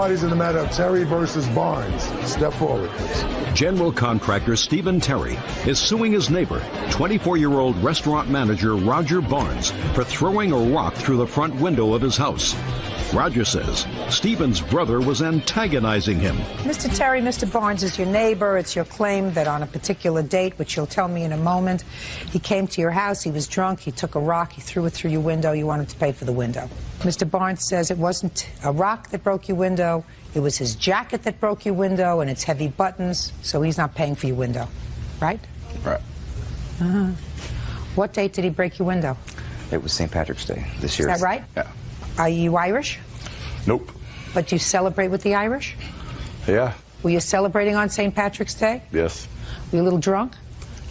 parties in the matter of Terry versus Barnes. Step forward, please. General contractor Stephen Terry is suing his neighbor, 24-year-old restaurant manager Roger Barnes, for throwing a rock through the front window of his house. Roger says Stephen's brother was antagonizing him. Mr. Terry, Mr. Barnes is your neighbor. It's your claim that on a particular date, which you'll tell me in a moment, he came to your house, he was drunk, he took a rock, he threw it through your window, you wanted to pay for the window. Mr. Barnes says it wasn't a rock that broke your window, it was his jacket that broke your window and its heavy buttons, so he's not paying for your window, right? Right. Uh-huh. What date did he break your window? It was St. Patrick's Day this year. Is that right? Yeah. Are you Irish? Nope. But you celebrate with the Irish? Yeah. Were you celebrating on St. Patrick's Day? Yes. Were you a little drunk?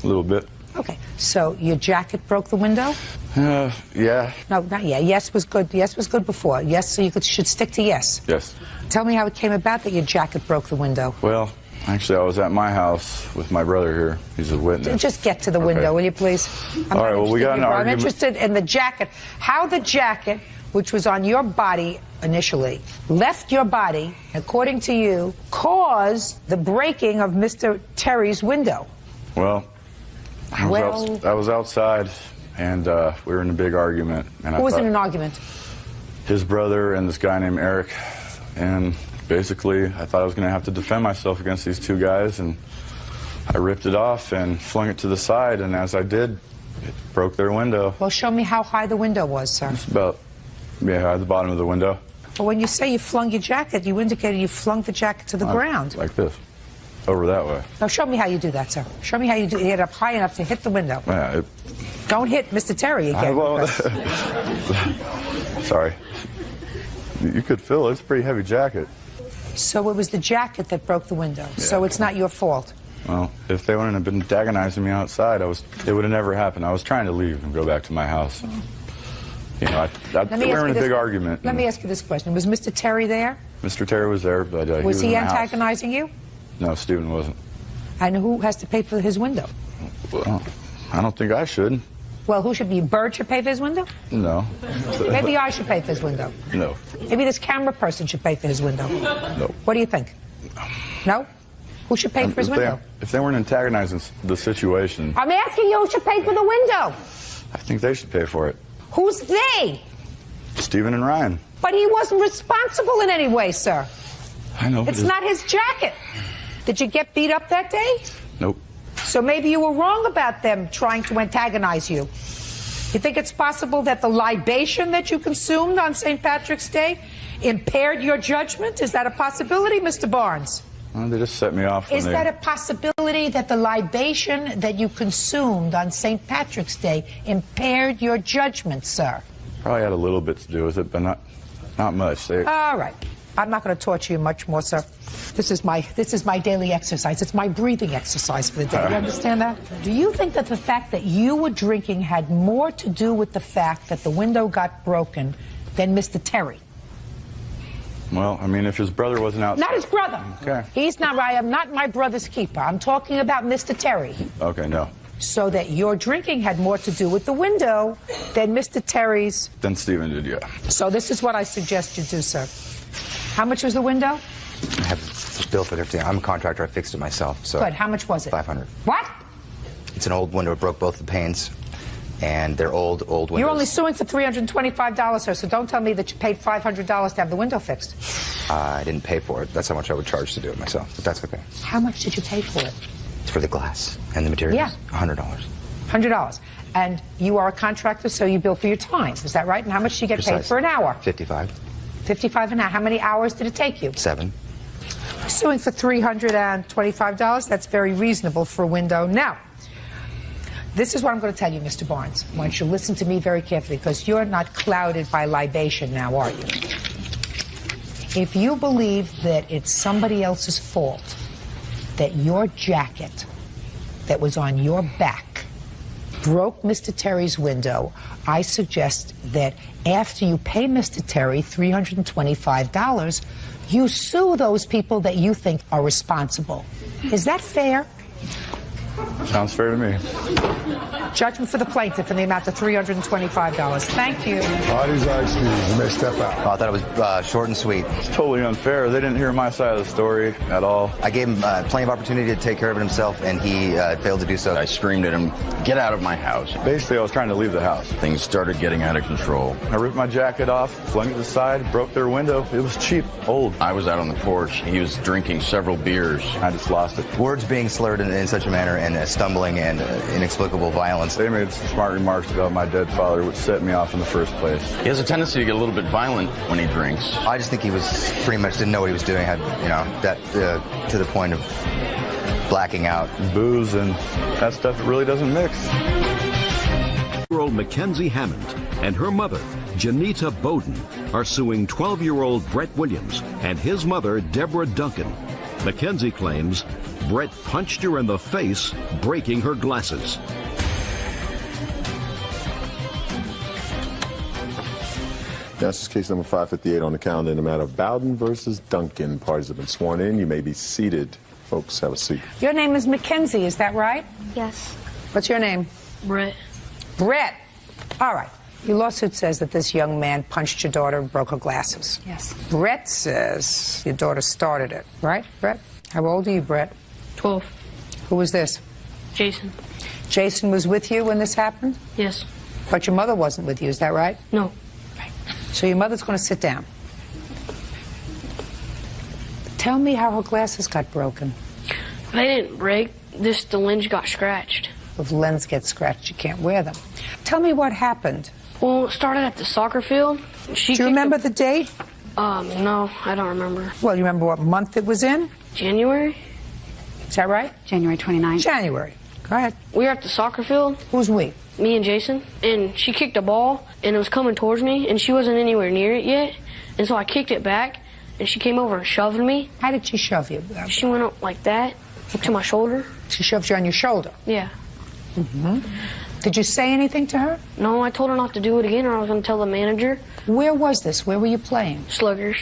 A little bit. Okay. So your jacket broke the window? Yeah. No, not yet. Yes was good. Yes was good before. Yes, so you should stick to yes. Yes. Tell me how it came about that your jacket broke the window. Well, actually, I was at my house with my brother here. He's a witness. Just get to the window, will you please? All right, well, we got an argument. I'm interested in the jacket. How the jacket, which was on your body initially, left your body, according to you, caused the breaking of Mr. Terry's window. Well, I was outside, and we were in a big argument. And Who was in an argument? His brother and this guy named Eric. And basically, I thought I was going to have to defend myself against these two guys, and I ripped it off and flung it to the side, and as I did, it broke their window. Well, show me how high the window was, sir. It's about, at the bottom of the window. Well, when you say you flung your jacket, you indicated you flung the jacket to the ground. Like this. Over that way. Now, show me how you do that, sir. Show me how you get up high enough to hit the window. Yeah, Don't hit Mr. Terry again. Sorry. You could feel it. It's a pretty heavy jacket. So it was the jacket that broke the window. Yeah. So it's not your fault. Well, if they wouldn't have been antagonizing me outside, it would have never happened. I was trying to leave and go back to my house. You know, we were in a big argument. Let me ask you this question. Was Mr. Terry there? Mr. Terry was there, but he was he in the antagonizing house. you? No, Stephen wasn't. And who has to pay for his window? Well, I don't think I should. Well, who should be? Bird should pay for his window? No. Maybe I should pay for his window. No. Maybe this camera person should pay for his window. No. What do you think? No? Who should pay for his window? If they weren't antagonizing the situation... I'm asking you who should pay for the window. I think they should pay for it. Who's they? Stephen and Ryan. But he wasn't responsible in any way, sir. I know. It's not his jacket. Did you get beat up that day? Nope. So maybe you were wrong about them trying to antagonize you. You think it's possible that the libation that you consumed on St. Patrick's Day impaired your judgment? Is that a possibility, Mr. Barnes? Well, they just set me off. Is that a possibility that the libation that you consumed on St. Patrick's Day impaired your judgment, sir? Probably had a little bit to do with it, but not much. All right. I'm not going to torture you much more, sir. This is my daily exercise. It's my breathing exercise for the day. You understand that? Do you think that the fact that you were drinking had more to do with the fact that the window got broken than Mr. Terry? Well, I mean, if his brother wasn't outside... Not his brother. Okay. He's not right. I'm not my brother's keeper. I'm talking about Mr. Terry. Okay, no. So that your drinking had more to do with the window than Mr. Terry's... Than Stephen did, yeah. So this is what I suggest you do, sir. How much was the window? I have a bill for everything. I'm a contractor. I fixed it myself. So good. How much was it? $500. What? It's an old window. It broke both the panes, and they're old windows. You're only suing for $325, sir, so don't tell me that you paid $500 to have the window fixed. I didn't pay for it. That's how much I would charge to do it myself, but that's okay. How much did you pay for it? It's for the glass and the materials. Yeah. $100. $100. And you are a contractor, so you bill for your time. Is that right? And how much do you get paid for an hour? $55. $55 an hour. How many hours did it take you? 7. Suing for $325. That's very reasonable for a window. Now, this is what I'm going to tell you, Mr. Barnes. I want you to listen to me very carefully, because you're not clouded by libation now, are you? If you believe that it's somebody else's fault that your jacket that was on your back broke Mr. Terry's window, I suggest that after you pay Mr. Terry $325, you sue those people that you think are responsible. Is that fair? Sounds fair to me. Judgment for the plaintiff in the amount of $325. Thank you. Audi's excused. You may step out. I thought it was short and sweet. It's totally unfair. They didn't hear my side of the story at all. I gave him plenty of opportunity to take care of it himself, and he failed to do so. I screamed at him, "Get out of my house." Basically, I was trying to leave the house. Things started getting out of control. I ripped my jacket off, flung it to the side, broke their window. It was cheap, old. I was out on the porch. He was drinking several beers. I just lost it. Words being slurred in such a manner, and stumbling and inexplicable violence. They made some smart remarks about my dead father, which set me off in the first place. He has a tendency to get a little bit violent when he drinks. I just think he was pretty much didn't know what he was doing. Had that to the point of blacking out. Booze and that stuff really doesn't mix. Year-old Mackenzie Hammond and her mother, Janita Bowden, are suing 12-year-old Brett Williams and his mother, Deborah Duncan. Mackenzie claims Brett punched her in the face, breaking her glasses. This is case number 558 on the calendar in the matter of Bowden versus Duncan. Parties have been sworn in. You may be seated. Folks, have a seat. Your name is Mackenzie, is that right? Yes. What's your name? Brett. Brett. All right. Your lawsuit says that this young man punched your daughter and broke her glasses. Yes. Brett says your daughter started it, right, Brett? How old are you, Brett? 12. Who was this? Jason. Jason was with you when this happened? Yes. But your mother wasn't with you, is that right? No. So your mother's going to sit down. Tell me how her glasses got broken. They didn't break. Just the lens got scratched. If lens gets scratched, you can't wear them. Tell me what happened. Well, it started at the soccer field. Do you remember the date? No, I don't remember. Well, you remember what month it was in? January? Is that right? January 29th. January. Go ahead. We were at the soccer field. Who's we? Me and Jason. And she kicked a ball, and it was coming towards me, and she wasn't anywhere near it yet. And so I kicked it back, and she came over and shoved me. How did she shove you? She went up like that, up to my shoulder. She shoved you on your shoulder? Yeah. Mm-hmm. Did you say anything to her? No, I told her not to do it again, or I was going to tell the manager. Where was this? Where were you playing? Sluggers.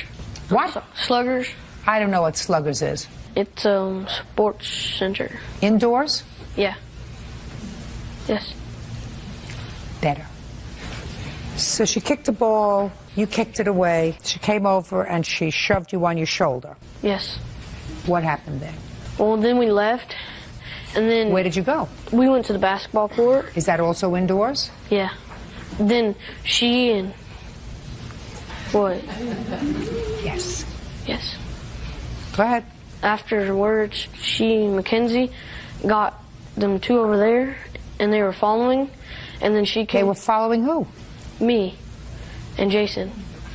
What? Sluggers. I don't know what Sluggers is. It's sports center. Indoors? Yeah. Yes. Better. So she kicked the ball, you kicked it away, she came over and she shoved you on your shoulder. Yes. What happened then? Well, then we left, and then... Where did you go? We went to the basketball court. Is that also indoors? Yeah. Then she and... What? Yes. Yes. Go ahead. Afterwards, she and Mackenzie got them two over there, and they were following, and then she came... They were following who? Me and Jason.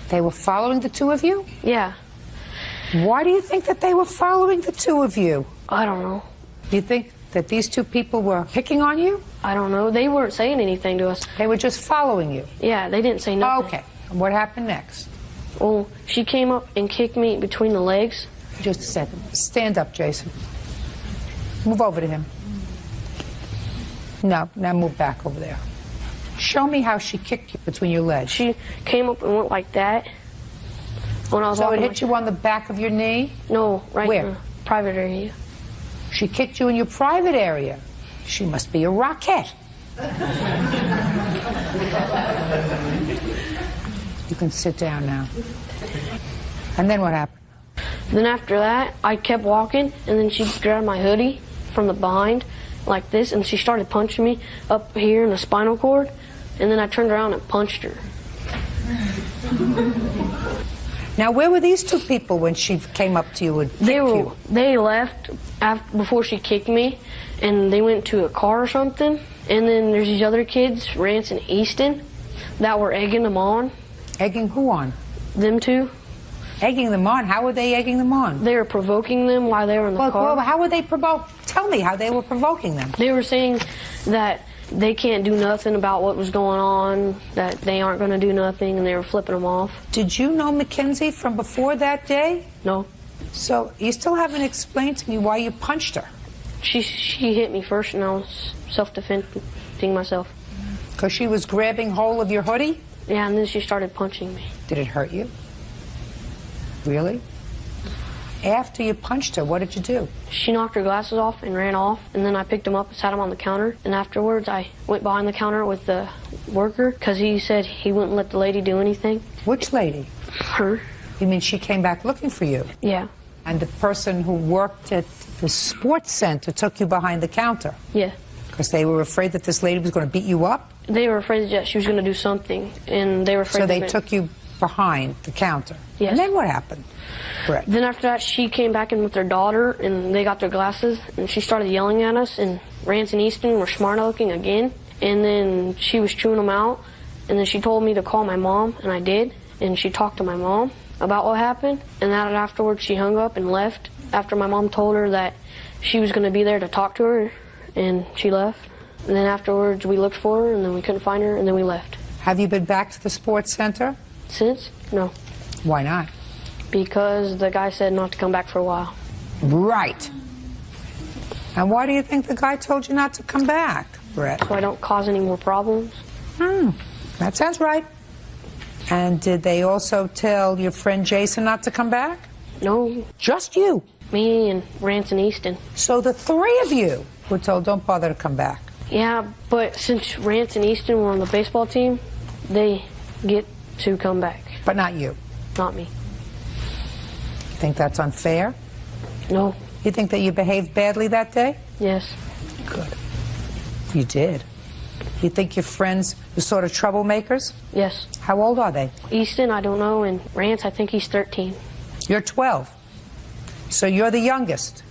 They were following the two of you? Yeah. Why do you think that they were following the two of you? I don't know. You think that these two people were picking on you? I don't know. They weren't saying anything to us. They were just following you? Yeah, they didn't say nothing. Okay. And what happened next? Well, she came up and kicked me between the legs. Just a second. Stand up, Jason. Move over to him. No, now move back over there. Show me how she kicked you between your legs. She came up and went like that. When I was So it walking hit you on the back of your knee? No, right Where? in the private area. She kicked you in your private area. She must be a rocket. You can sit down now. And then what happened? Then after that, I kept walking, and then she grabbed my hoodie from the behind, like this, and she started punching me up here in the spinal cord, and then I turned around and punched her. Now, where were these two people when she came up to you and kicked you? They left before she kicked me, and they went to a car or something, and then there's these other kids, Rance and Easton, that were egging them on. Egging who on? Them two. Egging them on? How were they egging them on? They were provoking them while they were in the car. Well, how were they Tell me how they were provoking them. They were saying that they can't do nothing about what was going on, that they aren't going to do nothing, and they were flipping them off. Did you know Mackenzie from before that day? No. So you still haven't explained to me why you punched her. She hit me first, and I was self-defending myself. Because she was grabbing hold of your hoodie? Yeah, and then she started punching me. Did it hurt you? Really? After you punched her, what did you do? She knocked her glasses off and ran off, and then I picked him up and sat him on the counter, and afterwards I went behind the counter with the worker because he said he wouldn't let the lady do anything. Which lady? Her. You mean she came back looking for you? Yeah. And the person who worked at the sports center took you behind the counter? Yeah. Because they were afraid that this lady was going to beat you up? They were afraid that she was going to do something, and they were afraid. So they took you behind the counter? Yes. And then what happened? Brett. Then after that, she came back in with their daughter, and they got their glasses, and she started yelling at us, and Rance and Easton were smart-looking again, and then she was chewing them out, and then she told me to call my mom, and I did, and she talked to my mom about what happened, and that afterwards she hung up and left after my mom told her that she was going to be there to talk to her, and she left. And then afterwards we looked for her, and then we couldn't find her, and then we left. Have you been back to the sports center? Since? No. Why not? Because the guy said not to come back for a while. Right. And why do you think the guy told you not to come back, Brett? So I don't cause any more problems. That sounds right. And did they also tell your friend Jason not to come back? No. Just you? Me and Rance and Easton. So the three of you were told don't bother to come back? Yeah, but since Rance and Easton were on the baseball team, they get to come back. But not you? Not me. Think that's unfair? No. You think that you behaved badly that day? Yes. Good. You did. You think your friends were sort of troublemakers? Yes. How old are they? Easton, I don't know, and Rance, I think he's 13. You're 12. So you're the youngest.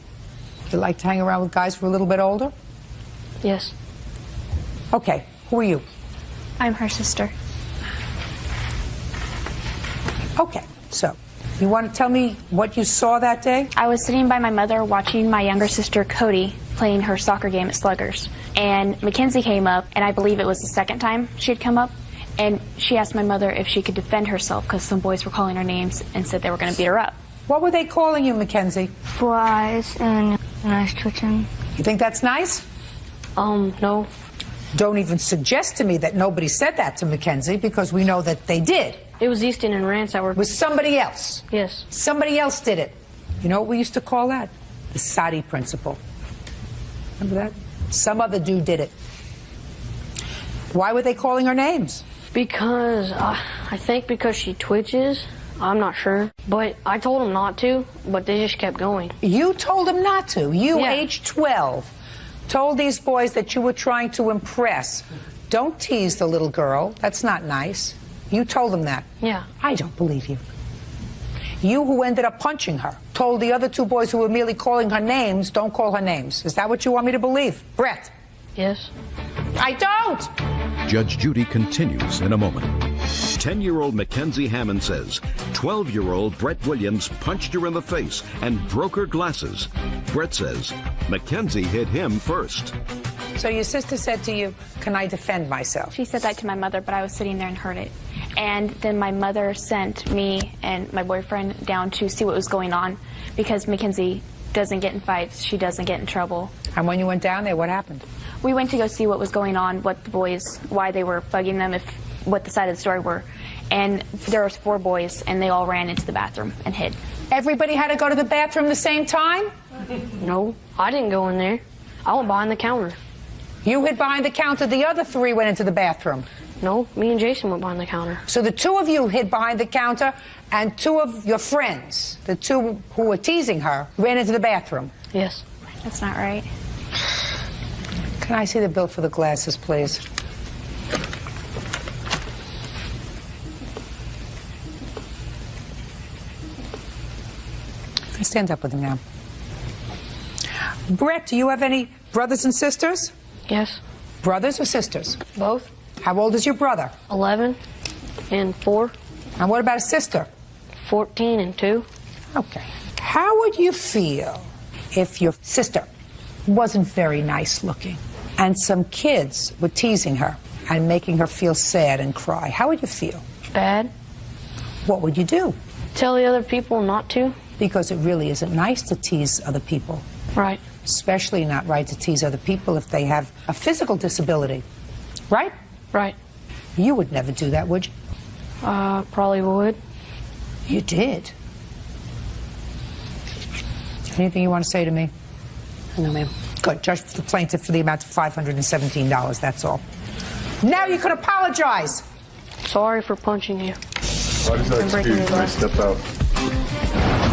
You like to hang around with guys who are a little bit older? Yes. Okay, who are you? I'm her sister. Okay, so you want to tell me what you saw that day? I was sitting by my mother watching my younger sister Cody playing her soccer game at Sluggers. And Mackenzie came up, and I believe it was the second time she had come up, and she asked my mother if she could defend herself because some boys were calling her names and said they were going to beat her up. What were they calling you, Mackenzie? Four eyes and eyes twitching. You think that's nice? No. Don't even suggest to me that nobody said that to Mackenzie because we know that they did. It was Easton and Rance that were... It was somebody else. Yes. Somebody else did it. You know what we used to call that? The Sadi principle. Remember that? Some other dude did it. Why were they calling her names? Because, I think because she twitches. I'm not sure. But I told them not to, but they just kept going. You told them not to. You, Yeah. age 12, told these boys that you were trying to impress. Don't tease the little girl. That's not nice. You told them that. Yeah. I don't believe you. You, who ended up punching her, told the other two boys who were merely calling her names, don't call her names. Is that what you want me to believe? Brett? Yes. I don't! Judge Judy continues in a moment. 10-year-old Mackenzie Hammond says 12-year-old Brett Williams punched her in the face and broke her glasses. Brett says Mackenzie hit him first. So your sister said to you, can I defend myself? She said that to my mother, but I was sitting there and heard it. And then my mother sent me and my boyfriend down to see what was going on because Mackenzie doesn't get in fights. She doesn't get in trouble. And when you went down there, what happened? We went to go see what was going on, what the boys, why they were bugging them, what the side of the story were. And there was 4 boys, and they all ran into the bathroom and hid. Everybody had to go to the bathroom the same time? No, I didn't go in there. I went behind the counter. You hid behind the counter. The other 3 went into the bathroom. No, me and Jason went behind the counter. So the 2 of you hid behind the counter, and 2 of your friends, the 2 who were teasing her, ran into the bathroom. Yes. That's not right. Can I see the bill for the glasses, please? Stand up with him now. Brett, do you have any brothers and sisters? Yes. Brothers or sisters? Both. How old is your brother? 11 and 4. And what about a sister? 14 and 2. Okay. How would you feel if your sister wasn't very nice looking and some kids were teasing her and making her feel sad and cry? How would you feel? Bad. What would you do? Tell the other people not to. Because it really isn't nice to tease other people. Right. Especially not right to tease other people if they have a physical disability. Right? Right. You would never do that, would you? Probably would. You did. Anything you want to say to me? No, ma'am. Good. Judge the plaintiff for the amount of $517, that's all. Now you can apologize. Sorry for punching you. Why does that I'm breaking excuse your me? glass. Step out.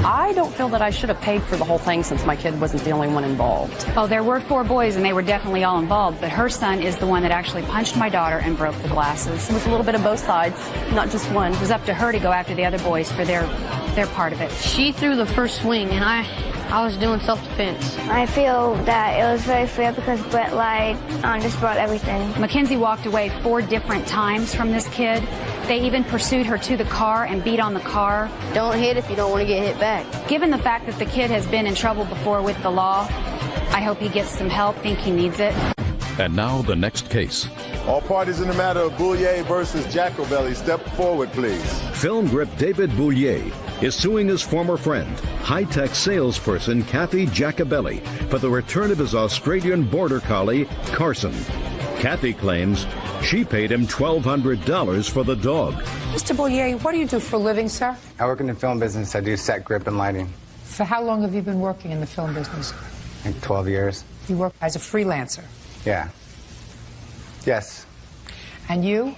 I don't feel that I should have paid for the whole thing since my kid wasn't the only one involved. Oh, there were 4 boys, and they were definitely all involved, but her son is the one that actually punched my daughter and broke the glasses. It was a little bit of both sides, not just one. It was up to her to go after the other boys for their part of it. She threw the first swing, and I was doing self-defense. I feel that it was very fair because Brett lied, just brought everything. Mackenzie walked away 4 different times from this kid. They even pursued her to the car and beat on the car. Don't hit if you don't want to get hit back. Given the fact that the kid has been in trouble before with the law, I hope he gets some help. Think he needs it. And now the next case. All parties in the matter of Boulier versus Jacobelli, step forward, please. Film grip David Boulier is suing his former friend, high-tech salesperson Kathy Jacobelli, for the return of his Australian border collie, Carson. Kathy claims she paid him $1,200 for the dog. Mr. Boulier, what do you do for a living, sir? I work in the film business. I do set, grip, and lighting. For how long have you been working in the film business? Like 12 years. You work as a freelancer. Yeah. Yes. And you?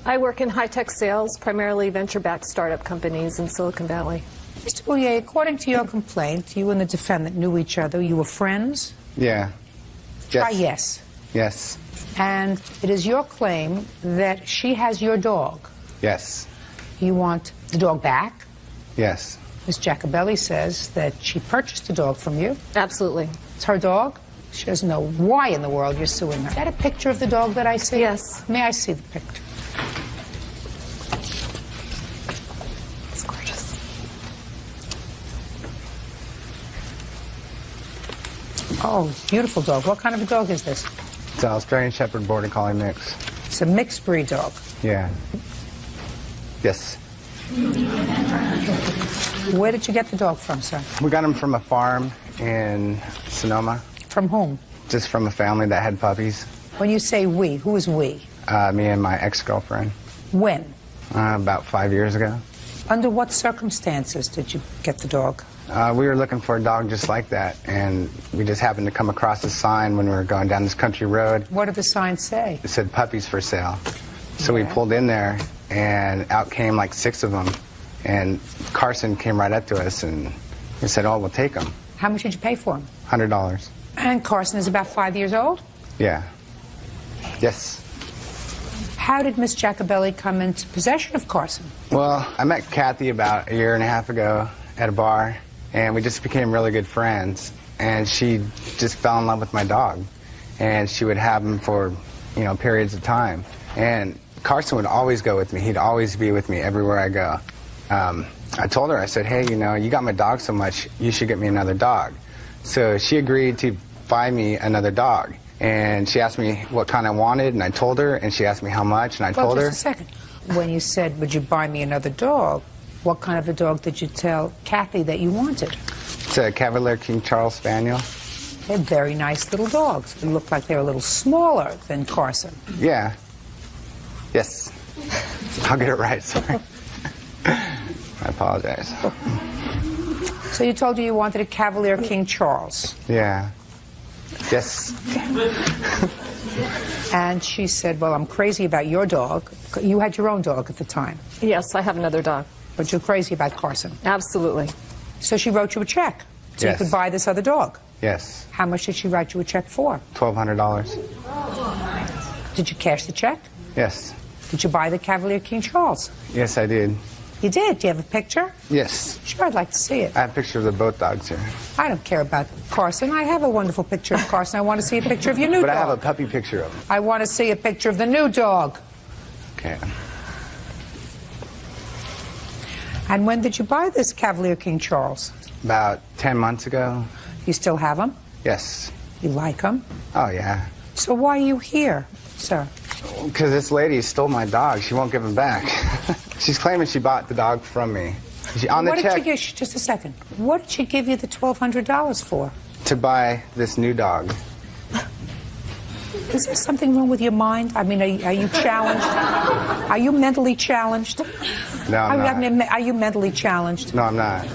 I work in high-tech sales, primarily venture-backed startup companies in Silicon Valley. Mr. Boulier, according to your complaint, you and the defendant knew each other. You were friends? Yeah. Try yes. Yes. And it is your claim that she has your dog. Yes. You want the dog back? Yes. Ms. Jacobelli says that she purchased the dog from you. Absolutely. It's her dog. She doesn't know why in the world you're suing her. Is that a picture of the dog that I see? Yes. May I see the picture? It's gorgeous. Oh, beautiful dog. What kind of a dog is this? It's an Australian Shepherd Border Collie mix. It's a mixed breed dog. Yeah. Yes. Where did you get the dog from, sir? We got him from a farm in Sonoma. From whom? Just from a family that had puppies. When you say we, who is we? Me and my ex-girlfriend. When? About 5 years ago. Under what circumstances did you get the dog? We were looking for a dog just like that, and we just happened to come across a sign when we were going down this country road. What did the sign say? It said puppies for sale. So we pulled in there, and out came like 6 of them. And Carson came right up to us, and he said, oh, we'll take them. How much did you pay for him? $100. And Carson is about 5 years old? Yeah. Yes. How did Miss Jacobelli come into possession of Carson? Well, I met Kathy about 1.5 years ago at a bar, and we just became really good friends. And she just fell in love with my dog, and she would have him for, periods of time. And Carson would always go with me. He'd always be with me everywhere I go. I told her, I said, hey, you got my dog so much, you should get me another dog. So she agreed to buy me another dog. And she asked me what kind I wanted, and I told her, and she asked me how much, and I told her. Just a second. When you said, would you buy me another dog, what kind of a dog did you tell Kathy that you wanted? It's a Cavalier King Charles Spaniel. They're very nice little dogs. They look like they're a little smaller than Carson. Yeah. Yes. I'll get it right, sorry. I apologize. So you told her you wanted a Cavalier King Charles. Yeah. Yes. And she said, well, I'm crazy about your dog. You had your own dog at the time. Yes, I have another dog. But you're crazy about Carson. Absolutely. So she wrote you a check so Yes. you could buy this other dog. Yes. How much did she write you a check for? $1,200. Did you cash the check? Yes. Did you buy the Cavalier King Charles? Yes, I did. You did? Do you have a picture? Yes. Sure, I'd like to see it. I have pictures of both dogs here. I don't care about Carson. I have a wonderful picture of Carson. I want to see a picture of your new But dog. I have a puppy picture of him. I want to see a picture of the new dog. Okay. And when did you buy this Cavalier King Charles? About 10 months ago. You still have him? Yes. You like him? Oh, yeah. So why are you here, sir? Because this lady stole my dog. She won't give him back. She's claiming she bought the dog from me. On the What did check she give? Just a second. What did she give you the $1,200 for? to buy this new dog. Is there something wrong with your mind? I mean, are you challenged? Are you mentally challenged? No, I'm not. I mean, are you mentally challenged? No, I'm not.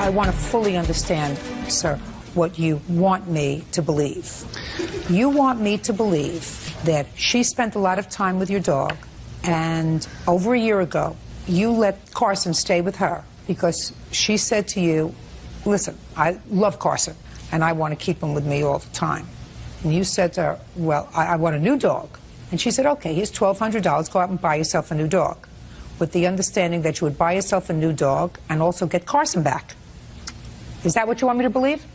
I want to fully understand, sir, what you want me to believe. You want me to believe that she spent a lot of time with your dog, and over a year ago, you let Carson stay with her because she said to you, listen, I love Carson, and I want to keep him with me all the time. And you said to her, well, I want a new dog. And she said, okay, here's $1,200, go out and buy yourself a new dog, with the understanding that you would buy yourself a new dog and also get Carson back. Is that what you want me to believe?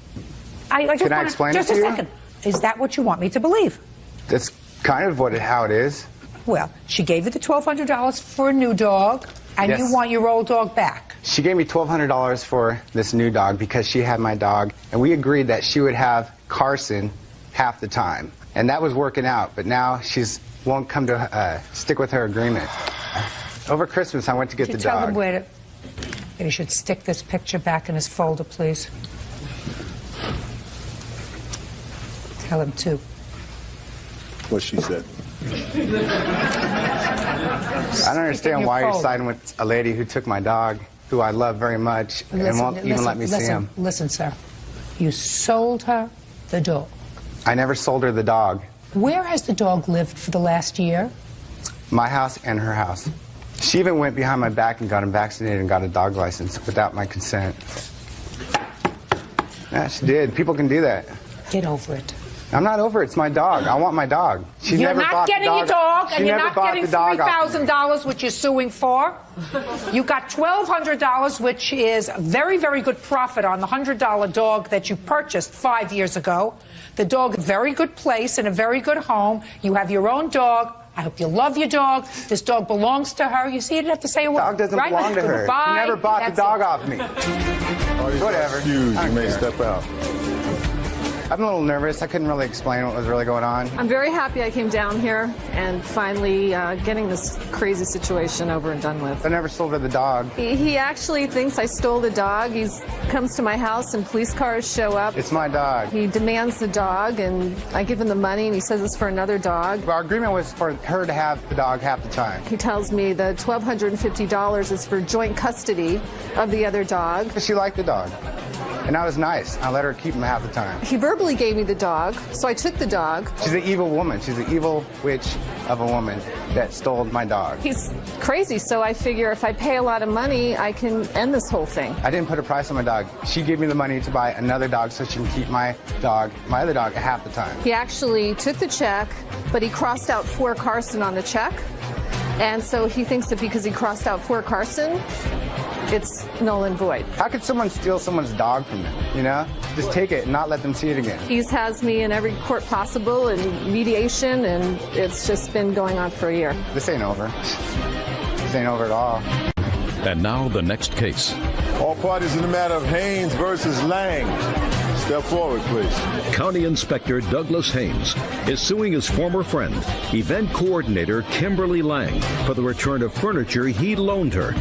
Can I explain it to you? Just a second. Is that what you want me to believe? That's kind of how it is. Well, she gave you the $1,200 for a new dog, and Yes. you want your old dog back. She gave me $1,200 for this new dog because she had my dog, and we agreed that she would have Carson half the time. And that was working out, but now she's won't come to stick with her agreement. Over Christmas, I went to get the Tell dog. him where to... You should stick this picture back in his folder, please. Tell him to. What she said. I don't understand your why you're folder. siding with a lady who took my dog, who I love very much, and won't even let me see him. Listen, sir. You sold her the dog. I never sold her the dog. Where has the dog lived for the last year? My house and her house. She even went behind my back and got him vaccinated and got a dog license without my consent. Yeah, she did. People can do that. Get over it. I'm not over it. It's my dog. I want my dog. She You're never not bought getting the your dog, She and you're never not bought getting the dog off me. $3,000, which you're suing for. You got $1,200, which is a very, very good profit on the $100 dog that you purchased 5 years ago. The dog, a very good place in a very good home. You have your own dog. I hope you love your dog. This dog belongs to her. You see, you didn't have to say a word. The dog doesn't right? belong to her. Goodbye. She never bought the That's dog it. off me. Whatever. Huge. I You don't may care. step out. I'm a little nervous. I couldn't really explain what was really going on. I'm very happy I came down here and finally getting this crazy situation over and done with. I never sold her the dog. He actually thinks I stole the dog. He comes to my house and police cars show up. It's my dog. He demands the dog, and I give him the money, and he says it's for another dog. Our agreement was for her to have the dog half the time. He tells me the $1,250 is for joint custody of the other dog. She liked the dog. And I was nice. I let her keep him half the time. He verbally gave me the dog, so I took the dog. She's an evil woman. She's an evil witch of a woman that stole my dog. He's crazy, so I figure if I pay a lot of money, I can end this whole thing. I didn't put a price on my dog. She gave me the money to buy another dog so she can keep my other dog half the time. He actually took the check, but he crossed out for Carson on the check. And so he thinks that because he crossed out for Carson, it's null and void. How could someone steal someone's dog from them, you know? Just take it and not let them see it again. He has me in every court possible and mediation, and it's just been going on for a year. This ain't over. This ain't over at all. And now the next case. All parties in the matter of Haynes versus Lang. Step forward, please. County Inspector Douglas Haynes is suing his former friend, event coordinator Kimberly Lang, for the return of furniture he loaned her.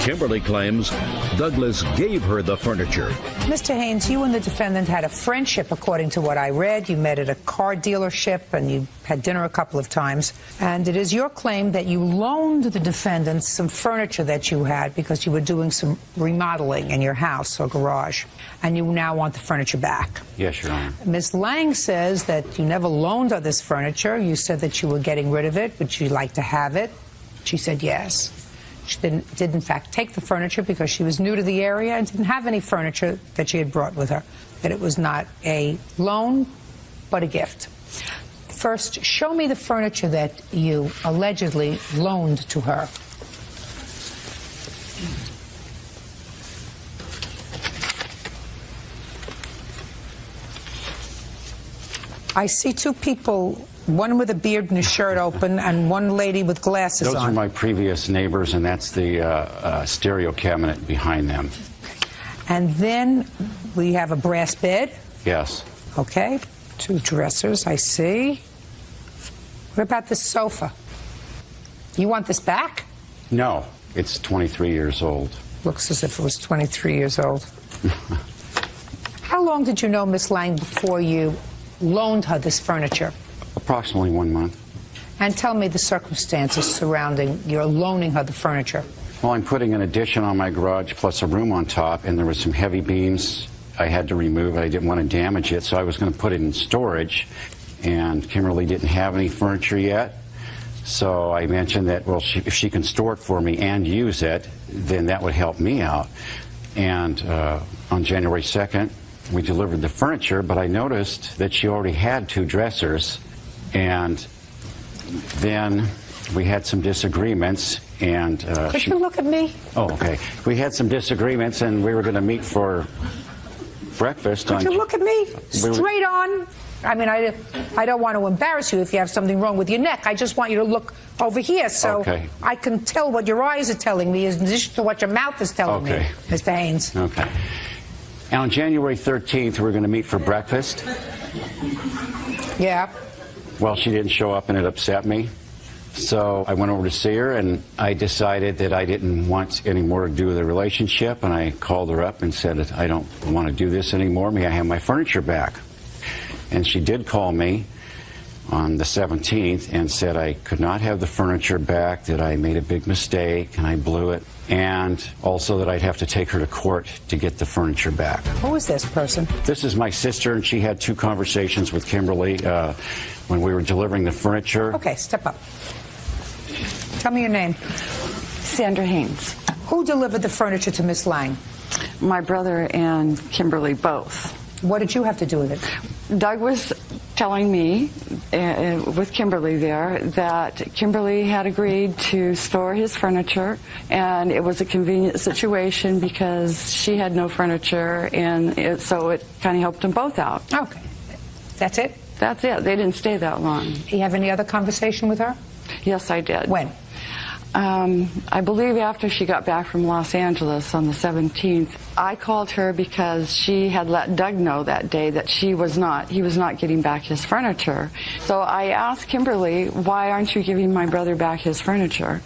Kimberly claims Douglas gave her the furniture. Mr. Haynes, you and the defendant had a friendship, according to what I read. You met at a car dealership and you had dinner a couple of times. And it is your claim that you loaned the defendant some furniture that you had because you were doing some remodeling in your house or garage. And you now want the furniture back. Yes, Your Honor. Ms. Lang says that you never loaned her this furniture. You said that you were getting rid of it, but you'd like to have it. She said yes. She did in fact take the furniture because she was new to the area and didn't have any furniture that she had brought with her. That it was not a loan, but a gift. First, show me the furniture that you allegedly loaned to her. I see two people, one with a beard and a shirt open, and one lady with glasses on. Those are my previous neighbors, and that's the stereo cabinet behind them. And then we have a brass bed. Yes. Okay. Two dressers, I see. What about this sofa? You want this back? No, it's 23 years old. Looks as if it was 23 years old. How long did you know Miss Lang before you loaned her this furniture? Approximately 1 month. And tell me the circumstances surrounding your loaning her the furniture. Well, I'm putting an addition on my garage plus a room on top, and there were some heavy beams I had to remove. I didn't want to damage it, so I was going to put it in storage. And Kimberly didn't have any furniture yet, so I mentioned that, well, if she can store it for me and use it, then that would help me out. And on January 2nd, we delivered the furniture, but I noticed that she already had 2 dressers, and then we had some disagreements. And could you look at me? Oh, okay. We had some disagreements, and we were going to meet for breakfast. Could you look at me straight on? I mean, I don't want to embarrass you if you have something wrong with your neck. I just want you to look over here so I can tell what your eyes are telling me in addition to what your mouth is telling me, Mr. Haynes. Okay. And on January 13th, we're going to meet for breakfast. Yeah. Well, she didn't show up, and it upset me. So I went over to see her, and I decided that I didn't want any more to do with the relationship, and I called her up and said, I don't want to do this anymore. May I have my furniture back? And she did call me on the 17th and said I could not have the furniture back, that I made a big mistake and I blew it, and also that I'd have to take her to court to get the furniture back. Who is this person? This is my sister, and she had 2 conversations with Kimberly when we were delivering the furniture. Okay, step up. Tell me your name. Sandra Haynes. Who delivered the furniture to Miss Lang? My brother and Kimberly both. What did you have to do with it? Doug was telling me, with Kimberly there, that Kimberly had agreed to store his furniture, and it was a convenient situation because she had no furniture, and so it kind of helped them both out. Okay. That's it? That's it. They didn't stay that long. Do you have any other conversation with her? Yes, I did. When? I believe after she got back from Los Angeles on the 17th. I called her because she had let Doug know that day that he was not getting back his furniture. So I asked Kimberly, why aren't you giving my brother back his furniture?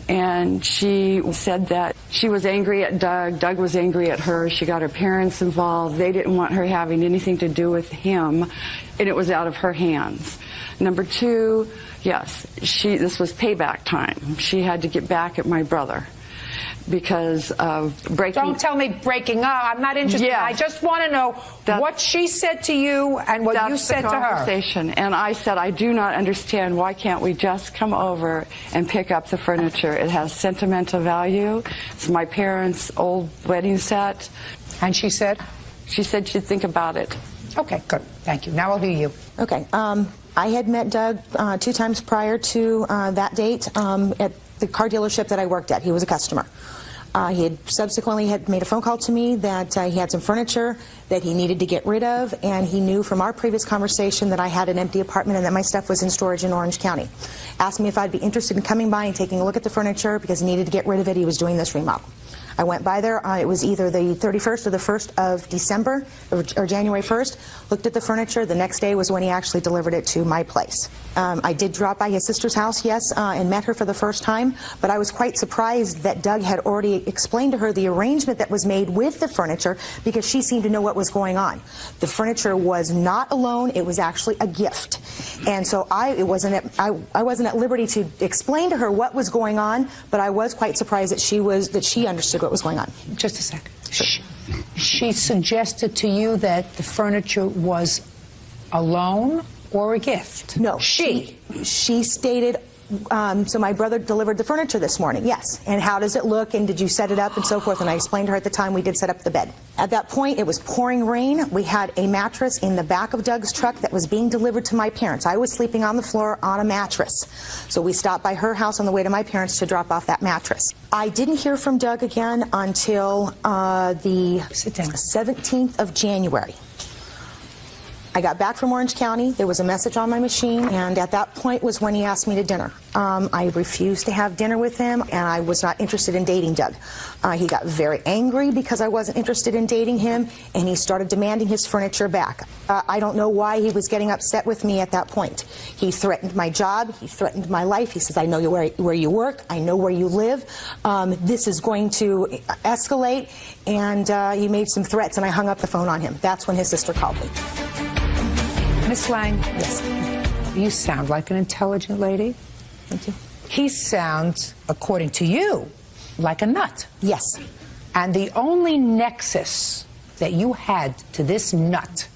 And she said that she was angry at Doug. Doug was angry at her. She got her parents involved. They didn't want her having anything to do with him, and it was out of her hands. Number 2, yes, this was payback time. She had to get back at my brother because of breaking. Don't tell me breaking up. I'm not interested. Yes. I just want to know what she said to you and what you said to her. That's the conversation. And I said, I do not understand. Why can't we just come over and pick up the furniture? It has sentimental value. It's my parents' old wedding set. And she said? She said she'd think about it. Okay, good. Thank you. Now I'll hear you. Okay. I had met Doug 2 times prior to that date at the car dealership that I worked at. He was a customer. He had subsequently made a phone call to me that he had some furniture that he needed to get rid of, and he knew from our previous conversation that I had an empty apartment and that my stuff was in storage in Orange County. Asked me if I'd be interested in coming by and taking a look at the furniture because he needed to get rid of it. He was doing this remodel. I went by there. It was either the 31st or the 1st of December, or January 1st. Looked at the furniture. The next day was when he actually delivered it to my place. I did drop by his sister's house, yes, and met her for the first time, but I was quite surprised that Doug had already explained to her the arrangement that was made with the furniture because she seemed to know what was going on. The furniture was not a loan. It was actually a gift. And so I wasn't at liberty to explain to her what was going on, but I was quite surprised that she understood what was going on. Just a second. Sure. She suggested to you that the furniture was a loan or a gift? No. She stated, so my brother delivered the furniture this morning, yes. And how does it look, and did you set it up, and so forth. And I explained to her at the time we did set up the bed. At that point, it was pouring rain. We had a mattress in the back of Doug's truck that was being delivered to my parents. I was sleeping on the floor on a mattress. So we stopped by her house on the way to my parents to drop off that mattress. I didn't hear from Doug again until the 17th of January. I got back from Orange County. There was a message on my machine, and at that point was when he asked me to dinner. I refused to have dinner with him, and I was not interested in dating Doug. He got very angry because I wasn't interested in dating him, and he started demanding his furniture back. I don't know why he was getting upset with me at that point. He threatened my job. He threatened my life. He says, I know where you work. I know where you live. This is going to escalate, and he made some threats, and I hung up the phone on him. That's when his sister called me. Miss Lang, yes, you sound like an intelligent lady. Thank you. He sounds, according to you, like a nut. Yes. And the only nexus that you had to this nut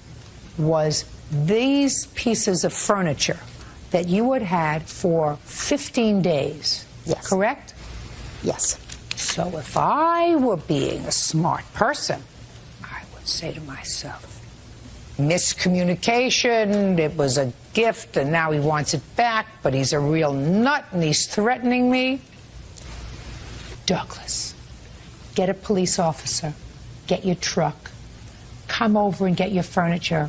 was these pieces of furniture that you had had for 15 days. Yes. Correct? Yes. So if I were being a smart person, I would say to myself, miscommunication, it was a gift and now he wants it back, but he's a real nut and he's threatening me. Douglas, get a police officer, get your truck, come over and get your furniture.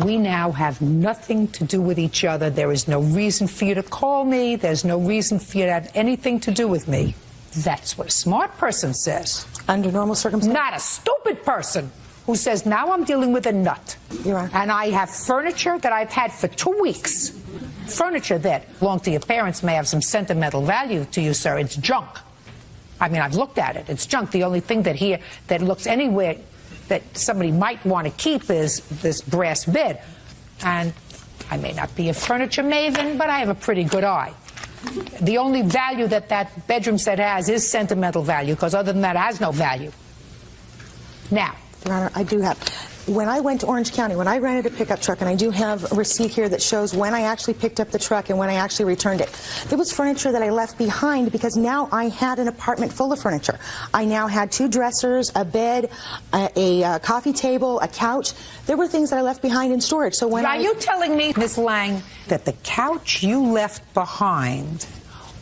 We now have nothing to do with each other. There is no reason for you to call me. There's no reason for you to have anything to do with me. That's what a smart person says. Under normal circumstances? Not a stupid person who says, now I'm dealing with a nut. You are. And I have furniture that I've had for 2 weeks. Furniture that belonged to your parents may have some sentimental value to you, sir. It's junk. I mean, I've looked at it. It's junk. The only thing that looks anywhere that somebody might want to keep is this brass bed. And I may not be a furniture maven, but I have a pretty good eye. The only value that that bedroom set has is sentimental value, because other than that, it has no value. Now, Your Honor, I do have. When I went to Orange County, when I rented a pickup truck, and I do have a receipt here that shows when I actually picked up the truck and when I actually returned it, there was furniture that I left behind because now I had an apartment full of furniture. I now had 2 dressers, a bed, a coffee table, a couch. There were things that I left behind in storage. So when are you telling me, Ms. Lang, that the couch you left behind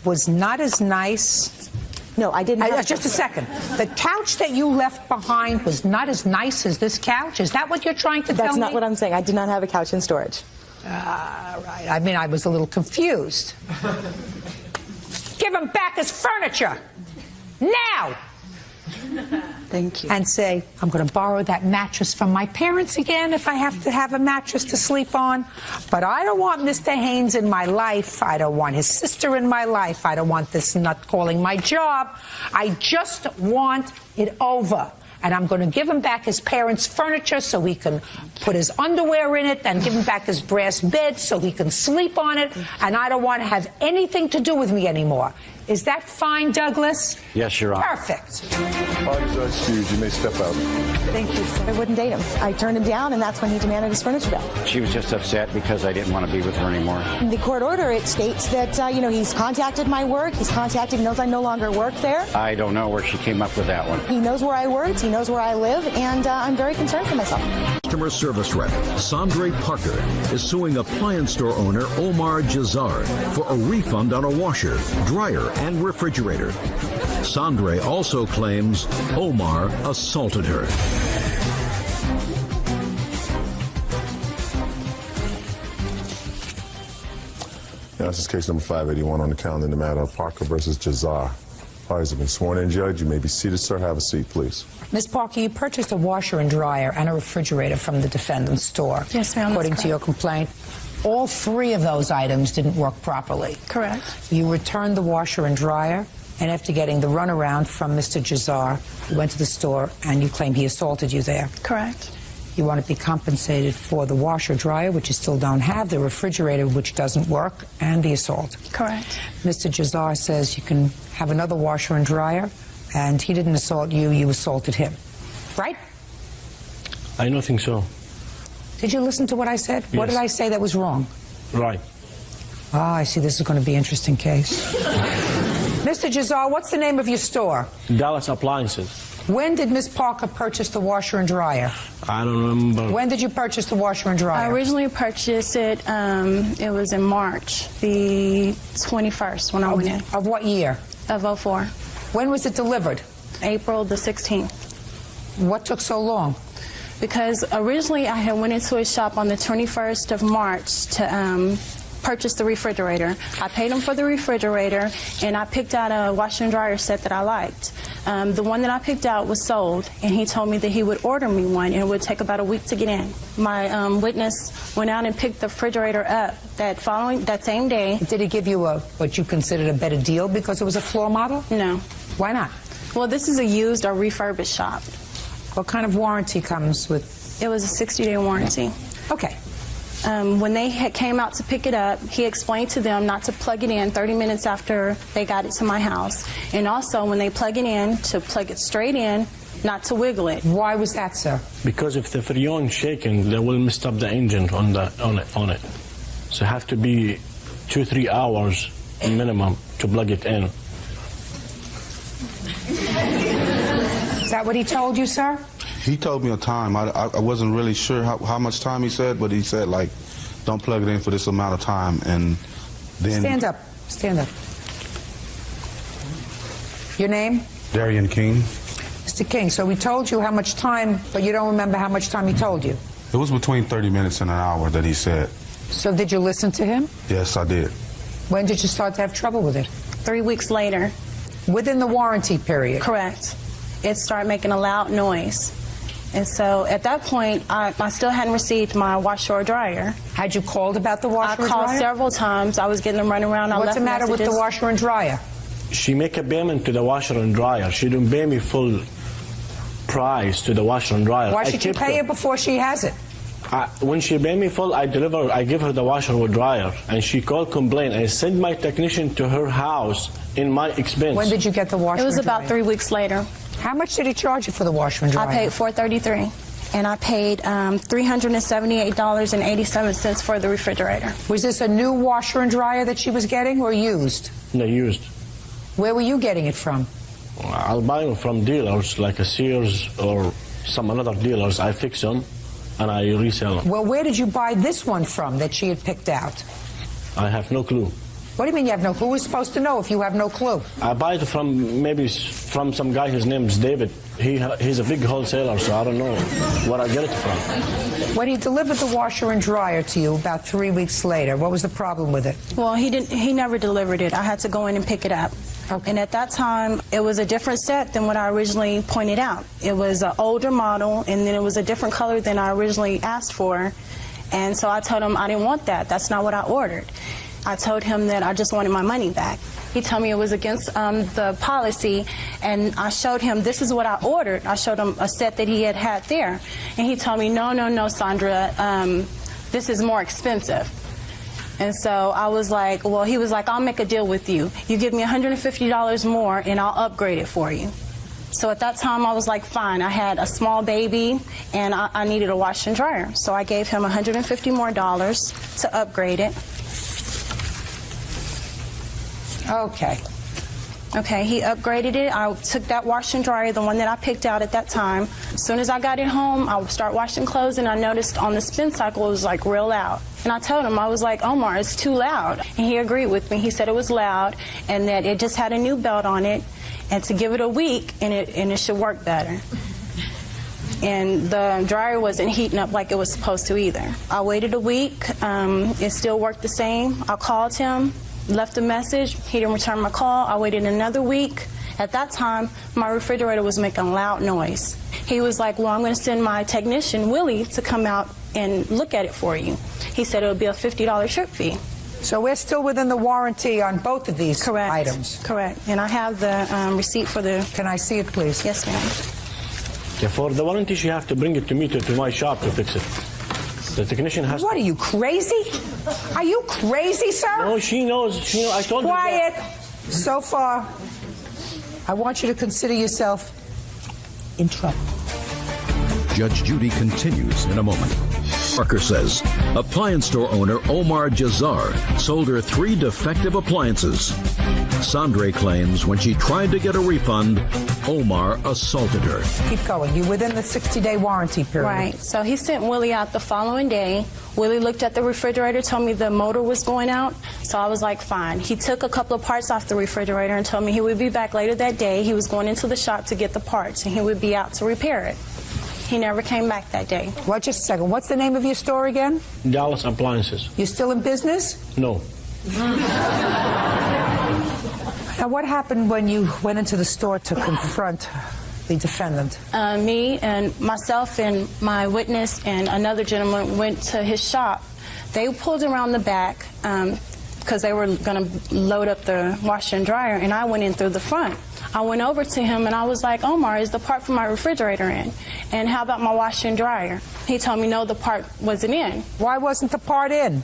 was not as nice? No, I didn't have just a second. The couch that you left behind was not as nice as this couch? Is that what you're trying to tell me? That's not what I'm saying. I did not have a couch in storage. Right. I mean, I was a little confused. Give him back his furniture. Now! Thank you. And say, I'm going to borrow that mattress from my parents again if I have to have a mattress to sleep on. But I don't want Mr. Haynes in my life. I don't want his sister in my life. I don't want this nut calling my job. I just want it over. And I'm going to give him back his parents' furniture so he can put his underwear in it, and give him back his brass bed so he can sleep on it. And I don't want to have anything to do with me anymore. Is that fine, Douglas? Yes, Your Honor. Perfect. Parties are excused. You may step out. Thank you, sir. I wouldn't date him. I turned him down, and that's when he demanded his furniture back. She was just upset because I didn't want to be with her anymore. In the court order, it states that, he's contacted my work. He's contacted, knows I no longer work there. I don't know where she came up with that one. He knows where I work. He knows where I live, and I'm very concerned for myself. Customer service rep Sandre Parker is suing appliance store owner Omar Jazar for a refund on a washer, dryer, and refrigerator. Sandre also claims Omar assaulted her. Now, this is case number 581 on the calendar in the matter of Parker versus Jazar. Parties have been sworn in. Judge, you may be seated, sir. Have a seat, please. Ms. Parker, you purchased a washer and dryer and a refrigerator from the defendant's store. Yes, ma'am. According to your complaint, all 3 of those items didn't work properly. Correct. You returned the washer and dryer, and after getting the runaround from Mr. Jazar, you went to the store and you claim he assaulted you there. Correct. You want to be compensated for the washer dryer, which you still don't have, the refrigerator, which doesn't work, and the assault. Correct. Mr. Jazar says you can have another washer and dryer, and he didn't assault you, you assaulted him. Right? I don't think so. Did you listen to what I said? Yes. What did I say that was wrong? Right. Ah, I see this is going to be an interesting case. Mr. Jazar, what's the name of your store? Dallas Appliances. When did Ms. Parker purchase the washer and dryer? I don't remember. When did you purchase the washer and dryer? I originally purchased it, it was in March, the 21st when I went in. Of what year? Of 04. When was it delivered? April the 16th. What took so long? Because originally I had went into a shop on the 21st of March to purchase the refrigerator. I paid him for the refrigerator, and I picked out a washer and dryer set that I liked. The one that I picked out was sold, and he told me that he would order me one, and it would take about a week to get in. My witness went out and picked the refrigerator up that same day. Did he give you what you considered a better deal because it was a floor model? No. Why not? Well, this is a used or refurbished shop. What kind of warranty comes with? It was a 60-day warranty. Okay. When they came out to pick it up, he explained to them not to plug it in 30 minutes after they got it to my house. And also, when they plug it in, to plug it straight in, not to wiggle it. Why was that, sir? Because if the Freon shaking, they will mess up the engine on it. So it have to be 2-3 hours minimum to plug it in. Is that what he told you, sir? He told me a time. I wasn't really sure how much time he said, but he said, like, don't plug it in for this amount of time. And then... Stand up. Stand up. Your name? Darian King. Mr. King, so he told you how much time, but you don't remember how much time he told you? It was between 30 minutes and an hour that he said. So did you listen to him? Yes, I did. When did you start to have trouble with it? 3 weeks later. Within the warranty period? Correct. It started making a loud noise. And so at that point, I still hadn't received my washer or dryer. Had you called about the washer or dryer? I called several times. I was getting them running around. What's the matter with the washer and dryer? She make a payment to the washer and dryer. She didn't pay me full price to the washer and dryer. Why should you pay it before she has it? When she pay me full, I give her the washer or dryer, and she called complain. I sent my technician to her house in my expense. When did you get the washer? It was and dryer? about 3 weeks later. How much did he charge you for the washer and dryer? I paid $433, and I paid $378.87 for the refrigerator. Was this a new washer and dryer that she was getting, or used? No, used. Where were you getting it from? I'll buy them from dealers like a Sears or some other dealers. I fix them and I resell them. Well, where did you buy this one from that she had picked out? I have no clue. What do you mean you have no clue? Who is supposed to know if you have no clue? I buy it from some guy. His name's David. He's a big wholesaler, so I don't know where I get it from. When he delivered the washer and dryer to you about 3 weeks later, what was the problem with it? Well, he never delivered it. I had to go in and pick it up. Okay. And at that time, it was a different set than what I originally pointed out. It was an older model, and then it was a different color than I originally asked for. And so I told him I didn't want that. That's not what I ordered. I told him that I just wanted my money back. He told me it was against the policy, and I showed him this is what I ordered. I showed him a set that he had there. And he told me, no, Sandra, this is more expensive. And so I was like, well, he was like, I'll make a deal with you. You give me $150 more, and I'll upgrade it for you. So at that time, I was like, fine. I had a small baby, and I needed a washer and dryer. So I gave him $150 more to upgrade it. Okay. Okay, he upgraded it. I took that washer and dryer, the one that I picked out at that time. As soon as I got it home, I would start washing clothes, and I noticed on the spin cycle it was like real loud. And I told him, I was like, Omar, it's too loud. And he agreed with me. He said it was loud and that it just had a new belt on it, and to give it a week and it should work better. And the dryer wasn't heating up like it was supposed to either. I waited a week. It still worked the same. I called him, left a message. He didn't return my call. I waited another week. At that time, my refrigerator was making a loud noise. He was like, well, I'm going to send my technician, Willie, to come out and look at it for you. He said it would be a $50 trip fee. So we're still within the warranty on both of these items? Correct. And I have the receipt for the... Can I see it, please? Yes, ma'am. Yeah, for the warranty, you have to bring it to me, to my shop to fix it. The technician has What, are you crazy? Are you crazy, sir? No, she knows. I told her. Quiet. So far, I want you to consider yourself in trouble. Judge Judy continues in a moment. Parker says appliance store owner Omar Jazar sold her 3 defective appliances. Sandra claims when she tried to get a refund, Omar assaulted her. Keep going. You're within the 60-day warranty period. Right. So he sent Willie out the following day. Willie looked at the refrigerator, told me the motor was going out. So I was like, fine. He took a couple of parts off the refrigerator and told me he would be back later that day. He was going into the shop to get the parts, and he would be out to repair it. He never came back that day. What, just a second. What's the name of your store again? Dallas Appliances. You still in business? No. Now, what happened when you went into the store to confront the defendant? Me and myself and my witness and another gentleman went to his shop. They pulled around the back because they were going to load up the washer and dryer, and I went in through the front. I went over to him and I was like, Omar, is the part for my refrigerator in? And how about my washer and dryer? He told me, no, the part wasn't in. Why wasn't the part in?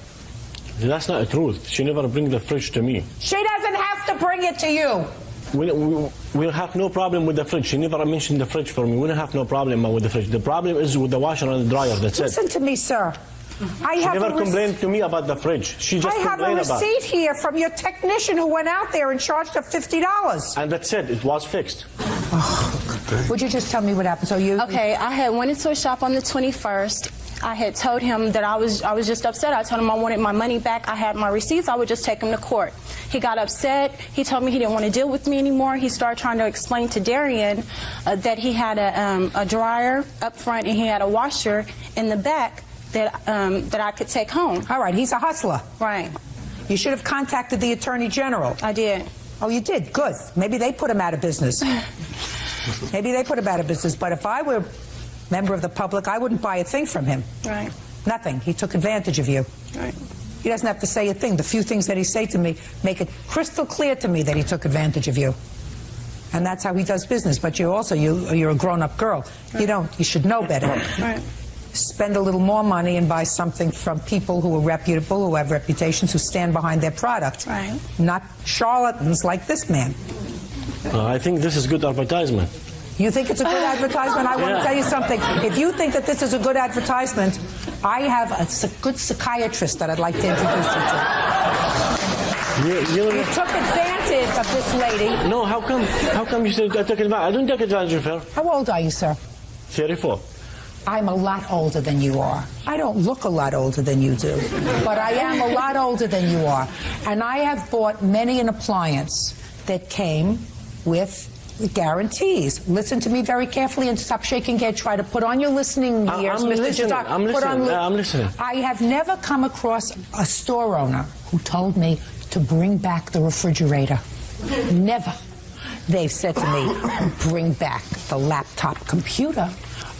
That's not the truth. She never bring the fridge to me. She doesn't have to bring it to you. We have no problem with the fridge. She never mentioned the fridge for me. We don't have no problem with the fridge. The problem is with the washer and the dryer. That's Listen it. to me, sir. She never complained to me about the fridge. She just I have a complained about receipt here from your technician who went out there and charged her $50. And that's it. It was fixed. Would you just tell me what happened? So you... Okay, I had went into a shop on the 21st. I had told him that I was just upset. I told him I wanted my money back. I had my receipts. I would just take him to court. He got upset. He told me he didn't want to deal with me anymore. He started trying to explain to Darian that he had a dryer up front and he had a washer in the back that I could take home. All right, he's a hustler. Right. You should have contacted the Attorney General. I did. Oh, you did? Good. Maybe they put him out of business. Maybe they put him out of business. But if I were a member of the public, I wouldn't buy a thing from him. Right. Nothing. He took advantage of you. Right. He doesn't have to say a thing. The few things that he say to me make it crystal clear to me that he took advantage of you. And that's how he does business. But you're a grown-up girl. Right. You should know better. Right. Spend a little more money and buy something from people who are reputable, who have reputations, who stand behind their product. Right. Not charlatans like this man. I think this is good advertisement. You think it's a good advertisement? I want to tell you something. If you think that this is a good advertisement, I have a good psychiatrist that I'd like to introduce you to. You took advantage of this lady. No, how come you said I took advantage? I don't take advantage of her. How old are you, sir? 34. I'm a lot older than you are. I don't look a lot older than you do, but I am a lot older than you are. And I have bought many an appliance that came with guarantees. Listen to me very carefully and stop shaking your head. Try to put on your listening ears, Mr. Listening. I'm listening. I have never come across a store owner who told me to bring back the refrigerator. Never. They've said to me, bring back the laptop computer,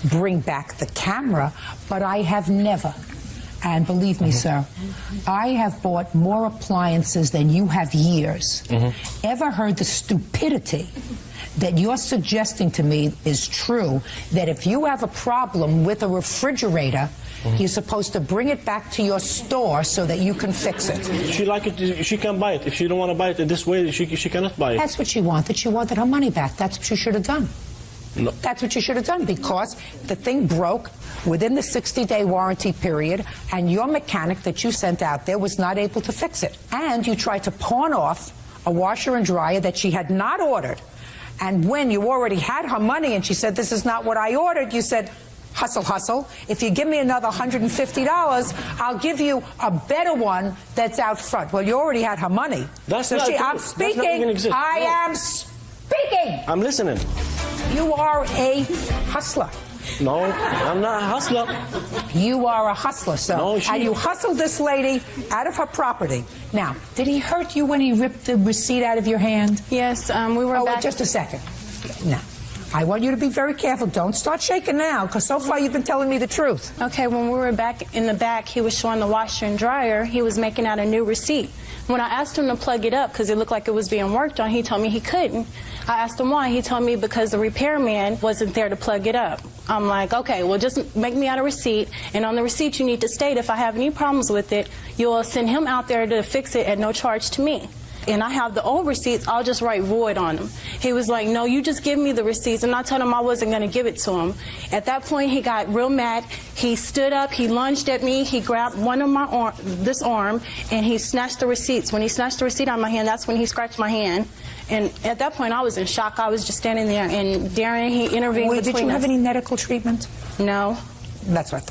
bring back the camera, but I have never. And believe me, sir, I have bought more appliances than you have years. Ever heard the stupidity that you're suggesting to me is true, that if you have a problem with a refrigerator, you're supposed to bring it back to your store so that you can fix it? She like it, she can buy it. If she don't want to buy it this way, she cannot buy it. That's what she wanted. She wanted her money back. That's what she should have done. No. That's what you should have done, because the thing broke within the 60-day warranty period, and your mechanic that you sent out there was not able to fix it. And you tried to pawn off a washer and dryer that she had not ordered. And when you already had her money and she said, this is not what I ordered, you said, hustle, hustle. If you give me another $150, I'll give you a better one that's out front. Well, you already had her money. That's so not true. I'm speaking. I am speaking. I'm listening. You are a hustler. No, I'm not a hustler. You are a hustler, sir. No, and you hustled this lady out of her property. Now, did he hurt you when he ripped the receipt out of your hand? Yes, we were back. Wait just a second. Now, I want you to be very careful. Don't start shaking now, because so far you've been telling me the truth. Okay, when we were back in the back, he was showing the washer and dryer. He was making out a new receipt. When I asked him to plug it up, because it looked like it was being worked on, he told me he couldn't. I asked him why. He told me because the repairman wasn't there to plug it up. I'm like, okay, well, just make me out a receipt, and on the receipt you need to state if I have any problems with it, you'll send him out there to fix it at no charge to me. And I have the old receipts, I'll just write void on them. He was like, no, you just give me the receipts, and I told him I wasn't going to give it to him. At that point, he got real mad. He stood up, he lunged at me, he grabbed one of my this arm, and he snatched the receipts. When he snatched the receipt out of my hand, that's when he scratched my hand. And at that point, I was in shock. I was just standing there, and Darren, he intervened between us. Did you have any medical treatment? No. That's right.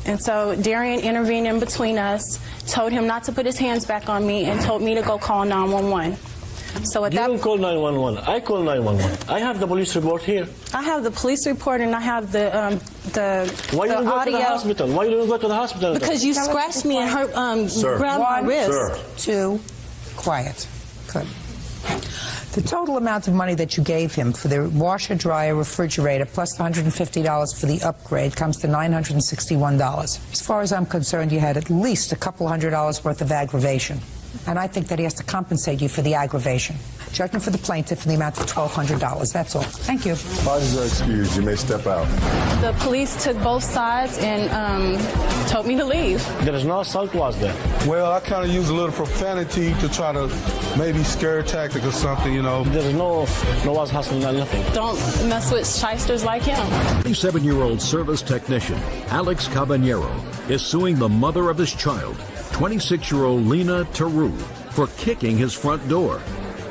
And so Darian intervened in between us, told him not to put his hands back on me, and told me to go call 911. So at you don't call 911. I call 911. I have the police report here. I have the police report, and I have the Why you don't go audio. to the hospital? Why you don't go to the hospital? Because you scratched me and hurt, grabbed my wrist. Sir. 2, quiet. Good. The total amount of money that you gave him for the washer, dryer, refrigerator, plus the $150 for the upgrade comes to $961. As far as I'm concerned, you had at least a couple $100 worth of aggravation. And I think that he has to compensate you for the aggravation. Judgment for the plaintiff in the amount of $1,200. That's all. Thank you. Parties are excused. You may step out. The police took both sides and told me to leave. There is no assault, was there? Well, I kind of used a little profanity to try to maybe scare tactic or something, you know. There's no was hustling, nothing. Don't mess with shysters like him. 27-year-old service technician Alex Caballero is suing the mother of his child, 26-year-old Lena Taru, for kicking his front door.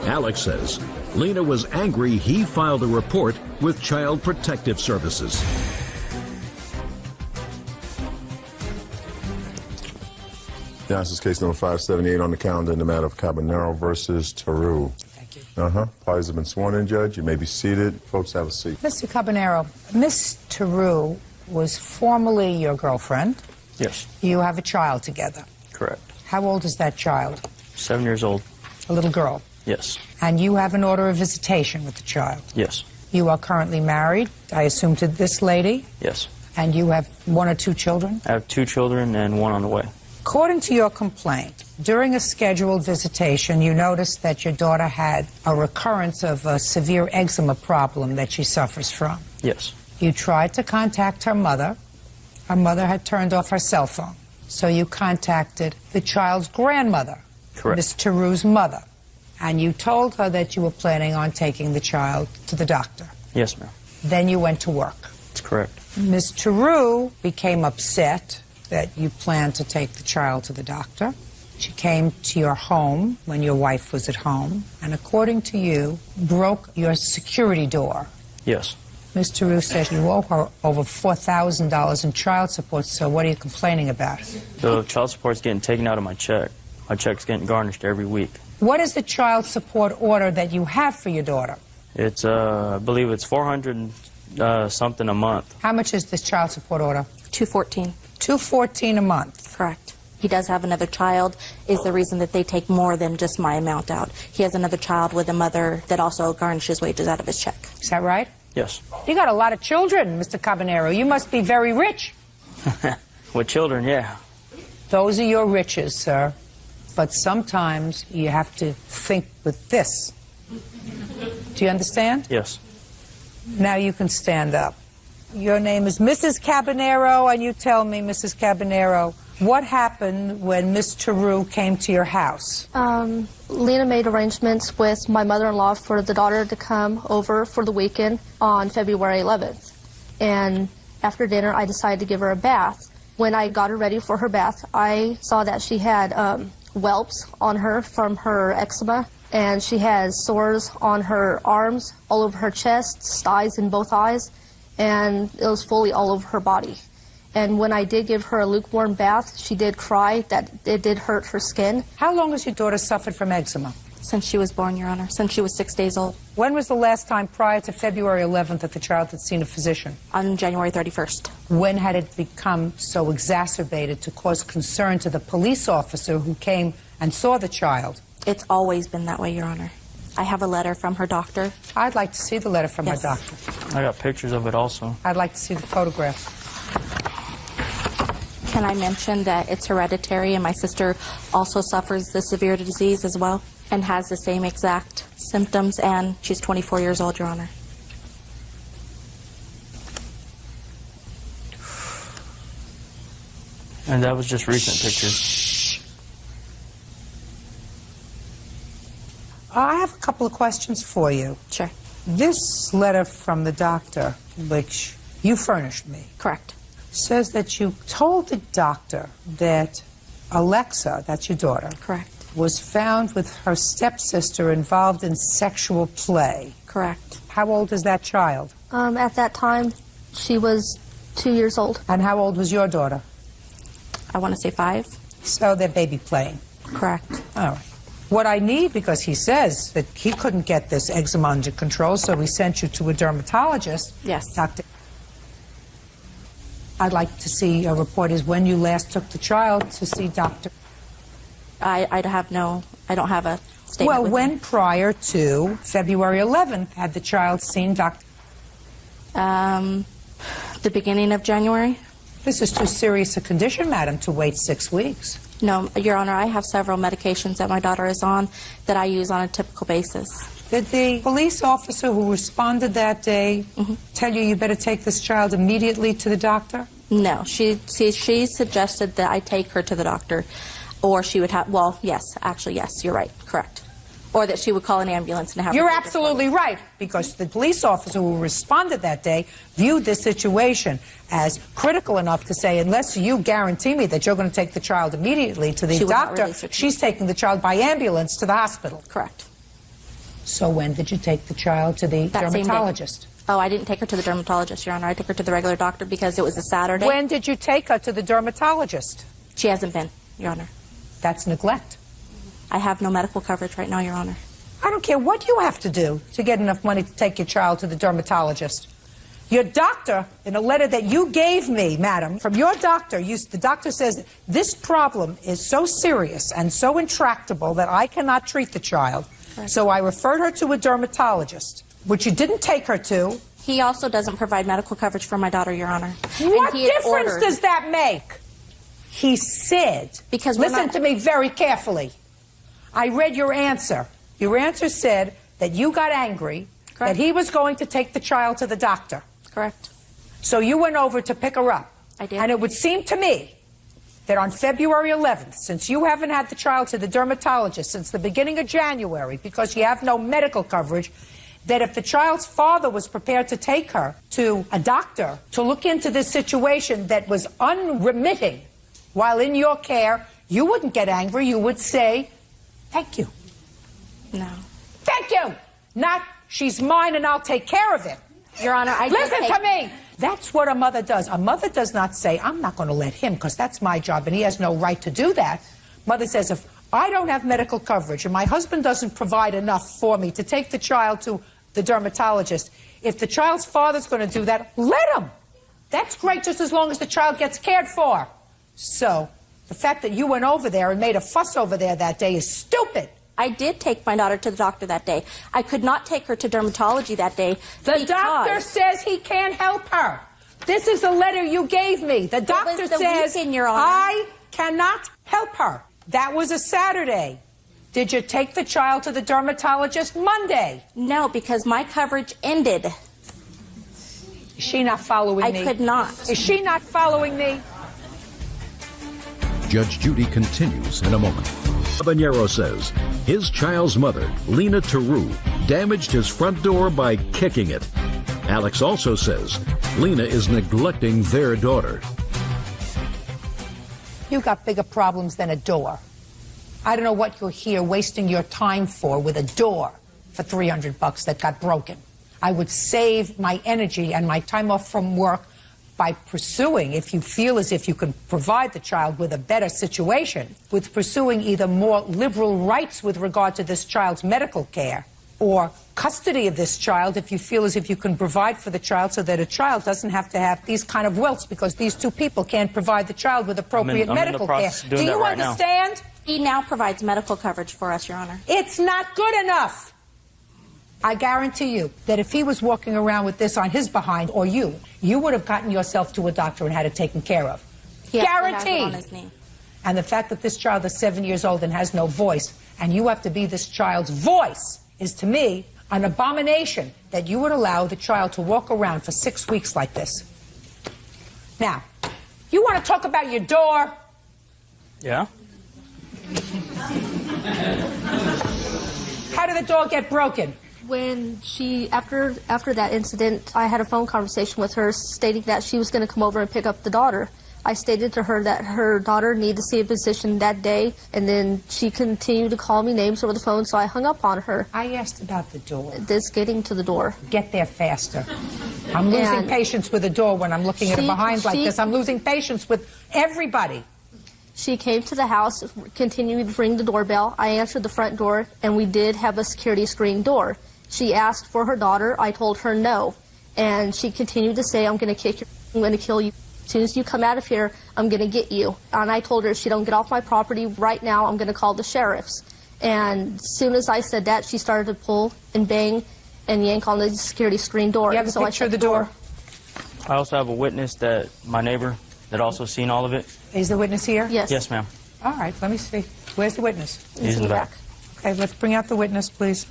Alex says Lena was angry he filed a report with Child Protective Services. Yeah, this is case number 578 on the calendar in the matter of Caballero versus Taru. Thank you. Parties have been sworn in, Judge. You may be seated. Folks, have a seat. Mr. Caballero, Miss Taru was formerly your girlfriend. Yes. You have a child together. Correct. How old is that child? 7 years old. A little girl. Yes. And you have an order of visitation with the child. Yes. You are currently married, I assume, to this lady. Yes. And you have 1 or 2 children? I have 2 children and 1 on the way. According to your complaint, during a scheduled visitation, you noticed that your daughter had a recurrence of a severe eczema problem that she suffers from. Yes. You tried to contact her mother. Her mother had turned off her cell phone. So you contacted the child's grandmother, Correct. Miss Taru's mother, and you told her that you were planning on taking the child to the doctor. Yes, ma'am. Then you went to work. That's correct. Miss Taru became upset that you planned to take the child to the doctor. She came to your home when your wife was at home, and according to you, broke your security door. Yes. Ms. Taru says you owe her over $4,000 in child support, so what are you complaining about? The child support's getting taken out of my check. My check's getting garnished every week. What is the child support order that you have for your daughter? It's, I believe it's $400 something a month. How much is this child support order? $214. $214 a month. Correct. He does have another child, is the reason that they take more than just my amount out. He has another child with a mother that also garnishes wages out of his check. Is that right? Yes. You got a lot of children, Mr. Caballero. You must be very rich. With children, yeah. Those are your riches, sir. But sometimes you have to think with this. Do you understand? Yes. Now you can stand up. Your name is Mrs. Caballero, and you tell me, Mrs. Caballero, what happened when Miss Taru came to your house? Lena made arrangements with my mother-in-law for the daughter to come over for the weekend on February 11th. And after dinner, I decided to give her a bath. When I got her ready for her bath, I saw that she had whelps on her from her eczema, and she has sores on her arms, all over her chest, thighs, and both eyes, and it was fully all over her body. And when I did give her a lukewarm bath, she did cry that it did hurt her skin. How long has your daughter suffered from eczema? Since she was born, Your Honor, since she was 6 days old. When was the last time prior to February 11th that the child had seen a physician? On January 31st. When had it become so exacerbated to cause concern to the police officer who came and saw the child? It's always been that way, Your Honor. I have a letter from her doctor. I'd like to see the letter from her doctor. I got pictures of it also. I'd like to see the photographs. Can I mention that it's hereditary, and my sister also suffers the severe disease as well and has the same exact symptoms, and she's 24 years old, Your Honor. And that was just recent pictures. I have a couple of questions for you. Sure. This letter from the doctor, which you furnished me. Correct. Says that you told the doctor that Alexa, that's your daughter, correct, was found with her stepsister involved in sexual play. Correct. How old is that child? At that time, she was 2 years old. And how old was your daughter? I want to say 5. So they're baby playing. Correct. All right. What I need, because he says that he couldn't get this eczema under control, so we sent you to a dermatologist. Yes. Doctor. I'd like to see a report is when you last took the child to see Dr. I don't have a statement. Well, with when me. prior to February 11th had the child seen Dr. The beginning of January. This is too serious a condition, madam, to wait 6 weeks. No, Your Honor, I have several medications that my daughter is on that I use on a typical basis. Did the police officer who responded that day tell you better take this child immediately to the doctor? No, she suggested that I take her to the doctor, or she would have, well, yes, actually, yes, you're right, correct. Or that she would call an ambulance and have You're her absolutely right, because the police officer who responded that day viewed this situation as critical enough to say, unless you guarantee me that you're going to take the child immediately to the doctor, she's taking the child by ambulance to the hospital. Correct. So when did you take the child to the dermatologist? Oh, I didn't take her to the dermatologist, Your Honor. I took her to the regular doctor because it was a Saturday. When did you take her to the dermatologist? She hasn't been, Your Honor. That's neglect. I have no medical coverage right now, Your Honor. I don't care what you have to do to get enough money to take your child to the dermatologist. Your doctor, in a letter that you gave me, madam, from your doctor, the doctor says, this problem is so serious and so intractable that I cannot treat the child. Right. So I referred her to a dermatologist, which you didn't take her to. He also doesn't provide medical coverage for my daughter, Your Honor. What difference does that make? He said, because listen to me very carefully. I read your answer. Your answer said that you got angry, that he was going to take the child to the doctor. Correct. So you went over to pick her up. I did. And it would seem to me that on February 11th, since you haven't had the child to the dermatologist since the beginning of January because you have no medical coverage, that if the child's father was prepared to take her to a doctor to look into this situation that was unremitting while in your care, you wouldn't get angry. You would say, thank you. No. Thank you. Not, she's mine and I'll take care of it. Your Honor, Listen to me. That's what a mother does. A mother does not say, I'm not going to let him because that's my job and he has no right to do that. Mother says, if I don't have medical coverage and my husband doesn't provide enough for me to take the child to the dermatologist, if the child's father's going to do that, let him. That's great just as long as the child gets cared for. So the fact that you went over there and made a fuss over there that day is stupid. I did take my daughter to the doctor that day. I could not take her to dermatology that day. The doctor says he can't help her. This is a letter you gave me. The doctor says I cannot help her. That was a Saturday. Did you take the child to the dermatologist Monday? No, because my coverage ended. Is she not following me? I could not. Is she not following me? Judge Judy continues in a moment. Habanero says his child's mother, Lena Taru, damaged his front door by kicking it. Alex also says Lena is neglecting their daughter. You got bigger problems than a door. I don't know what you're here wasting your time for with a door for $300 that got broken. I would save my energy and my time off from work by pursuing, if you feel as if you can provide the child with a better situation, with pursuing either more liberal rights with regard to this child's medical care or custody of this child if you feel as if you can provide for the child so that a child doesn't have to have these kind of wilts because these two people can't provide the child with appropriate medical care. Do you understand? He now provides medical coverage for us, Your Honor. It's not good enough. I guarantee you that if he was walking around with this on his behind, or you would have gotten yourself to a doctor and had it taken care of. Guaranteed. On his knee. And the fact that this child is 7 years old and has no voice, and you have to be this child's voice, is to me an abomination that you would allow the child to walk around for 6 weeks like this. Now, you want to talk about your door? Yeah. How did the door get broken? When she, after that incident, I had a phone conversation with her stating that she was going to come over and pick up the daughter. I stated to her that her daughter needed to see a physician that day, and then she continued to call me names over the phone, so I hung up on her. I asked about the door. This getting to the door. Get there faster. I'm losing patience with the door when I'm looking at it behind like this. I'm losing patience with everybody. She came to the house, continued to ring the doorbell. I answered the front door, and we did have a security screen door. She asked for her daughter. I told her no. And she continued to say, I'm going to kick you, I'm going to kill you. As soon as you come out of here, I'm going to get you. And I told her if she don't get off my property right now, I'm going to call the sheriffs. And as soon as I said that, she started to pull and bang and yank on the security screen door. You have a picture of the door? I also have a witness, that my neighbor, that also seen all of it. Is the witness here? Yes. Yes, ma'am. All right, let me see. Where's the witness? He's in the back. Okay, let's bring out the witness, please.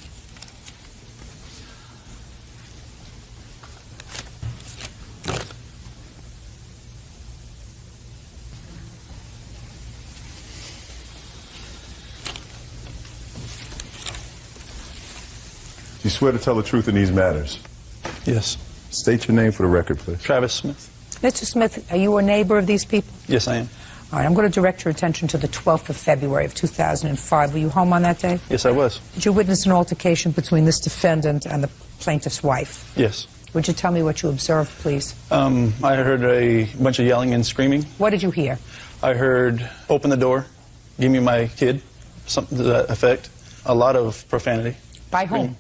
You swear to tell the truth in these matters? Yes. State your name for the record, please. Travis Smith. Mr. Smith, are you a neighbor of these people? Yes, I am. All right, I'm going to direct your attention to the 12th of February of 2005. Were you home on that day? Yes, I was. Did you witness an altercation between this defendant and the plaintiff's wife? Yes. Would you tell me what you observed, please? I heard a bunch of yelling and screaming. What did you hear? I heard, open the door, give me my kid, something to that effect. A lot of profanity. By whom?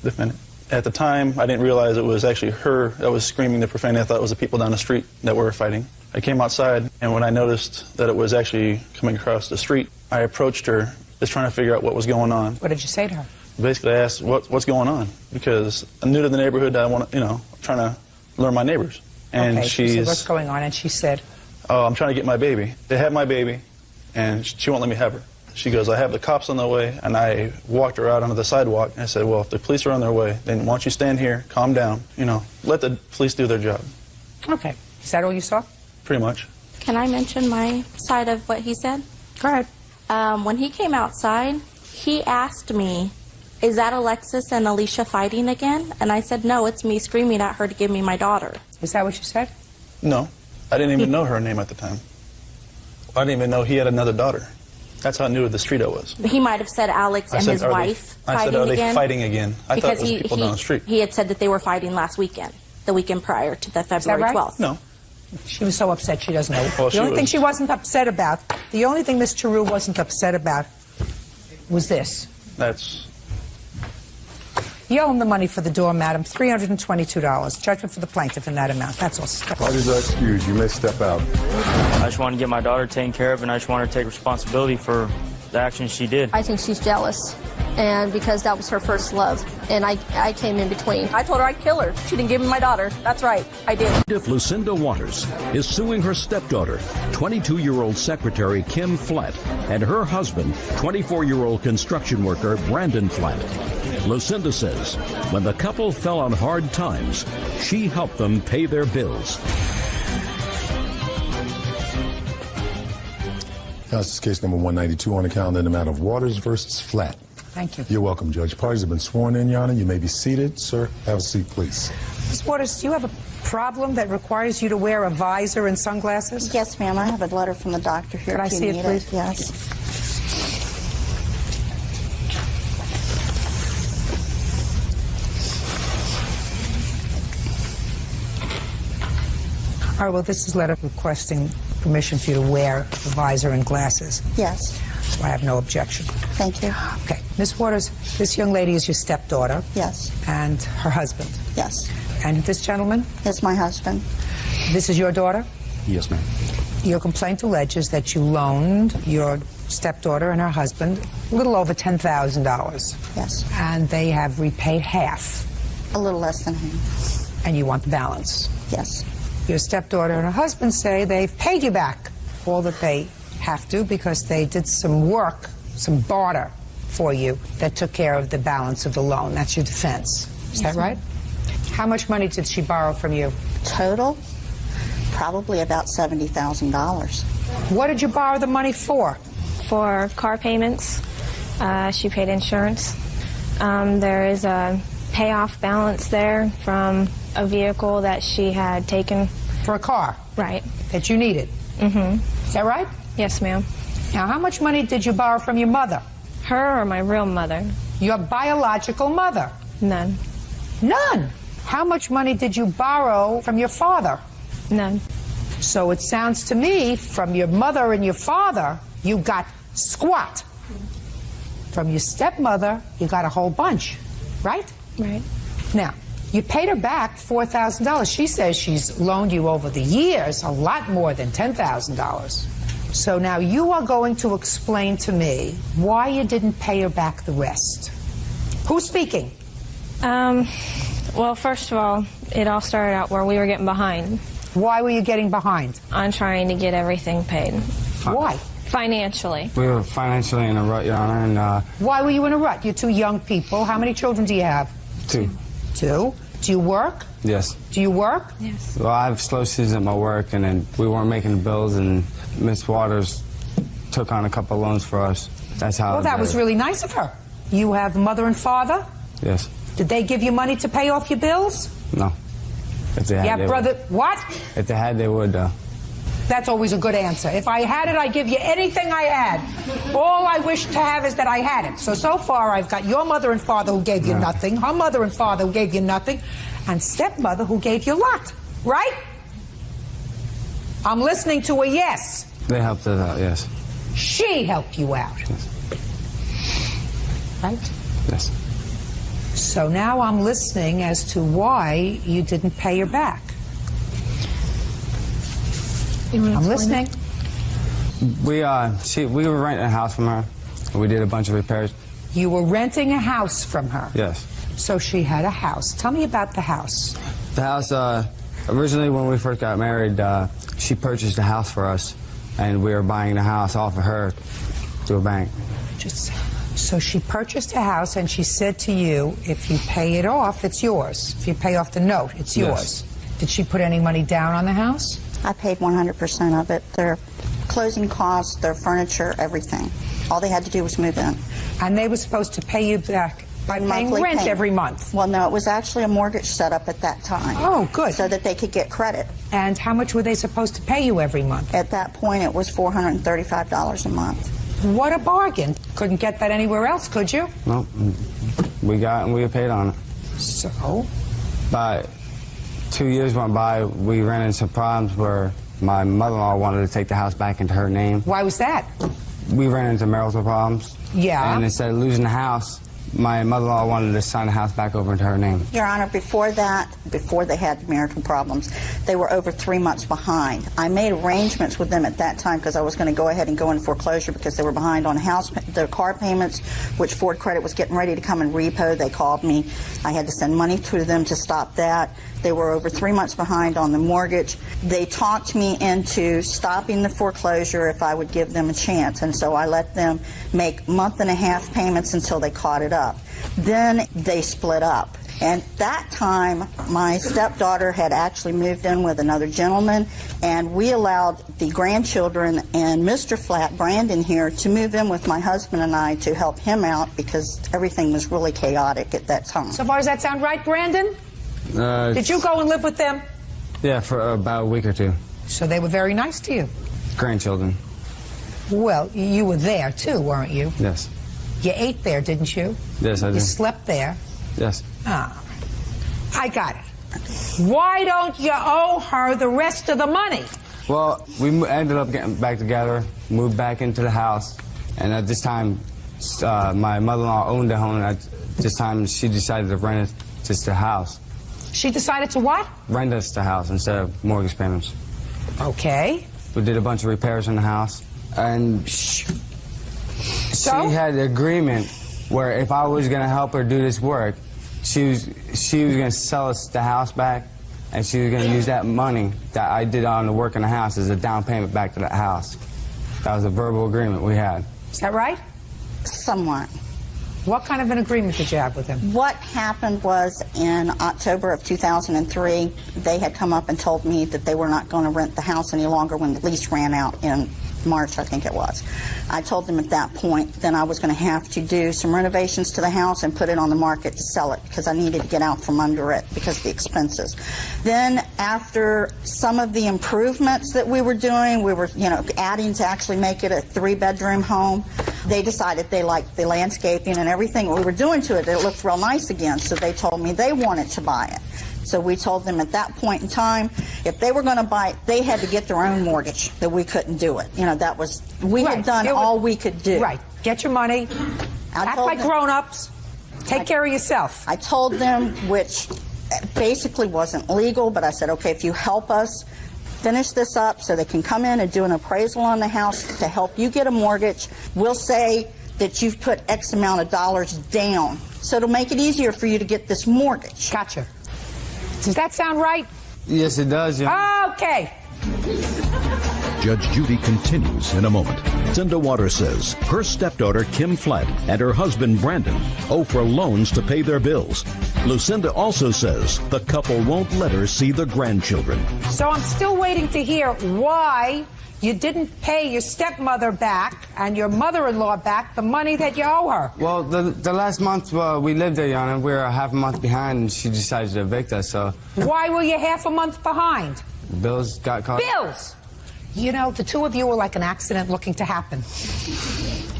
Defendant. At the time, I didn't realize it was actually her that was screaming the profanity. I thought it was the people down the street that were fighting. I came outside, and when I noticed that it was actually coming across the street, I approached her, just trying to figure out what was going on. What did you say to her? Basically, I asked, what's going on? Because I'm new to the neighborhood. I want to, trying to learn my neighbors. And okay, she said, what's going on? And she said, oh, I'm trying to get my baby. They have my baby, and she won't let me have her. She goes, I have the cops on the way, and I walked her out onto the sidewalk, and I said, well, if the police are on their way, then why don't you stand here, calm down, let the police do their job. Okay. Is that all you saw? Pretty much. Can I mention my side of what he said? Go ahead. When he came outside, he asked me, is that Alexis and Alicia fighting again? And I said, no, it's me screaming at her to give me my daughter. Is that what you said? No. I didn't even know her name at the time. I didn't even know he had another daughter. That's how new to the street I was. He might have said Alex and his wife fighting again. I said, are they fighting again? I thought it was people down the street. He had said that they were fighting last weekend, the weekend prior to the February 12th. No. She was so upset she doesn't know. Well, the only thing she wasn't upset about, the only thing Ms. Charu wasn't upset about was this. That's... You owe him the money for the door, madam, $322. Judgment for the plaintiff in that amount. That's all. Parties are excused. You may step out. I just want to get my daughter taken care of, and I just want her to take responsibility for the actions she did. I think she's jealous, and because that was her first love, and I came in between. I told her I'd kill her. She didn't give me my daughter. That's right, I did. Plaintiff Lucinda Waters is suing her stepdaughter, 22-year-old secretary Kim Flatt, and her husband, 24-year-old construction worker Brandon Flatt. Lucinda says when the couple fell on hard times, she helped them pay their bills. This is case number 192 on the calendar in the matter of Waters versus Flatt. Thank you. You're welcome, Judge. Parties have been sworn in, Your Honor. You may be seated. Sir, have a seat, please. Ms. Waters, do you have a problem that requires you to wear a visor and sunglasses? Yes, ma'am. I have a letter from the doctor here. Can I see it, please? Yes. All right, well, this is a letter requesting permission for you to wear a visor and glasses. Yes. So I have no objection. Thank you. Okay. Ms. Waters, this young lady is your stepdaughter. Yes. And her husband. Yes. And this gentleman? Is my husband. This is your daughter? Yes, ma'am. Your complaint alleges that you loaned your stepdaughter and her husband a little over $10,000. Yes. And they have repaid half. A little less than half. And you want the balance? Yes. Your stepdaughter and her husband say they've paid you back all that they have to because they did some work, some barter for you that took care of the balance of the loan. That's your defense. Is that right? How much money did she borrow from you? Total? Probably about $70,000. What did you borrow the money for? For car payments. She paid insurance. There is a payoff balance there from a vehicle that she had taken. For a car? Right. That you needed? Mm-hmm. Is that right? Yes, ma'am. Now, how much money did you borrow from your mother? Her or my real mother? Your biological mother? None. None? How much money did you borrow from your father? None. So it sounds to me, from your mother and your father, you got squat. From your stepmother, you got a whole bunch, right? Right. Now, you paid her back $4,000. She says she's loaned you over the years a lot more than $10,000. So now you are going to explain to me why you didn't pay her back the rest. Who's speaking? Well, first of all, it all started out where we were getting behind. Why were you getting behind? On trying to get everything paid. Why? Financially. We were financially in a rut, Your Honor, and Why were you in a rut? You're two young people. How many children do you have? 2. 2. Do you work? Yes. Do you work? Yes. Well, I have slow seasons at my work, and then we weren't making the bills, and Miss Waters took on a couple loans for us. That's how. Well, that was really nice of her. You have mother and father? Yes. Did they give you money to pay off your bills? No. If they had, Yeah, they brother. would. What? If they had, they would, though. That's always a good answer. If I had it, I'd give you anything I had. All I wish to have is that I had it. So far, I've got your mother and father who gave you nothing, her mother and father who gave you nothing, and stepmother who gave you a lot. Right? I'm listening to a yes. They helped us out, yes. She helped you out. Yes. Right? Yes. So now I'm listening as to why you didn't pay her back. I'm listening. We were renting a house from her. We did a bunch of repairs. You were renting a house from her. Yes. So she had a house. Tell me about the house. The house, originally when we first got married, she purchased a house for us, and we were buying the house off of her through a bank. So she purchased a house, and she said to you, if you pay it off, it's yours. If you pay off the note, it's yours. Yes. Did she put any money down on the house? I paid 100% of it. Their closing costs, their furniture, everything. All they had to do was move in. And they were supposed to pay you back by paying Monthly rent payment. every month? Well, no, it was actually a mortgage set up at that time. Oh, good. So that they could get credit. And how much were they supposed to pay you every month? At that point, it was $435 a month. What a bargain. Couldn't get that anywhere else, could you? Nope. We got and we paid on it. So? But 2 years went by, we ran into some problems where my mother-in-law wanted to take the house back into her name. Why was that? We ran into marital problems. Yeah. And instead of losing the house, my mother-in-law wanted to sign the house back over into her name. Your Honor, before that, before they had marital problems, they were over 3 months behind. I made arrangements with them at that time because I was going to go ahead and go in foreclosure because they were behind on their car payments, which Ford Credit was getting ready to come and repo. They called me. I had to send money to them to stop that. They were over 3 months behind on the mortgage. They talked me into stopping the foreclosure if I would give them a chance, and so I let them make month-and-a-half payments until they caught it up. Then they split up. And that time, my stepdaughter had actually moved in with another gentleman, and we allowed the grandchildren and Mr. Flat, Brandon here, to move in with my husband and I to help him out because everything was really chaotic at that time. So far, does that sound right, Brandon? Did you go and live with them? Yeah, for about a week or 2. So they were very nice to you? Grandchildren. Well, you were there too, weren't you? Yes. You ate there, didn't you? Yes, I did. You slept there? Yes. Ah, I got it. Why don't you owe her the rest of the money? Well, we ended up getting back together, moved back into the house, and at this time, my mother-in-law owned the home, and at this time, she decided to rent us the house. She decided to what? Rent us the house instead of mortgage payments. Okay. We did a bunch of repairs in the house, and she had an agreement where if I was going to help her do this work, she was going to sell us the house back, and she was going to use that money that I did on the work in the house as a down payment back to that house. That was a verbal agreement we had. Is that right? Somewhat. What kind of an agreement did you have with him? What happened was in October of 2003, they had come up and told me that they were not going to rent the house any longer when the lease ran out in March, I think it was. I told them at that point then I was going to have to do some renovations to the house and put it on the market to sell it because I needed to get out from under it because of the expenses. Then after some of the improvements that we were doing, we were, adding to actually make it a 3-bedroom home. They decided they liked the landscaping and everything we were doing to it. It looked real nice again, so they told me they wanted to buy it. So we told them at that point in time, if they were going to buy it, they had to get their own mortgage, that we couldn't do it. That was, we had done all we could do. Right. Get your money. Act like grown-ups. Take care of yourself. I told them, which basically wasn't legal, but I said, okay, if you help us finish this up so they can come in and do an appraisal on the house to help you get a mortgage, we'll say that you've put X amount of dollars down. So it'll make it easier for you to get this mortgage. Gotcha. Does that sound right? Yes, it does, yeah. Okay. Judge Judy continues in a moment. Cinda Waters says her stepdaughter, Kim Flatt, and her husband, Brandon, owe for loans to pay their bills. Lucinda also says the couple won't let her see the grandchildren. So I'm still waiting to hear why you didn't pay your stepmother back and your mother-in-law back the money that you owe her. Well, the last month we lived there, Your Honor, we were half a month behind, and she decided to evict us, so... Why were you half a month behind? Bills got caught. Bills! You know, the two of you were like an accident looking to happen.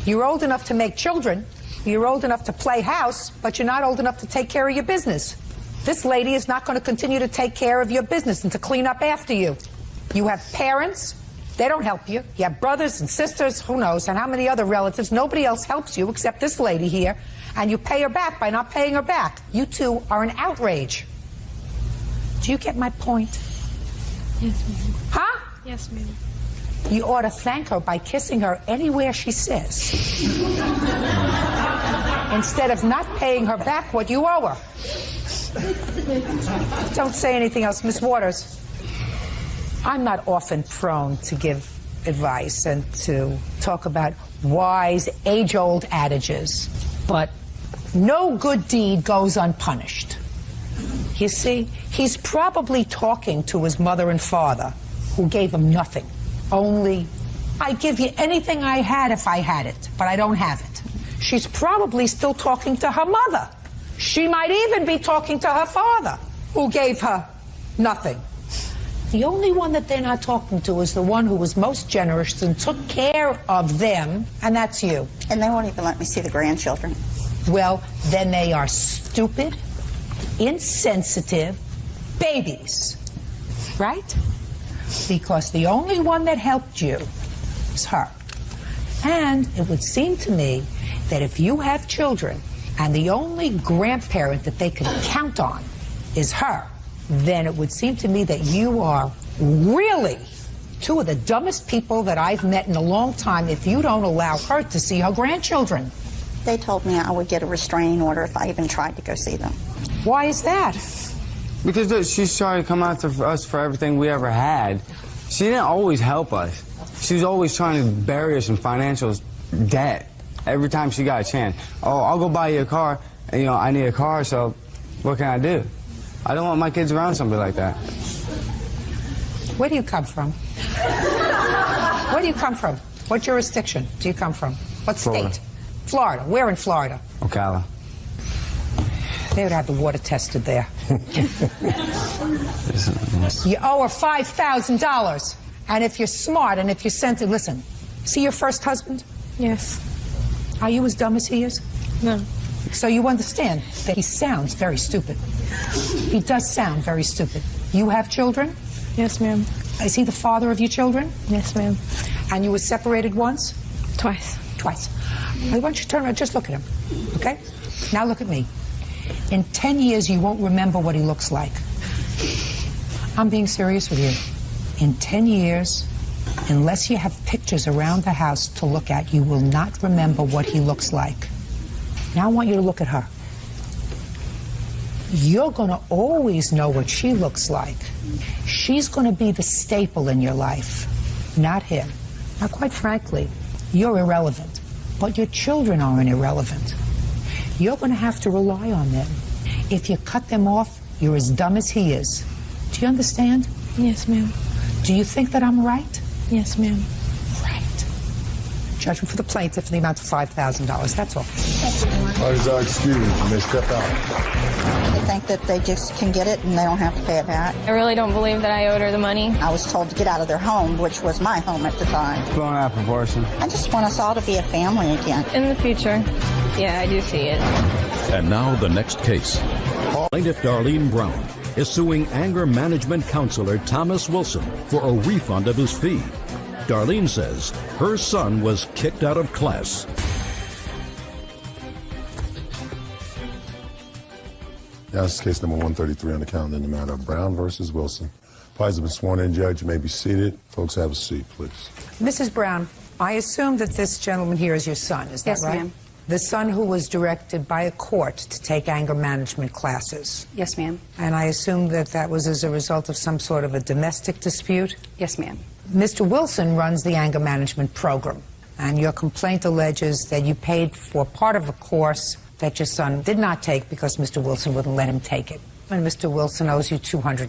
You're old enough to make children, you're old enough to play house, but you're not old enough to take care of your business. This lady is not going to continue to take care of your business and to clean up after you. You have parents, they don't help you. You have brothers and sisters, who knows, and how many other relatives. Nobody else helps you except this lady here, and you pay her back by not paying her back. You two are an outrage. Do you get my point? Yes, ma'am. Huh? Yes, ma'am. You ought to thank her by kissing her anywhere she says. Instead of not paying her back what you owe her. Don't say anything else. Miss Waters, I'm not often prone to give advice and to talk about wise, age-old adages, but no good deed goes unpunished. You see, he's probably talking to his mother and father, who gave him nothing. Only, I'd give you anything I had if I had it, but I don't have it. She's probably still talking to her mother. She might even be talking to her father, who gave her nothing. The only one that they're not talking to is the one who was most generous and took care of them, and that's you. And they won't even let me see the grandchildren. Well, then they are stupid, insensitive babies, right? Because the only one that helped you is her. And it would seem to me that if you have children and the only grandparent that they can count on is her, then it would seem to me that you are really two of the dumbest people that I've met in a long time if you don't allow her to see her grandchildren. They told me I would get a restraining order if I even tried to go see them. Why is that? Because look, she's trying to come after us for everything we ever had. She didn't always help us. She was always trying to bury us in financial debt every time she got a chance. Oh, I'll go buy you a car. And, you know, I need a car, so what can I do? I don't want my kids around somebody like that. Where do you come from? Where do you come from? What jurisdiction do you come from? What Florida. state? Florida. Where in Florida? Ocala. They would have the water tested there. You owe her $5,000. And if you're smart and if you're sensitive, listen, see your first husband? Yes. Are you as dumb as he is? No. So you understand that he sounds very stupid. He does sound very stupid. You have children? Yes, ma'am. Is he the father of your children? Yes, ma'am. And you were separated once? Twice. Twice. Why don't you turn around, just look at him, okay? Now look at me. In 10 years, you won't remember what he looks like. I'm being serious with you. In 10 years, unless you have pictures around the house to look at, you will not remember what he looks like. Now I want you to look at her. You're going to always know what she looks like. She's going to be the staple in your life, not him. Now, quite frankly, you're irrelevant, but your children aren't irrelevant. You're going to have to rely on them. If you cut them off, you're as dumb as he is. Do you understand? Yes, ma'am. Do you think that I'm right? Yes, ma'am. Right. Judgment for the plaintiff in the amount of $5,000. That's all. What is our excuse? You may step out. I think that they just can get it and they don't have to pay it back. I really don't believe that I owed her the money. I was told to get out of their home, which was my home at the time. Blown out of proportion. I just want us all to be a family again. In the future, yeah, I do see it. And now the next case. Plaintiff Darlene Brown is suing anger management counselor Thomas Wilson for a refund of his fee. Darlene says her son was kicked out of class. Now, this is case number 133 on the calendar in the matter of Brown versus Wilson. Parties have been sworn in. Judge, you may be seated. Folks, have a seat, please. Mrs. Brown, I assume that this gentleman here is your son, is that Yes, right? ma'am. The son who was directed by a court to take anger management classes. Yes, ma'am. And I assume that that was as a result of some sort of a domestic dispute? Yes, ma'am. Mr. Wilson runs the anger management program, and your complaint alleges that you paid for part of a course that your son did not take because Mr. Wilson wouldn't let him take it. And Mr. Wilson owes you $200.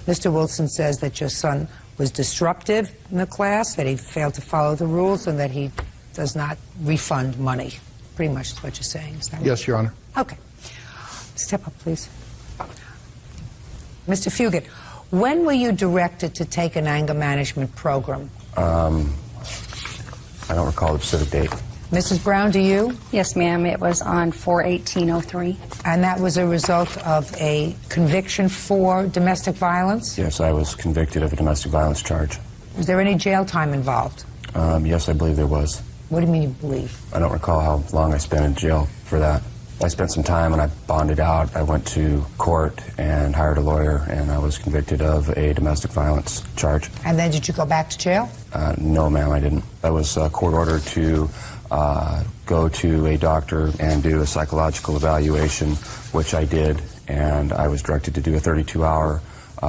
Mr. Wilson says that your son was disruptive in the class, that he failed to follow the rules, and that he does not refund money. Pretty much is what you're saying, is that right? Yes, Your Honor. Okay. Step up, please. Mr. Fugit, when were you directed to take an anger management program? I don't recall the specific date. Mrs. Brown, do you? Yes, ma'am. It was on 4/18/03. And that was a result of a conviction for domestic violence? Yes, I was convicted of a domestic violence charge. Was there any jail time involved? Yes, I believe there was. What do you mean you believe? I don't recall how long I spent in jail for that. I spent some time and I bonded out. I went to court and hired a lawyer, and I was convicted of a domestic violence charge. And then did you go back to jail? No, ma'am, I didn't. I was court ordered to go to a doctor and do a psychological evaluation, which I did, and I was directed to do a 32-hour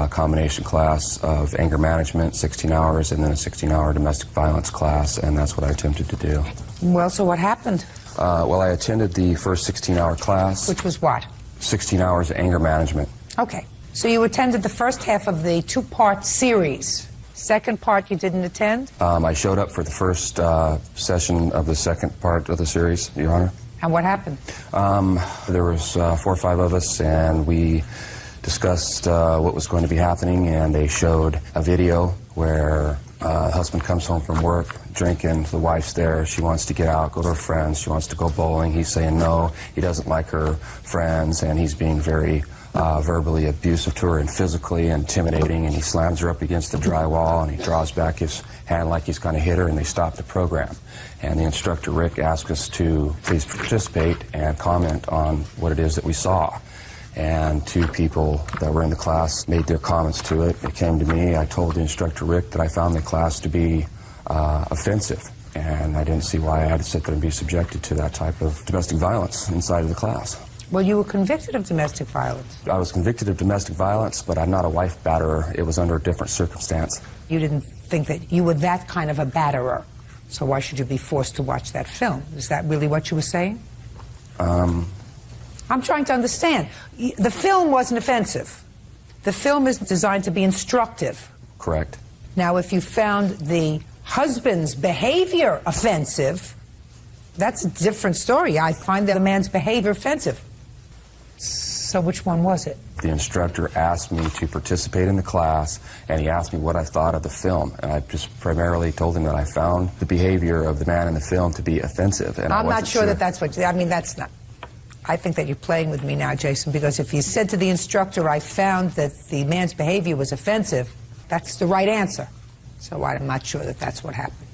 combination class of anger management, 16 hours, and then a 16-hour domestic violence class, and that's what I attempted to do. Well, so what happened? Well, I attended the first 16-hour class. Which was what? 16 hours of anger management. Okay. So you attended the first half of the two-part series. Second part you didn't attend? I showed up for the first session of the second part of the series, Your Honor. And what happened? There was 4 or 5 of us, and we discussed what was going to be happening, and they showed a video where the husband comes home from work, drinking, the wife's there, she wants to get out, go to her friends, she wants to go bowling, he's saying no, he doesn't like her friends, and he's being very verbally abusive to her and physically intimidating, and he slams her up against the drywall, and he draws back his hand like he's going to hit her, and they stop the program. And the instructor, Rick, asked us to please participate and comment on what it is that we saw. And 2 people that were in the class made their comments to it. It came to me. I told the instructor, Rick, that I found the class to be offensive, and I didn't see why I had to sit there and be subjected to that type of domestic violence inside of the class. Well, you were convicted of domestic violence. I was convicted of domestic violence, but I'm not a wife batterer. It was under a different circumstance. You didn't think that you were that kind of a batterer, so why should you be forced to watch that film? Is that really what you were saying? I'm trying to understand. The film wasn't offensive. The film is designed to be instructive. Correct. Now, if you found the husband's behavior offensive, that's a different story. I find the man's behavior offensive. So which one was it? The instructor asked me to participate in the class, and he asked me what I thought of the film. And I just primarily told him that I found the behavior of the man in the film to be offensive. And I'm not sure that that's what, I mean, that's not. I think that you're playing with me now, Jason, because if you said to the instructor, I found that the man's behavior was offensive, that's the right answer. So I'm not sure that that's what happened.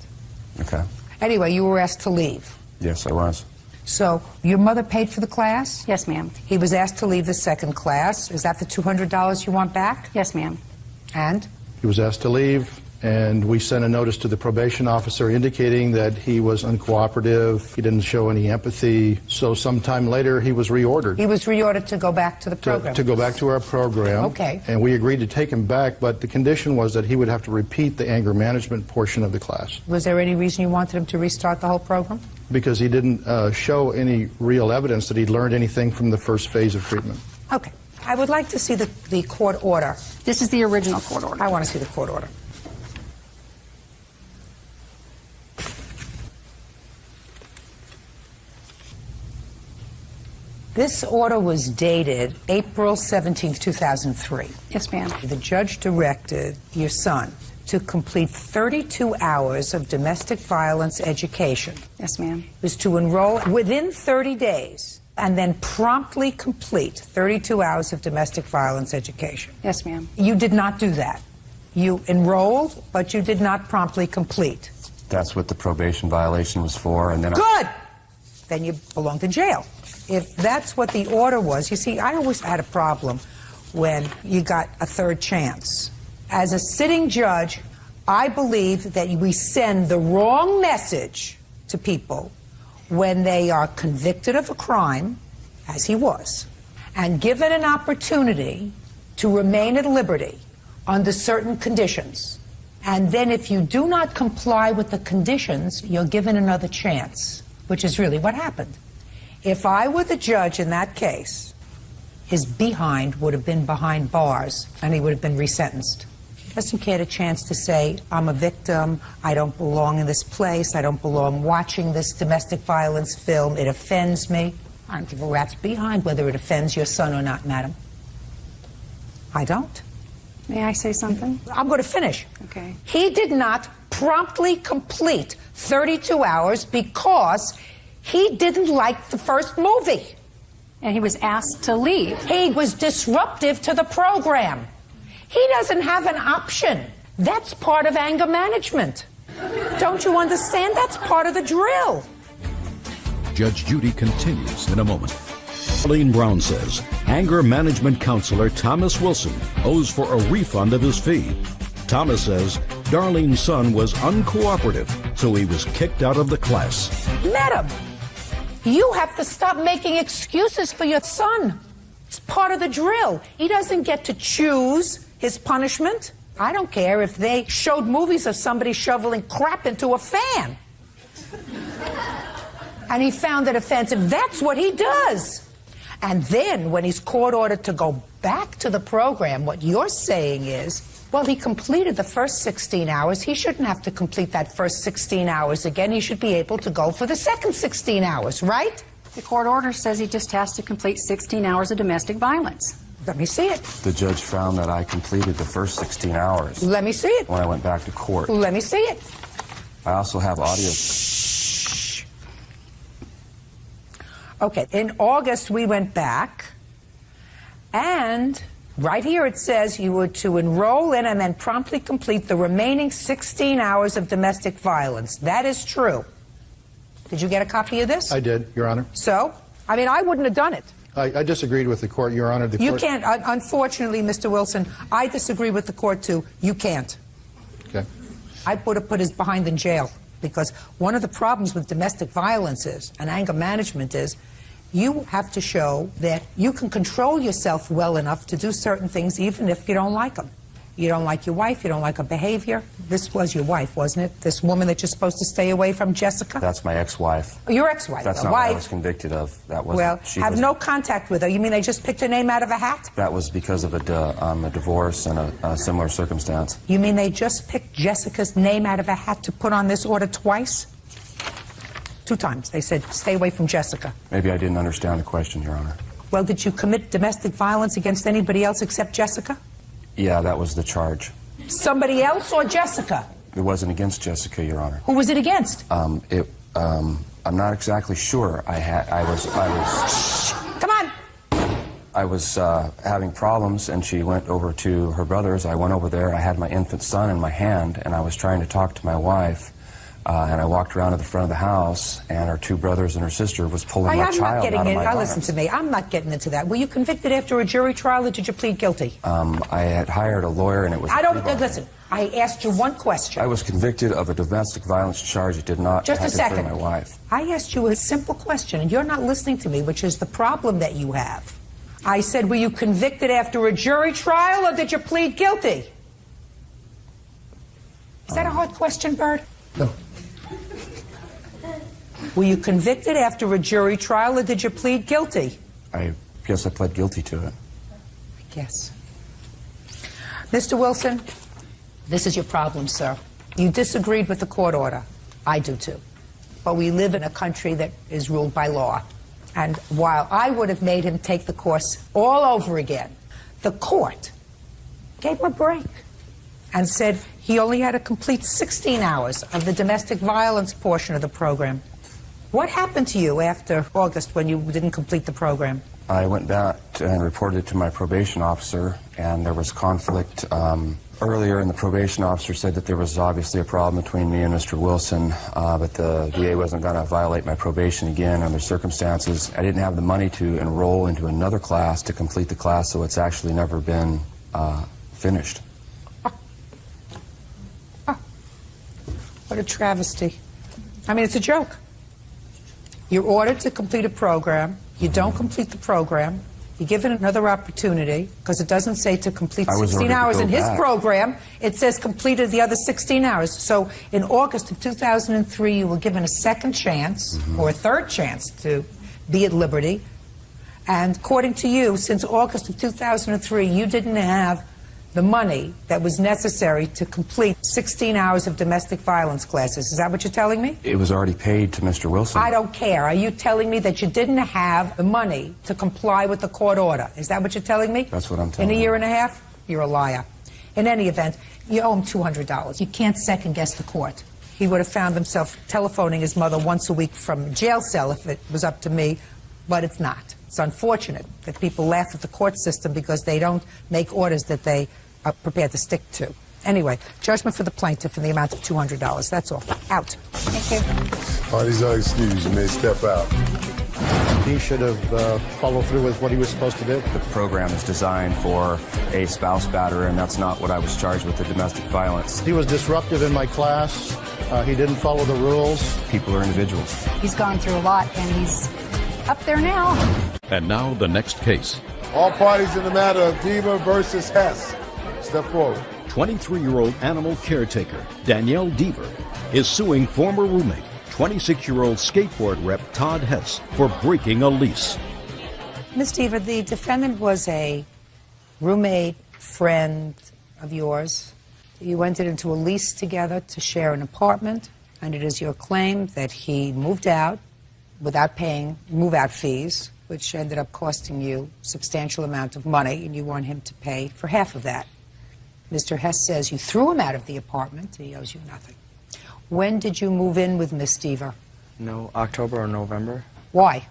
Okay. Anyway, you were asked to leave. Yes, I was. So your mother paid for the class? Yes, ma'am. He was asked to leave the second class. Is that the $200 you want back? Yes, ma'am. And? He was asked to leave, and we sent a notice to the probation officer indicating that he was uncooperative, he didn't show any empathy. So sometime later, he was reordered. He was reordered to go back to the program? To go back to our program. Okay. And we agreed to take him back, but the condition was that he would have to repeat the anger management portion of the class. Was there any reason you wanted him to restart the whole program? Because he didn't show any real evidence that he'd learned anything from the first phase of treatment. Okay. I would like to see the court order. This is the original court order. I want to see the court order. This order was dated April 17, 2003. Yes, ma'am. The judge directed your son to complete 32 hours of domestic violence education. Yes, ma'am. Was to enroll within 30 days and then promptly complete 32 hours of domestic violence education. Yes, ma'am. You did not do that. You enrolled, but you did not promptly complete. That's what the probation violation was for, and then Good! Then you belonged in jail. If that's what the order was, you see, I always had a problem when you got a third chance. As a sitting judge, I believe that we send the wrong message to people when they are convicted of a crime, as he was, and given an opportunity to remain at liberty under certain conditions. And then if you do not comply with the conditions, you're given another chance, which is really what happened. If I were the judge in that case, his behind would have been behind bars, and he would have been resentenced. Doesn't get a chance to say, I'm a victim, I don't belong in this place, I don't belong watching this domestic violence film, it offends me. I don't give a rat's behind whether it offends your son or not, madam. I don't. May I say something? I'm going to finish. Okay. He did not promptly complete 32 hours because he didn't like the first movie. And he was asked to leave. He was disruptive to the program. He doesn't have an option. That's part of anger management. Don't you understand? That's part of the drill. Judge Judy continues in a moment. Arlene Brown says anger management counselor Thomas Wilson owes for a refund of his fee. Thomas says Darlene's son was uncooperative, so he was kicked out of the class. Madam, you have to stop making excuses for your son. It's part of the drill. He doesn't get to choose his punishment. I don't care if they showed movies of somebody shoveling crap into a fan. And he found it offensive. That's what he does. And then when he's court ordered to go back to the program, what you're saying is, well, he completed the first 16 hours. He shouldn't have to complete that first 16 hours again. He should be able to go for the second 16 hours, right? The court order says he just has to complete 16 hours of domestic violence. Let me see it. The judge found that I completed the first 16 hours. Let me see it. When I went back to court. Let me see it. I also have audio. Shh. Okay, in August we went back, and right here it says you were to enroll in and then promptly complete the remaining 16 hours of domestic violence. That is true. Did you get a copy of this? I did, Your Honor. So? I mean, I wouldn't have done it. I disagreed with the court, Your Honor. You can't. Unfortunately, Mr. Wilson, I disagree with the court, too. You can't. Okay. I would have put his behind in jail, because one of the problems with domestic violence is, and anger management is, you have to show that you can control yourself well enough to do certain things even if you don't like them. You don't like your wife, you don't like her behavior. This was your wife, wasn't it? This woman that you're supposed to stay away from, Jessica? That's my ex-wife. Oh, your ex-wife. That's not what I was convicted of. That wasn't. Well, have no contact with her. You mean they just picked her name out of a hat? That was because of a divorce and a similar circumstance. You mean they just picked Jessica's name out of a hat to put on this order twice? 2 times. They said, stay away from Jessica. Maybe I didn't understand the question, Your Honor. Well, did you commit domestic violence against anybody else except Jessica? Yeah, that was the charge. Somebody else or Jessica? It wasn't against Jessica, Your Honor. Who was it against? I'm not exactly sure. I was. Come on. I was having problems, and she went over to her brother's. I went over there. I had my infant son in my hand, and I was trying to talk to my wife. And I walked around to the front of the house, and her 2 brothers and her sister was pulling my child out of my arms. Listen to me. I'm not getting into that. Were you convicted after a jury trial, or did you plead guilty? I had hired a lawyer, and it was. Listen. I asked you one question. I was convicted of a domestic violence charge. It did not. Just a second. My wife. I asked you a simple question, and you're not listening to me, which is the problem that you have. I said, were you convicted after a jury trial, or did you plead guilty? Is that a hard question, Bird? No. Were you convicted after a jury trial, or did you plead guilty? I guess I pled guilty to it. I guess. Mr. Wilson, this is your problem, sir. You disagreed with the court order. I do, too. But we live in a country that is ruled by law. And while I would have made him take the course all over again, the court gave him a break and said he only had to complete 16 hours of the domestic violence portion of the program. What happened to you after August when you didn't complete the program? I went back and reported it to my probation officer, and there was conflict. Earlier, and the probation officer said that there was obviously a problem between me and Mr. Wilson, but the VA wasn't going to violate my probation again under circumstances. I didn't have the money to enroll into another class to complete the class, so it's actually never been finished. What a travesty. I mean, it's a joke. You're ordered to complete a program. You don't complete the program. You give it another opportunity, because it doesn't say to complete I was 16 ordered to hours go in his back. program. It says completed the other 16 hours. So in August of 2003, you were given a second chance, or a third chance, to be at liberty. And according to you, since August of 2003, you didn't have the money that was necessary to complete 16 hours of domestic violence classes. Is that what you're telling me? It was already paid to Mr. Wilson. I don't care. Are you telling me that you didn't have the money to comply with the court order? Is that what you're telling me? That's what I'm telling In a you. year and a half? You're a liar. In any event, you owe him $200. You can't second guess the court. He would have found himself telephoning his mother once a week from a jail cell if it was up to me, but it's not. It's unfortunate that people laugh at the court system because they don't make orders that they are prepared to stick to. Anyway, judgment for the plaintiff in the amount of $200. That's all. Out. Thank you. Parties are excused. You may step out. He should have followed through with what he was supposed to do. The program is designed for a spouse batterer, and that's not what I was charged with, the domestic violence. He was disruptive in my class. He didn't follow the rules. People are individuals. He's gone through a lot, and he's up there now. And now the next case. All parties in the matter of Diva versus Hess. Step forward. 23-year-old animal caretaker Danielle Deaver is suing former roommate, 26-year-old skateboard rep Todd Hess, for breaking a lease. Ms. Deaver, the defendant was a roommate, friend of yours. You entered into a lease together to share an apartment, and it is your claim that he moved out without paying move-out fees, which ended up costing you a substantial amount of money, and you want him to pay for half of that. Mr. Hess says you threw him out of the apartment, and he owes you nothing. When did you move in with Miss Deaver? No, October or November. Why?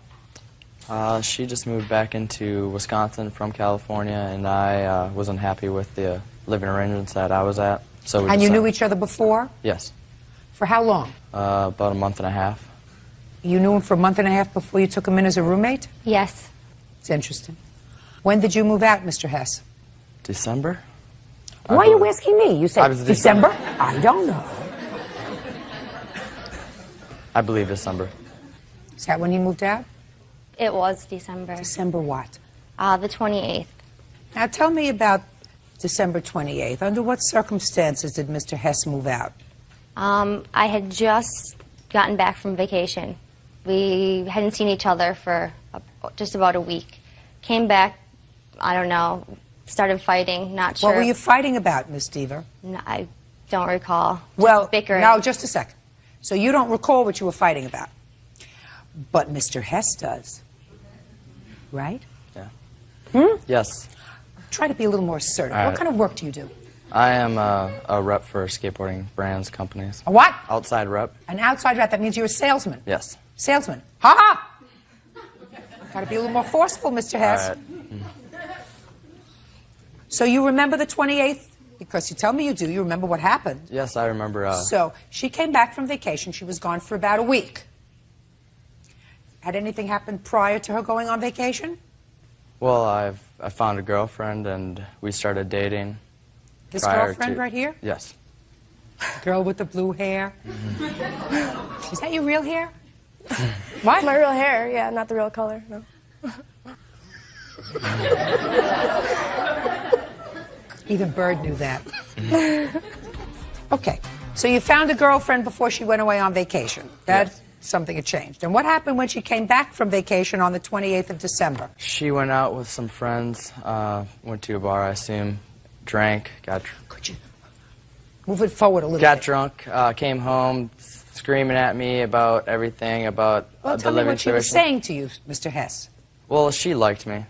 She just moved back into Wisconsin from California, and I was unhappy with the living arrangements that I was at. So And you knew each other before? Yes. For how long? About a month and a half. You knew him for a month and a half before you took him in as a roommate? Yes. It's interesting. When did you move out, Mr. Hess? December? Why are you asking me? You I said was December? I don't know. I believe December. Is that when you moved out? It was December. December what? The 28th. Now tell me about December 28th. Under what circumstances did Mr. Hess move out? I had just gotten back from vacation. We hadn't seen each other for just about a week. Came back, I don't know, started fighting, not sure. What were you fighting about, Miss Deaver? No, I don't recall. Just Well, bickering. now, just a second. So you don't recall what you were fighting about. But Mr. Hess does. Right? Yeah. Yes. Try to be a little more assertive. All What right. kind of work do you do? I am a rep for skateboarding brands, companies. A what? Outside rep. An outside rep. That means you're a salesman. Yes. Salesman. Ha ha! Got to be a little more forceful, Mr. Hess. All right. So you remember the 28th? Because you tell me you do. You remember what happened. Yes, I remember. So she came back from vacation. She was gone for about a week. Had anything happened prior to her going on vacation? Well, I found a girlfriend and we started dating. This prior girlfriend to- right here? Yes. Girl with the blue hair. Is that your real hair? What? My real hair, yeah, not the real color, no. Even Bird knew that. Okay, so you found a girlfriend before she went away on vacation. That's something had changed. And what happened when she came back from vacation on the 28th of December? She went out with some friends, went to a bar, I assume, drank, got Could you move it forward a little got bit? drunk, came home screaming at me about everything, about Well, the tell me living what she was situation. saying to you, Mr. Hess. Well, she liked me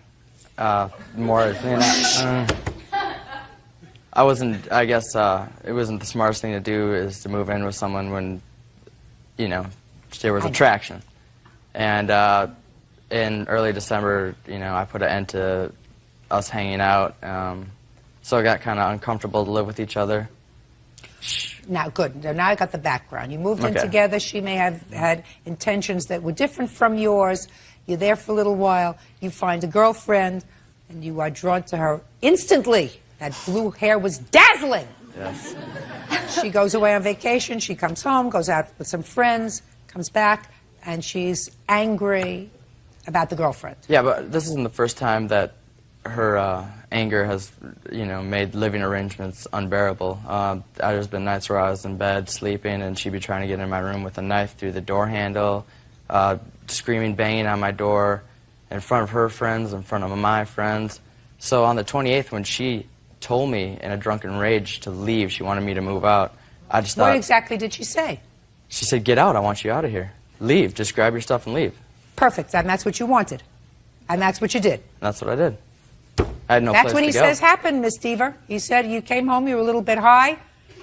more than I wasn't. I guess it wasn't the smartest thing to do is to move in with someone when, you know, there was attraction. And in early December, you know, I put an end to us hanging out. So it got kind of uncomfortable to live with each other. Now, good. Now I got the background. You moved in Okay. together. She may have had intentions that were different from yours. You're there for a little while. You find a girlfriend, and you are drawn to her instantly. That blue hair was dazzling. Yes. She goes away on vacation. She comes home, goes out with some friends, comes back, and she's angry, about the girlfriend. Yeah, but this isn't the first time that her anger has, made living arrangements unbearable. There's been nights where I was in bed sleeping and she'd be trying to get in my room with a knife through the door handle, screaming, banging on my door in front of her friends, in front of my friends. So on the 28th, when she told me in a drunken rage to leave, she wanted me to move out, I just thought... What exactly did she say? She said, get out, I want you out of here. Leave, just grab your stuff and leave. Perfect, and that's what you wanted. And that's what you did. And that's what I did. I had no place to go. That's what he says happened, Miss Deaver. He said you came home, you were a little bit high,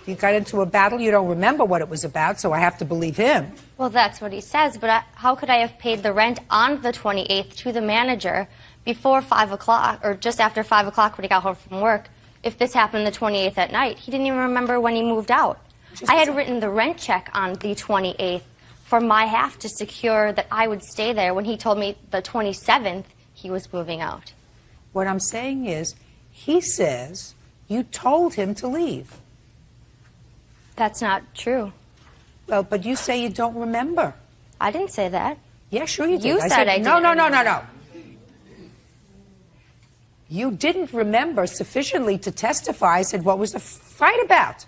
you got into a battle, you don't remember what it was about, so I have to believe him. Well, that's what he says, but how could I have paid the rent on the 28th to the manager before 5 o'clock, or just after 5 o'clock when he got home from work, if this happened the 28th at night? He didn't even remember when he moved out. I had written the rent check on the 28th for my half to secure that I would stay there when he told me the 27th he was moving out. What I'm saying is, he says you told him to leave. That's not true. Well, but you say you don't remember. I didn't say that. Yeah, sure you did. You said I didn't. No. You didn't remember sufficiently to testify. I said, what was the fight about?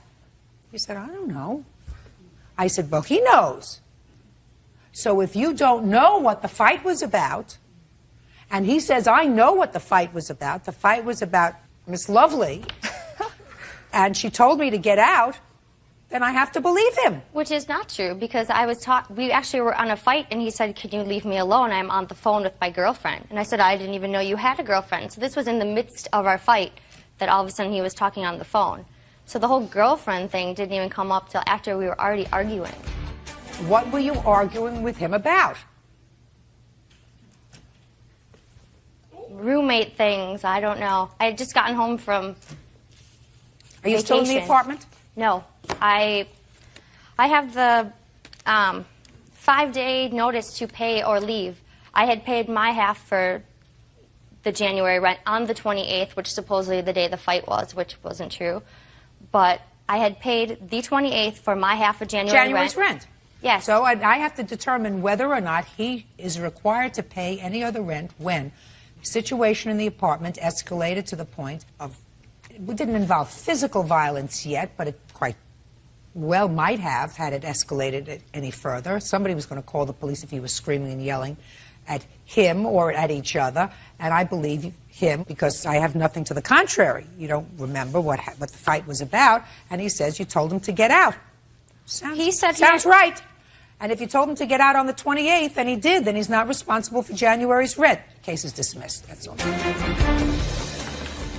You said, I don't know. I said, well, he knows. So if you don't know what the fight was about, and he says, I know what the fight was about Miss Lovely, and she told me to get out, then I have to believe him. Which is not true, because we actually were on a fight, and he said, can you leave me alone? I'm on the phone with my girlfriend. And I said, I didn't even know you had a girlfriend. So this was in the midst of our fight that all of a sudden he was talking on the phone. So the whole girlfriend thing didn't even come up till after we were already arguing. What were you arguing with him about? Roommate things, I don't know. I had just gotten home from Are you still in the apartment? No. I have the 5-day notice to pay or leave. I had paid my half for the January rent on the 28th, which supposedly the day the fight was, which wasn't true. But I had paid the 28th for my half of January's rent. Yes. So I have to determine whether or not he is required to pay any other rent when the situation in the apartment escalated to the point of, it didn't involve physical violence yet, but it quite well might have had it escalated any further. Somebody was going to call the police if he was screaming and yelling at him or at each other, and I believe him because I have nothing to the contrary. You don't remember what the fight was about, and he says you told him to get out. Sounds right. And if you told him to get out on the 28th, and he did, then he's not responsible for January's rent. Case is dismissed. That's all.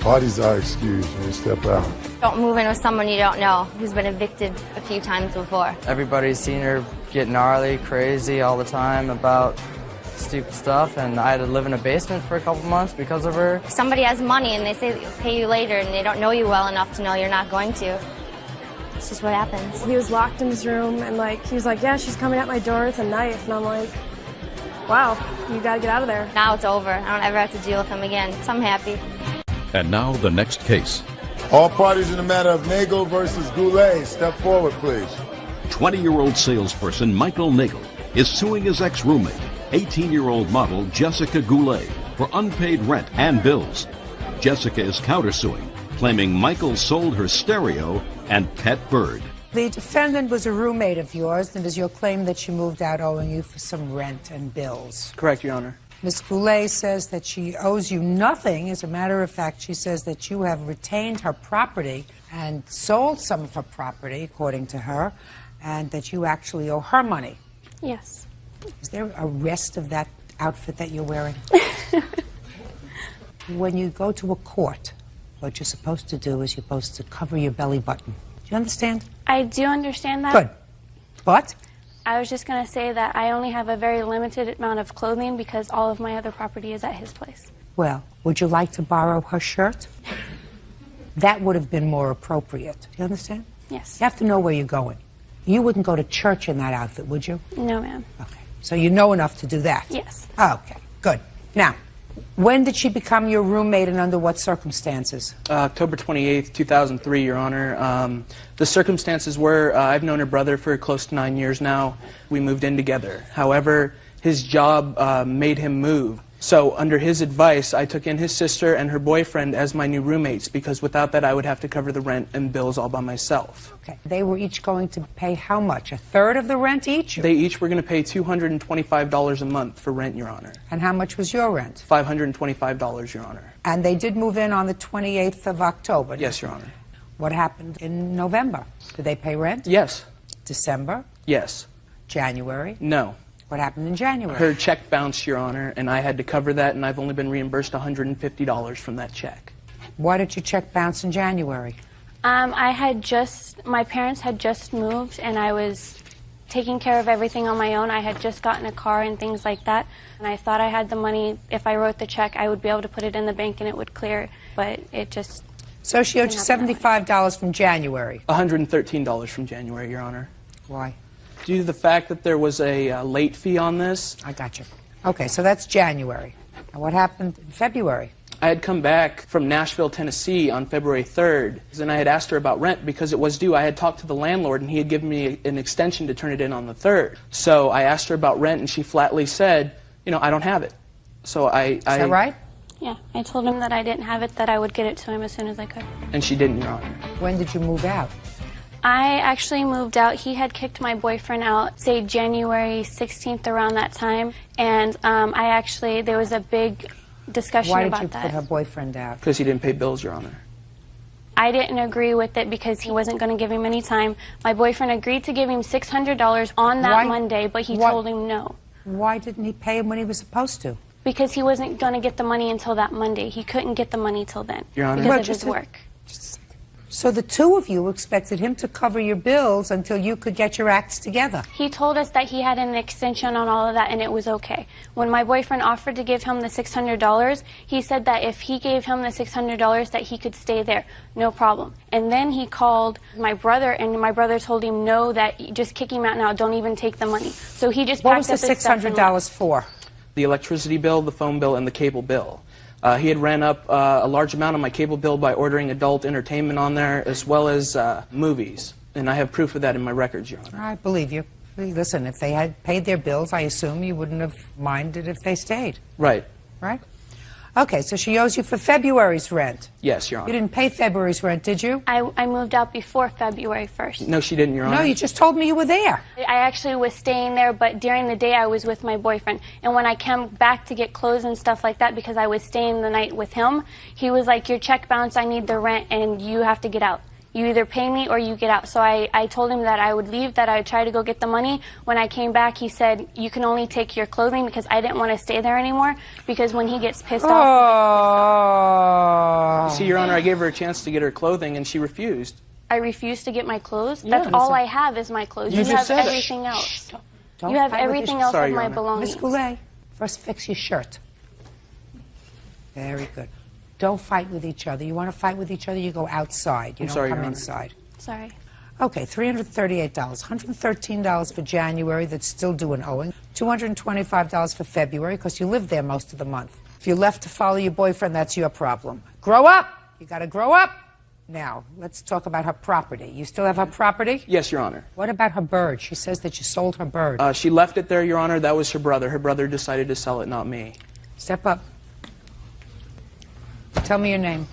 Parties are excused when you step out. Don't move in with someone you don't know who's been evicted a few times before. Everybody's seen her get gnarly, crazy all the time about stupid stuff, and I had to live in a basement for a couple months because of her. If somebody has money and they say they'll pay you later and they don't know you well enough to know you're not going to, it's just what happens. He was locked in his room, and he was like, yeah, she's coming at my door with a knife, and I'm like, wow, you gotta get out of there. Now it's over. I don't ever have to deal with him again, so I'm happy. And now the next case. All parties in the matter of Nagel versus Goulet, step forward, please. 20-year-old salesperson Michael Nagel is suing his ex-roommate, 18-year-old model Jessica Goulet, for unpaid rent and bills. Jessica is countersuing, claiming Michael sold her stereo and pet bird. The defendant was a roommate of yours, and it is your claim that she moved out owing you for some rent and bills. Correct, Your Honor. Ms. Goulet says that she owes you nothing. As a matter of fact, she says that you have retained her property and sold some of her property, according to her, and that you actually owe her money. Yes. Is there a rest of that outfit that you're wearing? When you go to a court, what you're supposed to do is you're supposed to cover your belly button. Do you understand? I do understand that. Good. But? I was just going to say that I only have a very limited amount of clothing because all of my other property is at his place. Well, would you like to borrow her shirt? That would have been more appropriate. Do you understand? Yes. You have to know where you're going. You wouldn't go to church in that outfit, would you? No, ma'am. Okay. So you know enough to do that? Yes. Okay, good. Now, when did she become your roommate and under what circumstances? October 28th, 2003, Your Honor. The circumstances were I've known her brother for close to 9 years now. We moved in together. However, his job made him move. So under his advice, I took in his sister and her boyfriend as my new roommates, because without that I would have to cover the rent and bills all by myself. Okay. They were each going to pay how much? A third of the rent each? They each were going to pay $225 a month for rent, Your Honor. And how much was your rent? $525, Your Honor. And they did move in on the 28th of October? Yes, Your Honor. What happened in November? Did they pay rent? Yes. December? Yes. January? No. What happened in January? Her check bounced, Your Honor, and I had to cover that, and I've only been reimbursed $150 from that check. Why did your check bounce in January? My parents had just moved, and I was taking care of everything on my own. I had just gotten a car and things like that, and I thought I had the money. If I wrote the check, I would be able to put it in the bank and it would clear, but it just... So she owed you $75 from January? $113 from January, Your Honor. Why? Due to the fact that there was a late fee on this. I got you. Okay, so that's January. And what happened in February? I had come back from Nashville, Tennessee on February 3rd, and I had asked her about rent because it was due. I had talked to the landlord, and he had given me an extension to turn it in on the 3rd. So I asked her about rent, and she flatly said, I don't have it. So Is that right? Yeah, I told him that I didn't have it, that I would get it to him as soon as I could. And she didn't, Your Honor. When did you move out? I actually moved out. He had kicked my boyfriend out, say January 16th, around that time. And there was a big discussion about that. Why did you put her boyfriend out? Because he didn't pay bills, Your Honor. I didn't agree with it because he wasn't going to give him any time. My boyfriend agreed to give him $600 on that Monday, but he told him no. Why didn't he pay him when he was supposed to? Because he wasn't going to get the money until that Monday. He couldn't get the money till then. Your Honor. Because of his work. So the two of you expected him to cover your bills until you could get your acts together. He told us that he had an extension on all of that and it was okay. When my boyfriend offered to give him the $600, he said that if he gave him the $600 that he could stay there, no problem. And then he called my brother and my brother told him no, that just kick him out now, don't even take the money. So he just packed up his stuff. What was the $600 for? The electricity bill, the phone bill, and the cable bill. He had ran up a large amount on my cable bill by ordering adult entertainment on there, as well as movies. And I have proof of that in my records, Your Honor. I believe you. Listen, if they had paid their bills, I assume you wouldn't have minded if they stayed. Right. Right? Okay, so she owes you for February's rent. Yes, Your Honor. You didn't pay February's rent, did you? I moved out before February 1st. No, she didn't, Your Honor. No, you just told me you were there. I actually was staying there, but during the day I was with my boyfriend. And when I came back to get clothes and stuff like that, because I was staying the night with him, he was like, your check bounced, I need the rent, and you have to get out. You either pay me or you get out. So I told him that I would leave, that I would try to go get the money. When I came back, he said, you can only take your clothing, because I didn't want to stay there anymore, because when he gets pissed off... See, Your Honor, I gave her a chance to get her clothing, and she refused. I refused to get my clothes? Yeah, That's all I have is my clothes. You have said everything else. Don't You have fight with everything your- else Sorry, of Your my Honor. belongings. Miss Goulet, first fix your shirt. Very good. Don't fight with each other. You want to fight with each other, you go outside. You I'm don't sorry, come Your Honor. inside. Sorry. Okay, $338, $113 for January that's still due and owing, $225 for February because you lived there most of the month. If you left to follow your boyfriend, that's your problem. Grow up! You got to grow up! Now, let's talk about her property. You still have her property? Yes, Your Honor. What about her bird? She says that you sold her bird. She left it there, Your Honor. That was her brother. Her brother decided to sell it, not me. Step up. Tell me your name.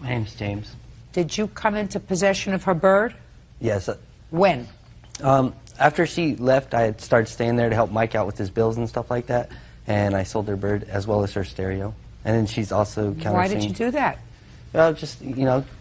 My name's James. Did you come into possession of her bird? Yes. When? After she left, I had started staying there to help Mike out with his bills and stuff like that, and I sold her bird as well as her stereo. And then she's also countersing. Why did you do that? Just,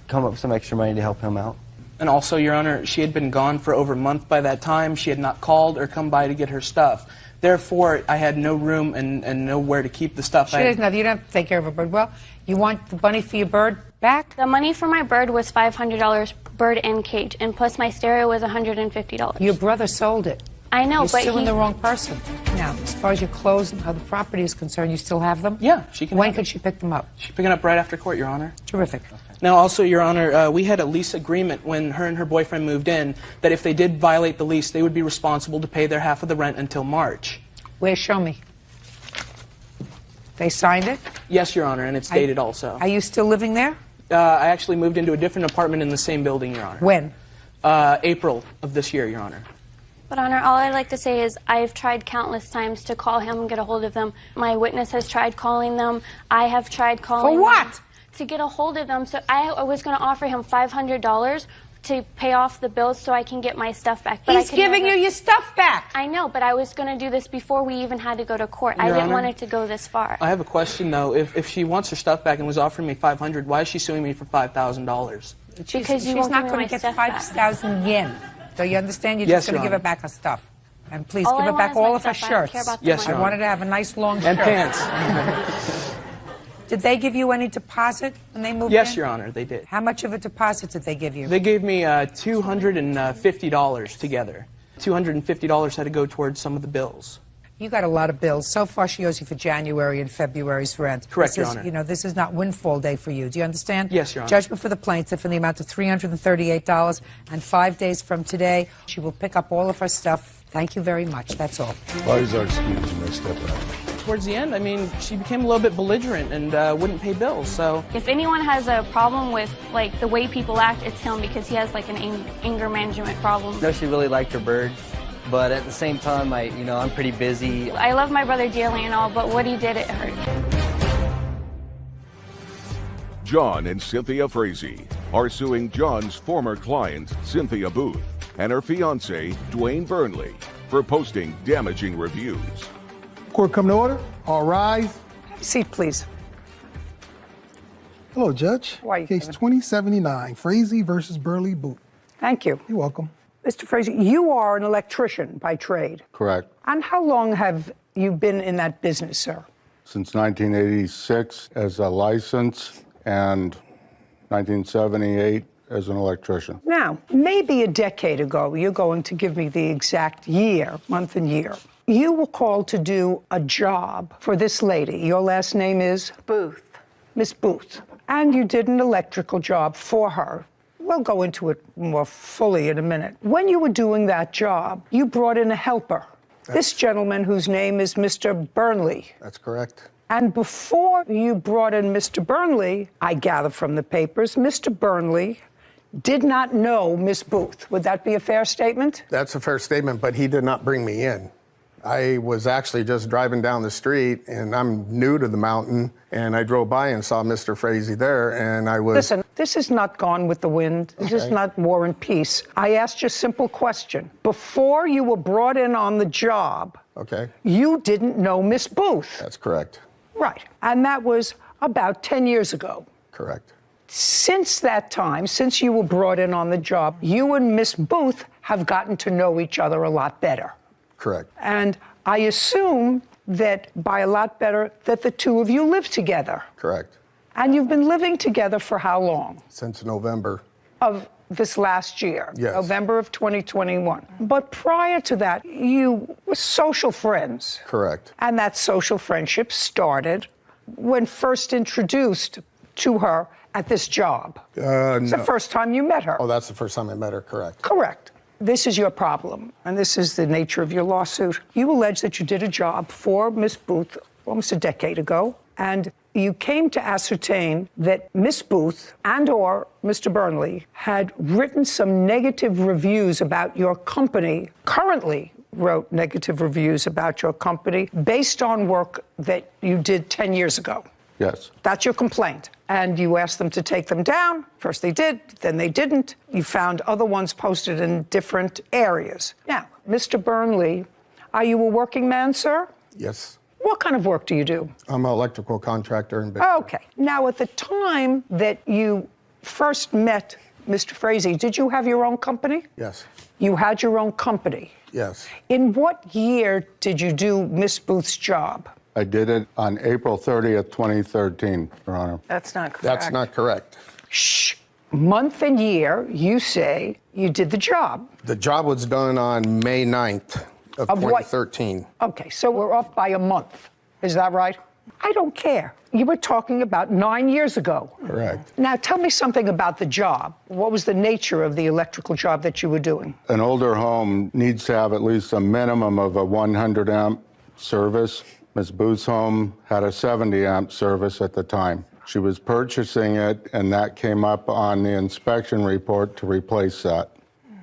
come up with some extra money to help him out. And also, Your Honor, she had been gone for over a month by that time. She had not called or come by to get her stuff. Therefore, I had no room and nowhere to keep the stuff. She doesn't have, you don't have to take care of her bird. Well, you want the money for your bird back? The money for my bird was $500, bird and cage, and plus my stereo was $150. Your brother sold it. I know, You're but still in the wrong person. Now, as far as your clothes and other property is concerned, you still have them? Yeah, she can. When could she pick them up? She's picking up right after court, Your Honor. Terrific. Now, also, Your Honor, we had a lease agreement when her and her boyfriend moved in that if they did violate the lease, they would be responsible to pay their half of the rent until March. Where? Show me. They signed it? Yes, Your Honor, and it's dated also. Are you still living there? I actually moved into a different apartment in the same building, Your Honor. When? April of this year, Your Honor. But Honor, all I'd like to say is I've tried countless times to call him and get a hold of them. My witness has tried calling them. I have tried calling For what? them to get a hold of them. So I was going to offer him $500 to pay off the bills so I can get my stuff back. But He's giving you your stuff back. I know, but I was going to do this before we even had to go to court. I Your didn't Honor? want it to go this far. I have a question, though. If she wants her stuff back and was offering me $500, why is she suing me for $5,000? Because you she's won't not give me going my to get stuff back. 5,000 yen. Do you understand? You're Yes, just going to Your give her Honor. back her stuff. And please All give I her want back is all my of her stuff. I don't care shirts. about the Yes, money. Your I wanted to have a nice long And shirt. pants. Did they give you any deposit when they moved in? Yes, Your Honor, they did. How much of a deposit did they give you? They gave me $250 together. $250 had to go towards some of the bills. You got a lot of bills. So far, she owes you for January and February's rent. Correct, This Your is, Honor. You know, this is not windfall day for you. Do you understand? Yes, Your Honor. Judgment for the plaintiff in the amount of $338, and 5 days from today, she will pick up all of her stuff. Thank you very much. That's all. Why is our excuse you may step out? Towards the end, I mean, she became a little bit belligerent and wouldn't pay bills, so... If anyone has a problem with like the way people act, it's him because he has like an anger management problem. No, she really liked her bird, but at the same time, I'm pretty busy. I love my brother dearly and all, but what he did, it hurt. John and Cynthia Frazee are suing John's former client, Cynthia Booth, and her fiancé, Dwayne Burnley, for posting damaging reviews. Court come to order. All rise. Have a seat, please. Hello, Judge. Why are you Case coming? 2079, Frazee versus Burley Boot. Thank you. You're welcome. Mr. Fraser, you are an electrician by trade. Correct. And how long have you been in that business, sir? Since 1986 as a license and 1978 as an electrician. Now, maybe a decade ago, you're going to give me the exact year, month and year. You were called to do a job for this lady. Your last name is? Booth. Miss Booth. And you did an electrical job for her. We'll go into it more fully in a minute. When you were doing that job, you brought in a helper. This gentleman whose name is Mr. Burnley. That's correct. And before you brought in Mr. Burnley, I gather from the papers, Mr. Burnley did not know Miss Booth. Would that be a fair statement? That's a fair statement, but he did not bring me in. I was actually just driving down the street, and I'm new to the mountain, and I drove by and saw Mr. Frazee there, and I was... Listen, this is not Gone with the Wind. This is not War and Peace. I asked you a simple question. Before you were brought in on the job, Okay, you didn't know Miss Booth. that's correct. Right. And that was about 10 years ago. Correct. Since that time, since you were brought in on the job, you and Miss Booth have gotten to know each other a lot better. Correct. And I assume that by a lot better, that the two of you live together. Correct. And you've been living together for how long? Since November. Of this last year, Yes. November of 2021. But prior to that, you were social friends. Correct. And that social friendship started when first introduced to her at this job. It's the first time you met her. Oh, that's the first time I met her, correct. Correct. This is your problem, and this is the nature of your lawsuit. You allege that you did a job for Miss Booth almost a decade ago, and you came to ascertain that Miss Booth and or Mr. Burnley had written some negative reviews about your company, currently wrote negative reviews about your company based on work that you did 10 years ago. Yes. That's your complaint. And you asked them to take them down. First they did, then they didn't. You found other ones posted in different areas. Now, Mr. Burnley, are you a working man, sir? Yes. What kind of work do you do? I'm an electrical contractor in Okay. Now, at the time that you first met Mr. Frazee, did you have your own company? Yes. You had your own company. Yes. In what year did you do Miss Booth's job? I did it on April 30th, 2013, Your Honor. That's not correct. That's not correct. Shh. Month and year, you say you did the job. The job was done on May 9th of what? 2013. Okay, so we're off by a month. Is that right? I don't care. You were talking about 9 years ago. Correct. Now, tell me something about the job. What was the nature of the electrical job that you were doing? An older home needs to have at least a minimum of a 100 amp service. Ms. Booth's home had a 70 amp service at the time. She was purchasing it, and that came up on the inspection report to replace that,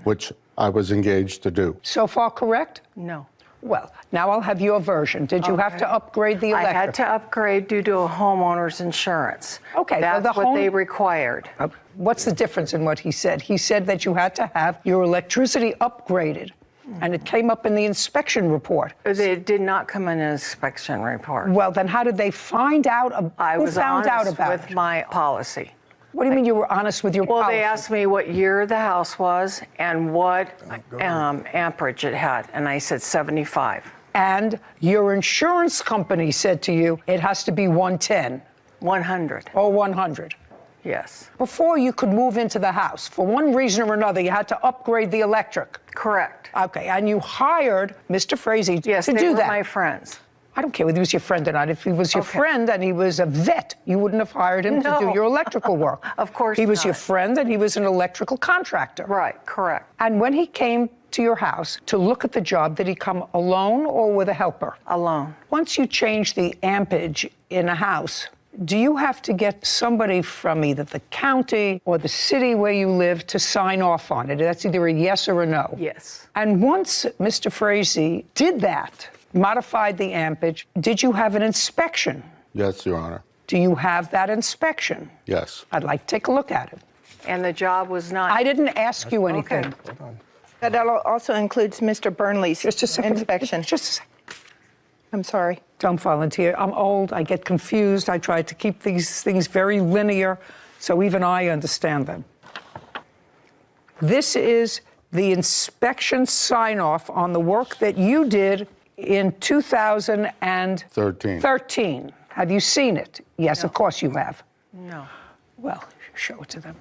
which I was engaged to do. So far correct? No. Well, now I'll have your version. Did you have to upgrade the electric? I had to upgrade due to a homeowner's insurance. Okay. That's what they required. What's the difference in what he said? He said that you had to have your electricity upgraded, and it came up in the inspection report. It did not come in an inspection report. Well, then how did they find out? Who found out about with my policy. What do you mean you were honest with your policy? Well, they asked me what year the house was and what amperage it had, and I said 75. And your insurance company said to you it has to be 110. 100. Or 100. Yes. Before you could move into the house, for one reason or another, you had to upgrade the electric. Correct. Okay, and you hired Mr. Frazee to do that. Yes, they were my friends. I don't care whether he was your friend or not. If he was your friend and he was a vet, you wouldn't have hired him to do your electrical work. Of course He was not. your friend and he was an electrical contractor. Right, correct. And when he came to your house to look at the job, did he come alone or with a helper? Alone. Once you change the ampage in a house, do you have to get somebody from either the county or the city where you live to sign off on it? That's either a yes or a no. Yes. And once Mr. Frazee did that, modified the ampage, did you have an inspection? Yes, Your Honor. Do you have that inspection? Yes. I'd like to take a look at it. And the job was not... I didn't ask you anything. Okay. Hold on. That also includes Mr. Burnley's inspection. Just a second. I'm sorry. Don't volunteer. I'm old. I get confused. I try to keep these things very linear, so even I understand them. This is the inspection sign-off on the work that you did in 2013. Have you seen it? Yes, of course you have. No. Well, show it to them.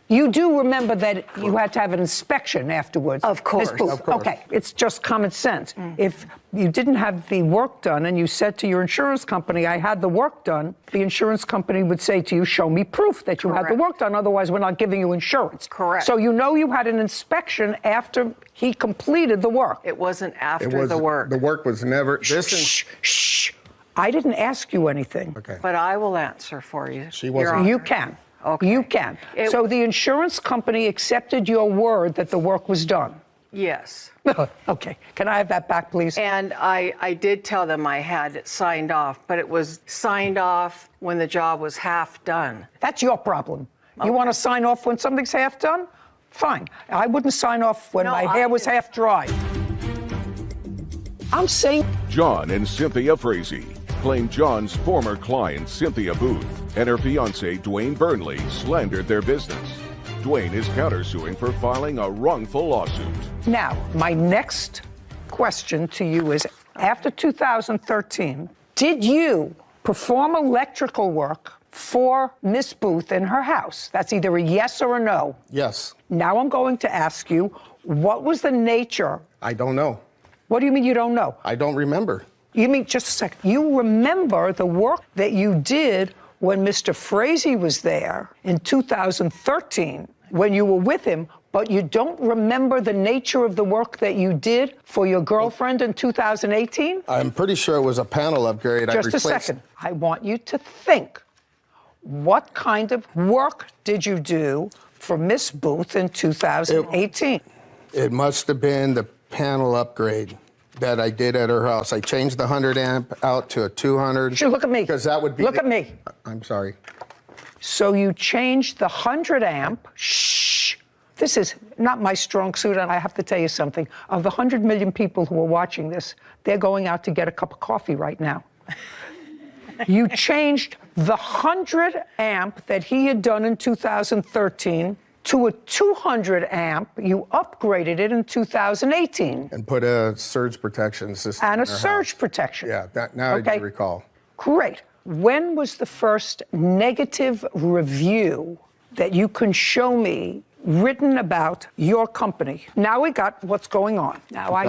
You do remember that you had to have an inspection afterwards. Of course. Ms. Booth. Of course. Okay, it's just common sense. If you didn't have the work done and you said to your insurance company, I had the work done, the insurance company would say to you, show me proof that you had the work done, otherwise we're not giving you insurance. Correct. So you know you had an inspection after he completed the work. It wasn't after the work. The work was never... Shh. I didn't ask you anything. Okay. But I will answer for you. She wasn't... You can. Okay. You can. So the insurance company accepted your word that the work was done? Yes. Okay. Can I have that back, please? And I did tell them I had it signed off, but it was signed off when the job was half done. That's your problem. You want to sign off when something's half done? Fine. I wouldn't sign off when my hair was half dry. I'm saying... John and Cynthia Frazee claim John's former client, Cynthia Booth, and her fiancé, Dwayne Burnley, slandered their business. Dwayne is countersuing for filing a wrongful lawsuit. Now, my next question to you is, after 2013, did you perform electrical work for Miss Booth in her house? That's either a yes or a no. Yes. Now I'm going to ask you, what was the nature? I don't know. What do you mean you don't know? I don't remember. You mean, just a second, you remember the work that you did when Mr. Frazee was there in 2013, when you were with him, but you don't remember the nature of the work that you did for your girlfriend in 2018? I'm pretty sure it was a panel upgrade. Just a second. I want you to think. What kind of work did you do for Miss Booth in 2018? It must have been the panel upgrade that I did at her house. I changed the 100 amp out to a 200. Sure, look at me. Because that would be... Look at me. I'm sorry. So you changed the 100 amp. Shh. This is not my strong suit, and I have to tell you something. Of the 100 million people who are watching this, they're going out to get a cup of coffee right now. You changed the 100 amp that he had done in 2013 to a 200 amp. You upgraded it in 2018. And put a surge protection system And a in her surge house. protection. Yeah, now I do recall. Great. When was the first negative review that you can show me written about your company? Now we got what's going on. Now I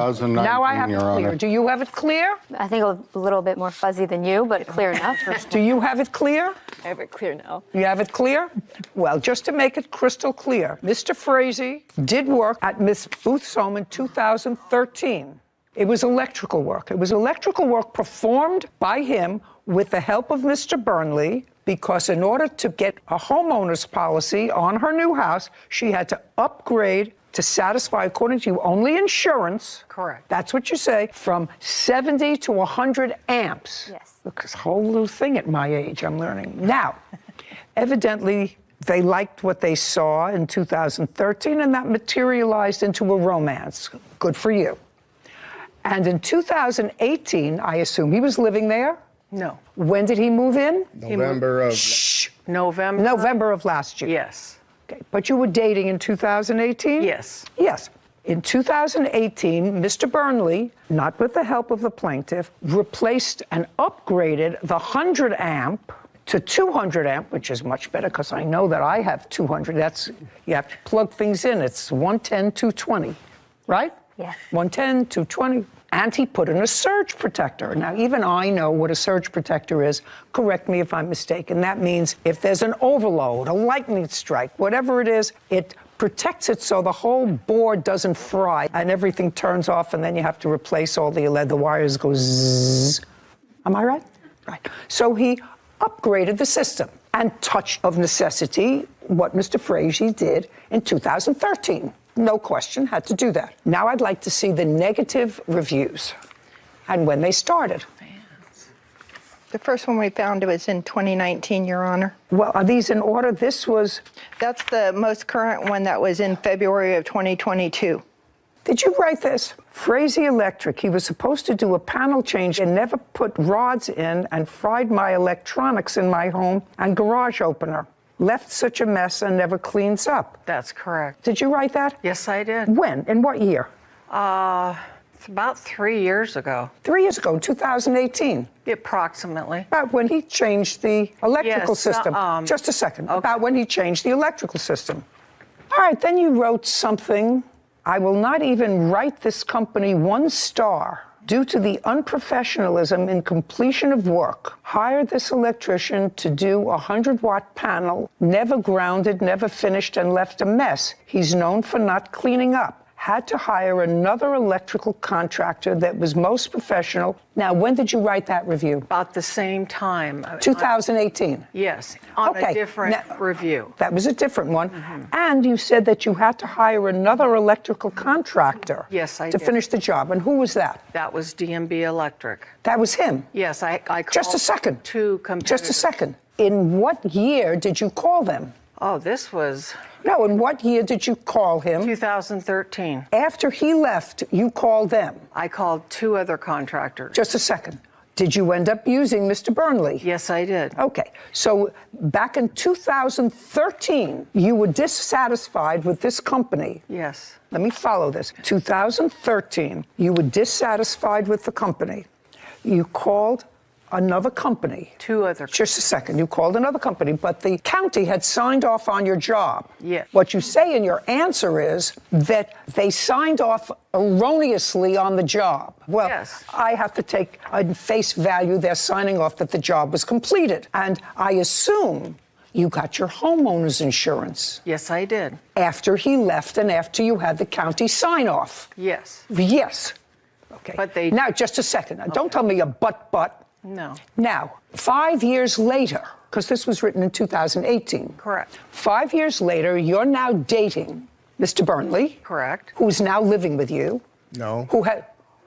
have it clear. Do you have it clear? I think a little bit more fuzzy than you, but clear enough. Do you have it clear? I have it clear now. You have it clear? Well, just to make it crystal clear, Mr. Frazee did work at Miss Booth's home in 2013. It was electrical work. It was electrical work performed by him with the help of Mr. Burnley, because in order to get a homeowner's policy on her new house, she had to upgrade to satisfy, according to you, only insurance. Correct. That's what you say, from 70 to 100 amps. Yes. Look, this whole little thing at my age, I'm learning. Now, evidently, they liked what they saw in 2013, and that materialized into a romance. Good for you. And in 2018, I assume he was living there? No. When did he move in? November of... November. November of last year. Yes. Okay. But you were dating in 2018? Yes. Yes. In 2018, Mr. Burnley, not with the help of the plaintiff, replaced and upgraded the 100 amp to 200 amp, which is much better because I know that I have 200. That's, you have to plug things in. It's 110, 220, right? Yeah. 110, 220. And he put in a surge protector. Now, even I know what a surge protector is. Correct me if I'm mistaken. That means if there's an overload, a lightning strike, whatever it is, it protects it so the whole board doesn't fry and everything turns off, and then you have to replace all the wires go zzz. Am I right? Right. So he upgraded the system and touched of necessity what Mr. Frazee did in 2013. No question, had to do that. Now I'd like to see the negative reviews and when they started. The first one we found was in 2019, Your Honor. Well, are these in order? This was... That's the most current one that was in February of 2022. Did you write this? Frazee Electric, he was supposed to do a panel change and never put rods in and fried my electronics in my home and garage opener. Left such a mess and never cleans up. That's correct. Did you write that? Yes, I did. When? In what year? It's about 3 years ago. 3 years ago, 2018. Approximately. About when he changed the electrical Yes, system. Just a second. Okay. About when he changed the electrical system. All right, then you wrote something. I will not even write this company 1 star due to the unprofessionalism in completion of work. Hired this electrician to do a 100-watt panel, never grounded, never finished, and left a mess. He's known for not cleaning up. Had to hire another electrical contractor that was most professional. Now, when did you write that review? About the same time. 2018? Yes, on a different review. That was a different one. And you said that you had to hire another electrical contractor. Yes, I to did. finish the job. And who was that? That was DMB Electric. That was him? Yes, I called Just a second. 2 competitors. Just a second. In what year did you call them? Oh, this was... No, in what year did you call him? 2013. After he left, you called them? I called 2 other contractors. Just a second. Did you end up using Mr. Burnley? Yes, I did. Okay. So back in 2013, you were dissatisfied with this company. Yes. Let me follow this. 2013, you were dissatisfied with the company. You called another company. 2 other. Just a second. You called another company, but the county had signed off on your job. Yes. What you say in your answer is that they signed off erroneously on the job. Well, yes. I have to take on face value they're signing off that the job was completed. And I assume you got your homeowner's insurance. Yes, I did. After he left and after you had the county sign off. Yes. Yes. Okay. But they... Now, just a second. Now, don't tell me a but. No. Now, 5 years later, because this was written in 2018. Correct. 5 years later, you're now dating Mr. Burnley. Correct. Who's now living with you. No. Who had,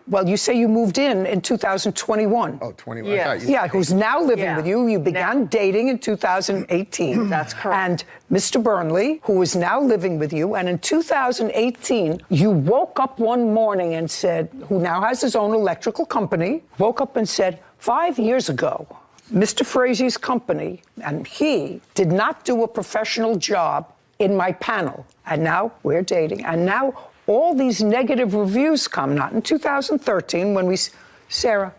well, you say you moved in 2021. Oh, 21. Yes. Yeah, who's now living with you. You began Now. dating in 2018. That's correct. And Mr. Burnley, who is now living with you, and in 2018, you woke up one morning and said, who now has his own electrical company, woke up and said, 5 years ago, Mr. Frazee's company and he did not do a professional job in my panel. And now we're dating. And now all these negative reviews come, not in 2013 when we, Sarah,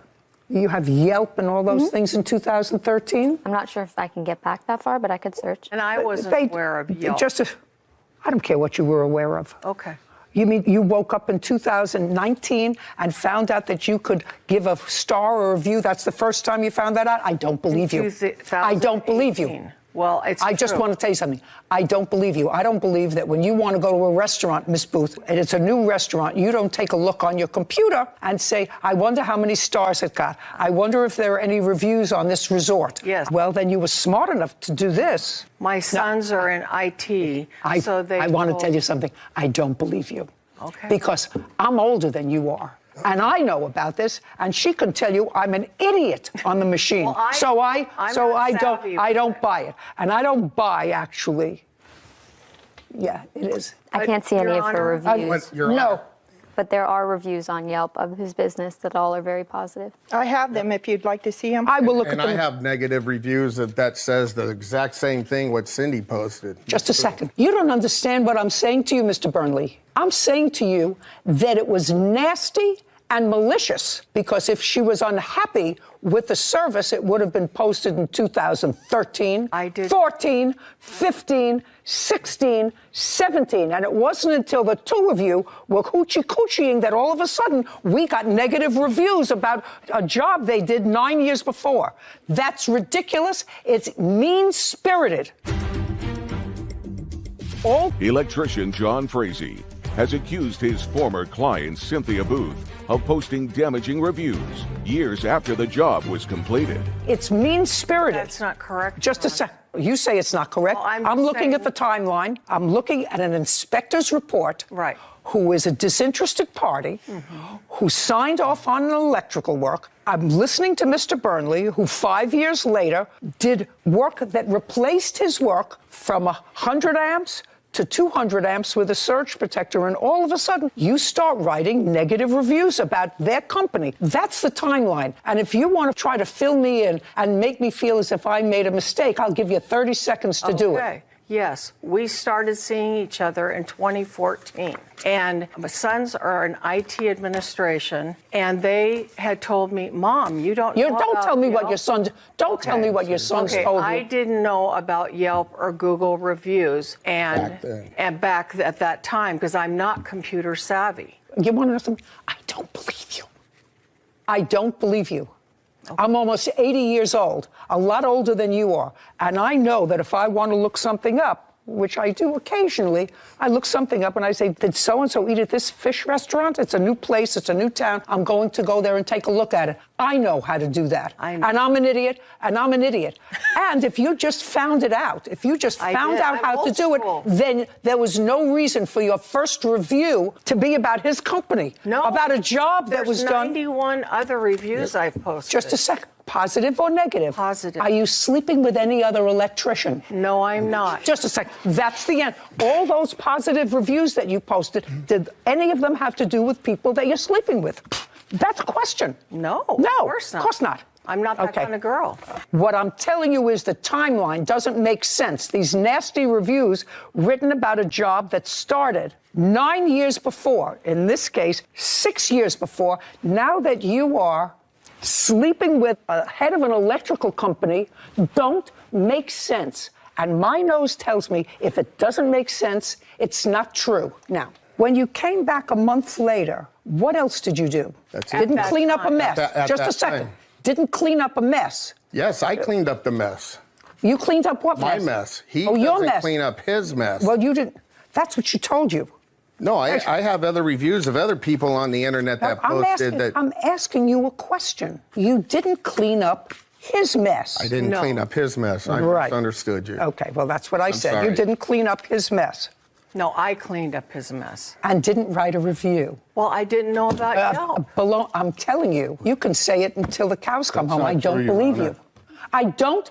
you have Yelp and all those things in 2013? I'm not sure if I can get back that far, but I could search. And I wasn't aware of Yelp. I don't care what you were aware of. Okay. You mean you woke up in 2019 and found out that you could give a star or a review? That's the first time you found that out? I don't believe you. I don't believe you. Well, I just want to tell you something. I don't believe you. I don't believe that when you want to go to a restaurant, Miss Booth, and it's a new restaurant, you don't take a look on your computer and say, I wonder how many stars it got. I wonder if there are any reviews on this resort. Yes. Well, then you were smart enough to do this. My sons are in IT, so they I want to tell you something. I don't believe you. Okay. Because I'm older than you are. And I know about this, and she can tell you I'm an idiot on the machine. Well, I don't buy it. And I don't buy, actually. Yeah, it is. I can't see any of her reviews. No. But there are reviews on Yelp of his business that all are very positive. I have them if you'd like to see them. I will look And at them. I have negative reviews that says the exact same thing what Cindy posted. Just a second. You don't understand what I'm saying to you, Mr. Burnley. I'm saying to you that it was nasty and malicious, because if she was unhappy with the service, it would have been posted in 2013, 14, 15, 16, 17. And it wasn't until the two of you were hoochie-coochieing that all of a sudden we got negative reviews about a job they did 9 years before. That's ridiculous. It's mean-spirited. Electrician John Frazee has accused his former client, Cynthia Booth, of posting damaging reviews years after the job was completed. It's mean-spirited. That's not correct. Just a second. You say it's not correct. Well, I'm looking at the timeline. I'm looking at an inspector's report. Right. Who is a disinterested party, who signed off on an electrical work. I'm listening to Mr. Burnley, who 5 years later did work that replaced his work from 100 amps to 200 amps with a surge protector, and all of a sudden, you start writing negative reviews about their company. That's the timeline. And if you want to try to fill me in and make me feel as if I made a mistake, I'll give you 30 seconds to do it. Yes, we started seeing each other in 2014. And my sons are in IT administration, and they had told me, Mom, you don't know Don't about tell me Yelp? what your sons, don't tell me what your sons told I me. didn't know about Yelp or Google reviews and back at that time, because I'm not computer savvy. You want to know something? I don't believe you. I don't believe you. I'm almost 80 years old, a lot older than you are. And I know that if I want to look something up, which I do occasionally, I look something up and I say, did so-and-so eat at this fish restaurant? It's a new place, it's a new town. I'm going to go there and take a look at it. I know how to do that. And I'm an idiot, and I'm an idiot. And if you just found it out, if you just found out how to do it, then there was no reason for your first review to be about his company. No. About a job that was done. There's 91 other reviews I've posted. Just a second. Positive or negative? Positive. Are you sleeping with any other electrician? No, I'm not. Just a second. That's the end. All those positive reviews that you posted, did any of them have to do with people that you're sleeping with? That's a question. No, of course not. Of course not. I'm not that kind of girl. What I'm telling you is the timeline doesn't make sense. These nasty reviews written about a job that started 9 years before, in this case, 6 years before, now that you are sleeping with a head of an electrical company, don't make sense. And my nose tells me if it doesn't make sense, it's not true. Now, when you came back a month later, what else did you do? Didn't clean up a mess. Just a second. Didn't clean up a mess. Yes, I cleaned up the mess. You cleaned up what mess? My mess. He your doesn't mess. clean up his mess. Well, you didn't. That's what she told you. No, I have other reviews of other people on the internet that posted that. I'm asking you a question. You didn't clean up his mess. I didn't clean up his mess. I misunderstood you. Okay, well, that's what I said. sorry. You didn't clean up his mess. No, I cleaned up his mess. And didn't write a review. Well, I didn't know about Yelp. I'm telling you, you can say it until the cows come home. not I don't true, Your believe Honor. you. I don't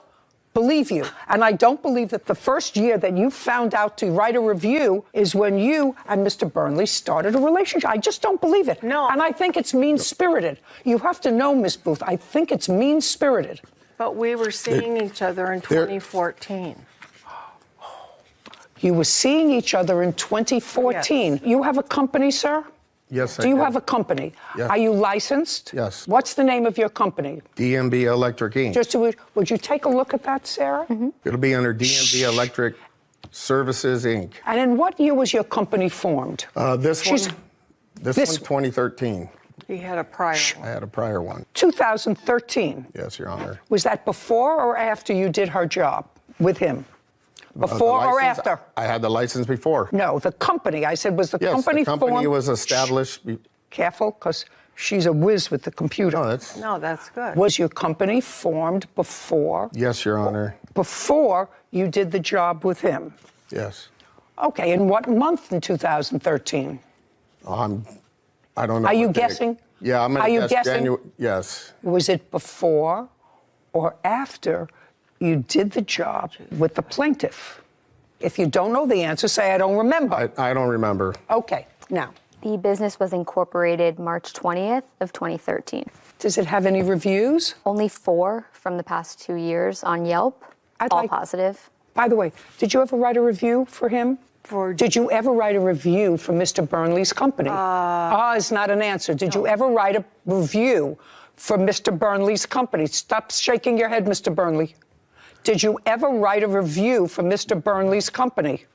believe you. And I don't believe that the first year that you found out to write a review is when you and Mr. Burnley started a relationship. I just don't believe it. No. And I think it's mean-spirited. You have to know, Miss Booth, I think it's mean-spirited. But we were seeing each other in 2014. You were seeing each other in 2014. Yes. You have a company, sir? Yes, I do. You have a company? Yes. Are you licensed? Yes. What's the name of your company? DMB Electric Inc. Just would you take a look at that, Sarah? It'll be under DMB Electric Services Inc. And in what year was your company formed? This one, 2013. He had a prior I had a prior one. 2013. Yes, Your Honor. Was that before or after you did her job? with him? Before or license, after? I had the license before. No, the company. I said, was the Yes, company the company formed? was established. Careful, because she's a whiz with the computer. No, that's good. Was your company formed before? Yes, Your Honor. Before you did the job with him? Yes. Okay, in what month in 2013? I don't know. Are you what date. guessing? Yeah, I'm going Are to you guess guessing? January. Yes. Was it before or after you did the job with the plaintiff? If you don't know the answer, say, I don't remember. I don't remember. Okay, now. The business was incorporated March 20th of 2013. Does it have any reviews? Only 4 from the past 2 years on Yelp, all positive. By the way, did you ever write a review for him? Did you ever write a review for Mr. Burnley's company? Is not an answer. Did you ever write a review for Mr. Burnley's company? Stop shaking your head, Mr. Burnley. Did you ever write a review for Mr. Burnley's company?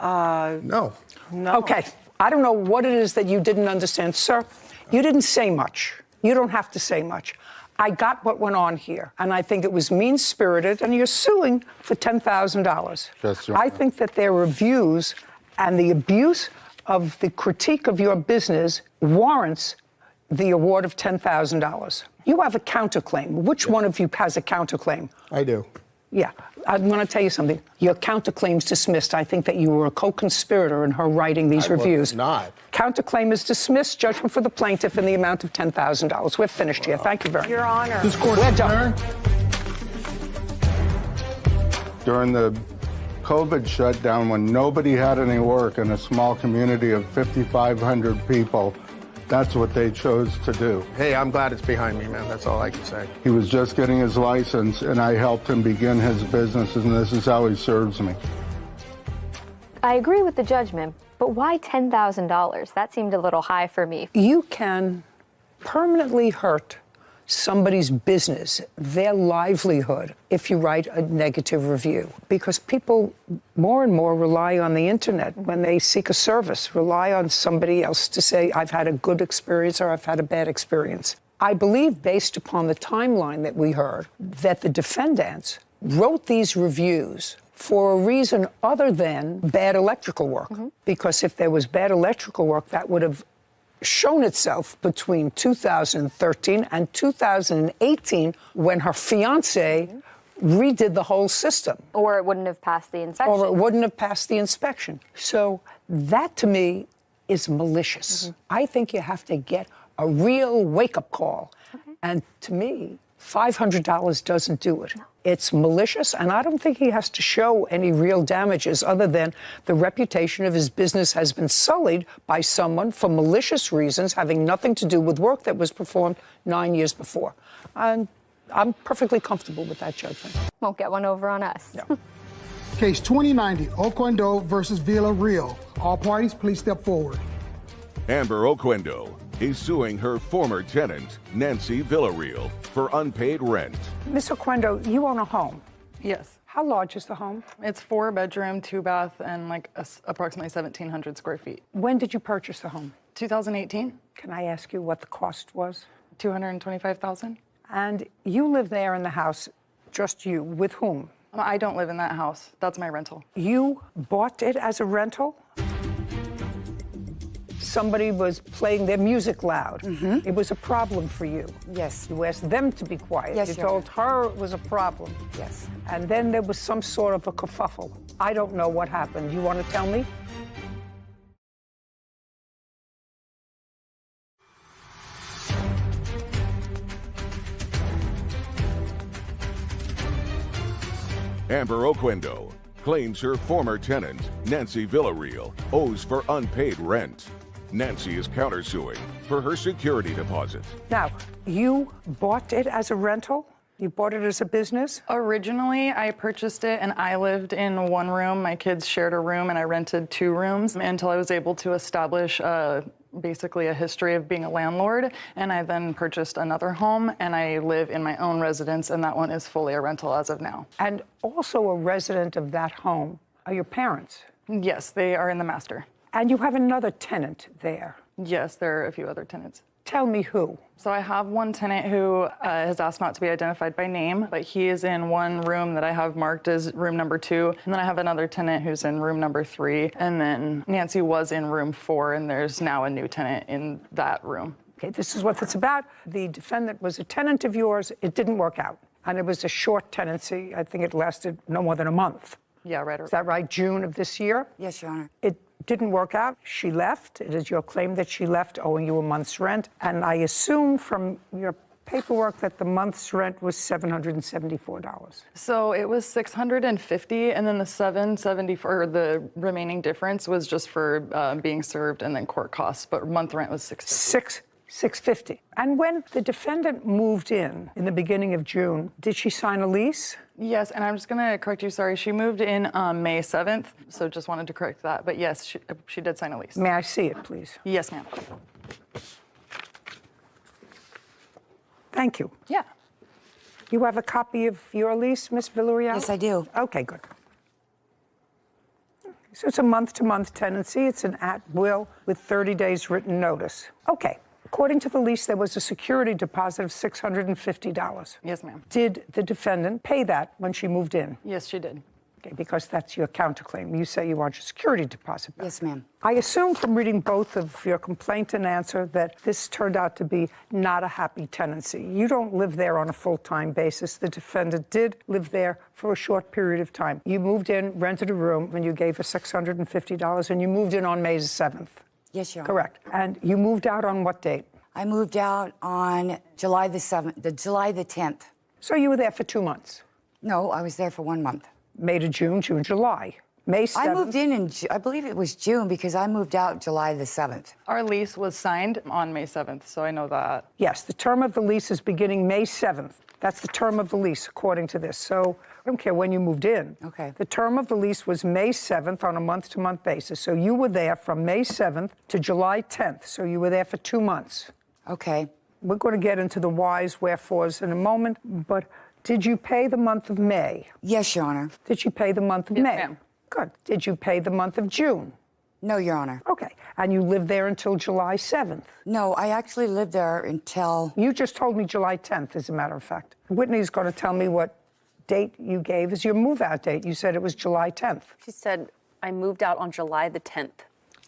No. No. Okay. I don't know what it is that you didn't understand. Sir, you didn't say much. You don't have to say much. I got what went on here, and I think it was mean-spirited, and you're suing for $10,000. Yes, Your I Honor. think that their reviews and the abuse of the critique of your business warrants the award of $10,000. You have a counterclaim. Which one of you has a counterclaim? I do. Yeah, I'm going to tell you something. Your counterclaim's dismissed. I think that you were a co-conspirator in her writing these reviews. Was not. Counterclaim is dismissed. Judgment for the plaintiff in the amount of $10,000. We're finished here. Thank you very much. Your Honor. This court We're is done. adjourned. During the COVID shutdown, when nobody had any work in a small community of 5,500 people, that's what they chose to do. Hey, I'm glad it's behind me, man. That's all I can say. He was just getting his license, and I helped him begin his business, and this is how he serves me. I agree with the judgment, but why $10,000? That seemed a little high for me. You can permanently hurt somebody's business, their livelihood, if you write a negative review. Because people more and more rely on the internet when they seek a service, rely on somebody else to say, I've had a good experience or I've had a bad experience. I believe, based upon the timeline that we heard, that the defendants wrote these reviews for a reason other than bad electrical work. Because if there was bad electrical work, that would have shown itself between 2013 and 2018 when her fiance redid the whole system. Or it wouldn't have passed the inspection. Or it wouldn't have passed the inspection. So that, to me, is malicious. I think you have to get a real wake-up call. And to me, $500 doesn't do it. It's malicious, and I don't think he has to show any real damages other than the reputation of his business has been sullied by someone for malicious reasons having nothing to do with work that was performed 9 years before. And I'm perfectly comfortable with that judgment. Won't get one over on us. No. Case 2090, Oquendo versus Villarreal. All parties, please step forward. Amber Oquendo is suing her former tenant, Nancy Villarreal, for unpaid rent. Ms. Oquendo, you own a home. Yes. How large is the home? It's 4-bedroom, 2-bath, and approximately 1,700 square feet. When did you purchase the home? 2018. Can I ask you what the cost was? $225,000. And you live there in the house, just you, with whom? I don't live in that house. That's my rental. You bought it as a rental? Somebody was playing their music loud. It was a problem for you. Yes. You asked them to be quiet. Yes, you Your told her it was a problem. Yes. And then there was some sort of a kerfuffle. I don't know what happened. You want to tell me? Amber Oquendo claims her former tenant, Nancy Villarreal, owes for unpaid rent. Nancy is countersuing for her security deposit. Now, you bought it as a rental? You bought it as a business? Originally, I purchased it and I lived in one room. My kids shared a room and I rented 2 rooms until I was able to establish basically a history of being a landlord. And I then purchased another home and I live in my own residence, and that one is fully a rental as of now. And also a resident of that home are your parents? Yes, they are in the master. And you have another tenant there? Yes, there are a few other tenants. Tell me who. So I have one tenant who has asked not to be identified by name, but he is in one room that I have marked as room number 2. And then I have another tenant who's in room number 3. And then Nancy was in room 4, and there's now a new tenant in that room. Okay, this is what it's about. The defendant was a tenant of yours. It didn't work out. And it was a short tenancy. I think it lasted no more than a month. Yeah, right. Is that right? June of this year? Yes, Your Honor. It didn't work out. She left. It is your claim that she left owing you a month's rent. And I assume from your paperwork that the month's rent was $774. So it was $650, and then the $774, the remaining difference was just for being served and then court costs. But month rent was $650. $650. And when the defendant moved in the beginning of June, did she sign a lease? Yes, and I'm just going to correct you. Sorry, she moved in May 7th, so just wanted to correct that. But yes, she did sign a lease. May I see it, please? Yes, ma'am. Thank you. Yeah. You have a copy of your lease, Ms. Villarreal? Yes, I do. Okay, good. So it's a month-to-month tenancy. It's an at-will with 30 days written notice. Okay. According to the lease, there was a security deposit of $650. Yes, ma'am. Did the defendant pay that when she moved in? Yes, she did. Okay, because that's your counterclaim. You say you want your security deposit back. Yes, ma'am. I assume from reading both of your complaint and answer that this turned out to be not a happy tenancy. You don't live there on a full-time basis. The defendant did live there for a short period of time. You moved in, rented a room, and you gave her $650, and you moved in on May 7th. Yes, Your Honor. Correct. And you moved out on what date? I moved out on July the 10th. So you were there for 2 months? No, I was there for 1 month. May to June, June, July. May 7th. I moved in I believe it was June because I moved out July the 7th. Our lease was signed on May 7th, so I know that. Yes, the term of the lease is beginning May 7th. That's the term of the lease, according to this. So I don't care when you moved in. Okay. The term of the lease was May 7th on a month-to-month basis. So you were there from May 7th to July 10th. So you were there for 2 months. Okay. We're going to get into the whys, wherefores in a moment, but did you pay the month of May? Yes, Your Honor. Did you pay the month of Yes, May? ma'am. Good. Did you pay the month of June? No, Your Honor. Okay. And you lived there until July 7th? No, I actually lived there until... You just told me July 10th, as a matter of fact. Whitney's going to tell me what date you gave as your move-out date. You said it was July 10th. She said, I moved out on July the 10th.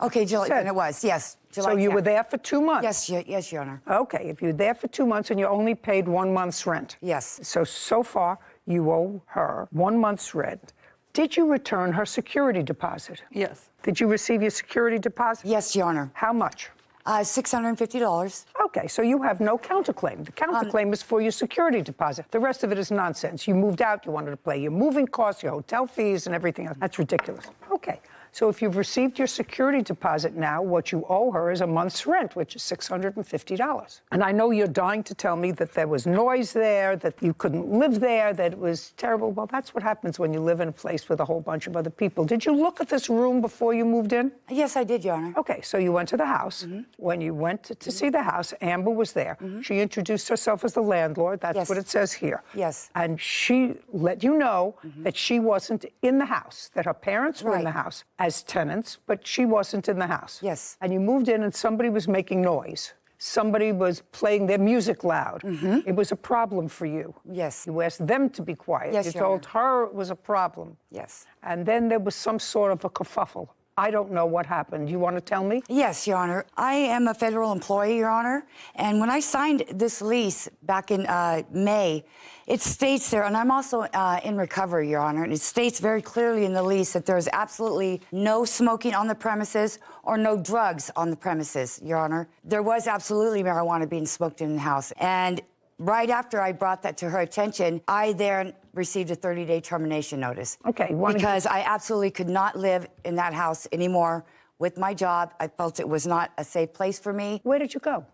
Okay, July, and it was, yes. July so you 10th. were there for 2 months? Yes, Your Honor. Okay, if you're there for 2 months and you only paid 1 month's rent. Yes. So far, you owe her 1 month's rent. Did you return her security deposit? Yes. Did you receive your security deposit? Yes, Your Honor. How much? $650. Okay, so you have no counterclaim. The counterclaim is for your security deposit. The rest of it is nonsense. You moved out, you wanted to pay your moving costs, your hotel fees, and everything else. That's ridiculous. Okay. So if you've received your security deposit now, what you owe her is a month's rent, which is $650. And I know you're dying to tell me that there was noise there, that you couldn't live there, that it was terrible. Well, that's what happens when you live in a place with a whole bunch of other people. Did you look at this room before you moved in? Yes, I did, Your Honor. Okay, so you went to the house. Mm-hmm. When you went to see the house, Amber was there. Mm-hmm. She introduced herself as the landlord. That's Yes. what it says here. Yes. And she let you know that she wasn't in the house, that her parents were in Right. the house as tenants, but she wasn't in the house. Yes. And you moved in and somebody was making noise. Somebody was playing their music loud. Mm-hmm. It was a problem for you. Yes. You asked them to be quiet. Yes, You Your told her it was a problem. Yes. And then there was some sort of a kerfuffle. I don't know what happened. You want to tell me? Yes, Your Honor. I am a federal employee, Your Honor. And when I signed this lease back in May, it states there, and I'm also in recovery, Your Honor, and it states very clearly in the lease that there's absolutely no smoking on the premises or no drugs on the premises, Your Honor. There was absolutely marijuana being smoked in the house. And right after I brought that to her attention, I then received a 30-day termination notice. Okay. Because I absolutely could not live in that house anymore with my job. I felt it was not a safe place for me. Where did you go?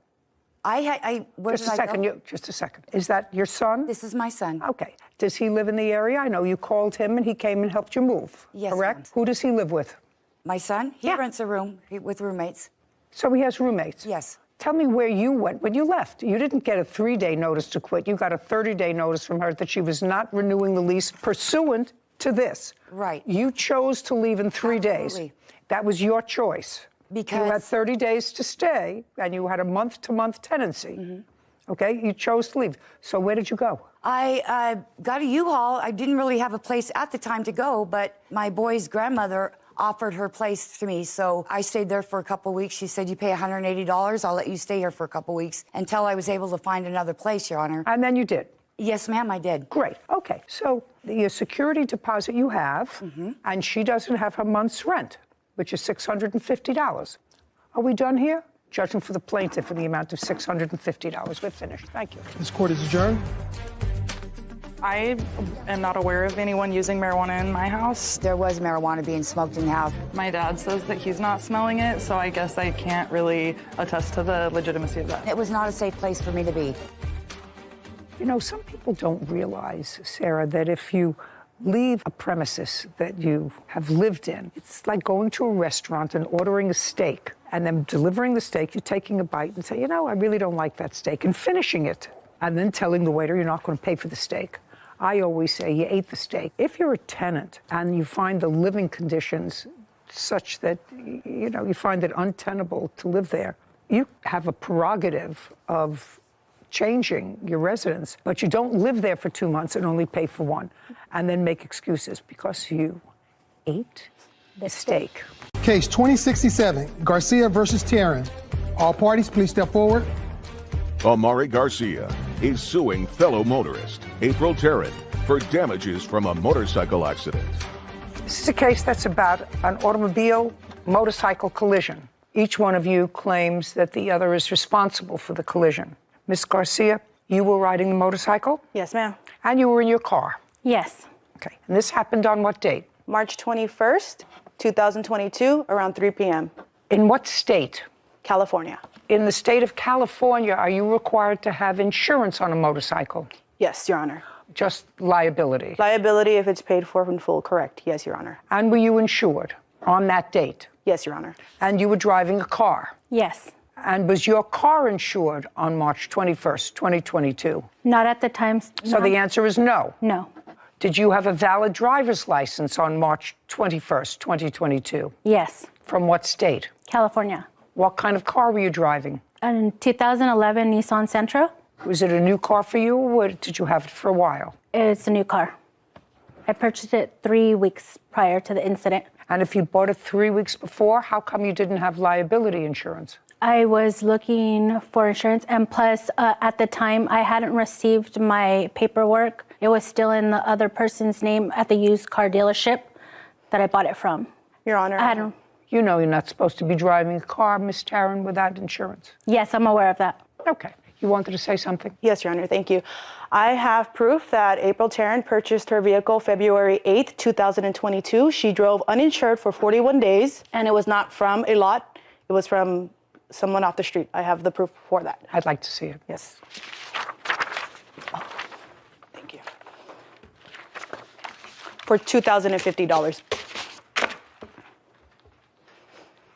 Where Just did a I second. go? Just a second. Is that your son? This is my son. Okay. Does he live in the area? I know you called him and he came and helped you move. Yes, correct? ma'am. Who does he live with? My son? He rents a room with roommates. So he has roommates? Yes. Tell me where you went when you left. You didn't get a 3-day notice to quit. You got a 30-day notice from her that she was not renewing the lease pursuant to this. Right. You chose to leave in 3 days. Absolutely. That was your choice. Because you had 30 days to stay, and you had a month-to-month tenancy. Okay, you chose to leave. So where did you go? I got a U-Haul. I didn't really have a place at the time to go, but my boy's grandmother offered her place to me. So I stayed there for a couple weeks. She said, you pay $180. I'll let you stay here for a couple weeks until I was able to find another place, Your Honor. And then you did? Yes, ma'am, I did. Great. Okay. So the security deposit you have, and she doesn't have her month's rent, which is $650. Are we done here? Judgment for the plaintiff in the amount of $650. We're finished. Thank you. This court is adjourned. I am not aware of anyone using marijuana in my house. There was marijuana being smoked in the house. My dad says that he's not smelling it, so I guess I can't really attest to the legitimacy of that. It was not a safe place for me to be. You know, some people don't realize, Sarah, that if you leave a premises that you have lived in, it's like going to a restaurant and ordering a steak and then delivering the steak, you're taking a bite and say, you know, I really don't like that steak, and finishing it, and then telling the waiter you're not going to pay for the steak. I always say you ate the steak. If you're a tenant and you find the living conditions such that, you know, you find it untenable to live there, you have a prerogative of changing your residence, but you don't live there for 2 months and only pay for 1, and then make excuses because you ate the steak. Case 2067, Garcia versus Taryn. All parties, please step forward. Amari Garcia is suing fellow motorist April Taryn for damages from a motorcycle accident. This is a case that's about an automobile-motorcycle collision. Each one of you claims that the other is responsible for the collision. Miss Garcia, you were riding the motorcycle? Yes, ma'am. And you were in your car? Yes. Okay. And this happened on what date? March 21st, 2022, around 3 p.m. In what state? California. In the state of California, are you required to have insurance on a motorcycle? Yes, Your Honor. Just liability? Liability if it's paid for in full, correct. Yes, Your Honor. And were you insured on that date? Yes, Your Honor. And you were driving a car? Yes. And was your car insured on March 21st, 2022? Not at the time. So the answer is no? No. Did you have a valid driver's license on March 21st, 2022? Yes. From what state? California. What kind of car were you driving? A 2011 Nissan Sentra. Was it a new car for you, or did you have it for a while? It's a new car. I purchased it 3 weeks prior to the incident. And if you bought it 3 weeks before, how come you didn't have liability insurance? I was looking for insurance, and plus, at the time, I hadn't received my paperwork. It was still in the other person's name at the used car dealership that I bought it from. Your Honor. I hadn't. You know you're not supposed to be driving a car, Miss Taryn, without insurance. Yes, I'm aware of that. Okay. You wanted to say something? Yes, Your Honor, thank you. I have proof that April Taryn purchased her vehicle February 8th, 2022. She drove uninsured for 41 days, and it was not from a lot. It was from someone off the street. I have the proof for that. I'd like to see it. Yes. Oh, thank you. For $2,050.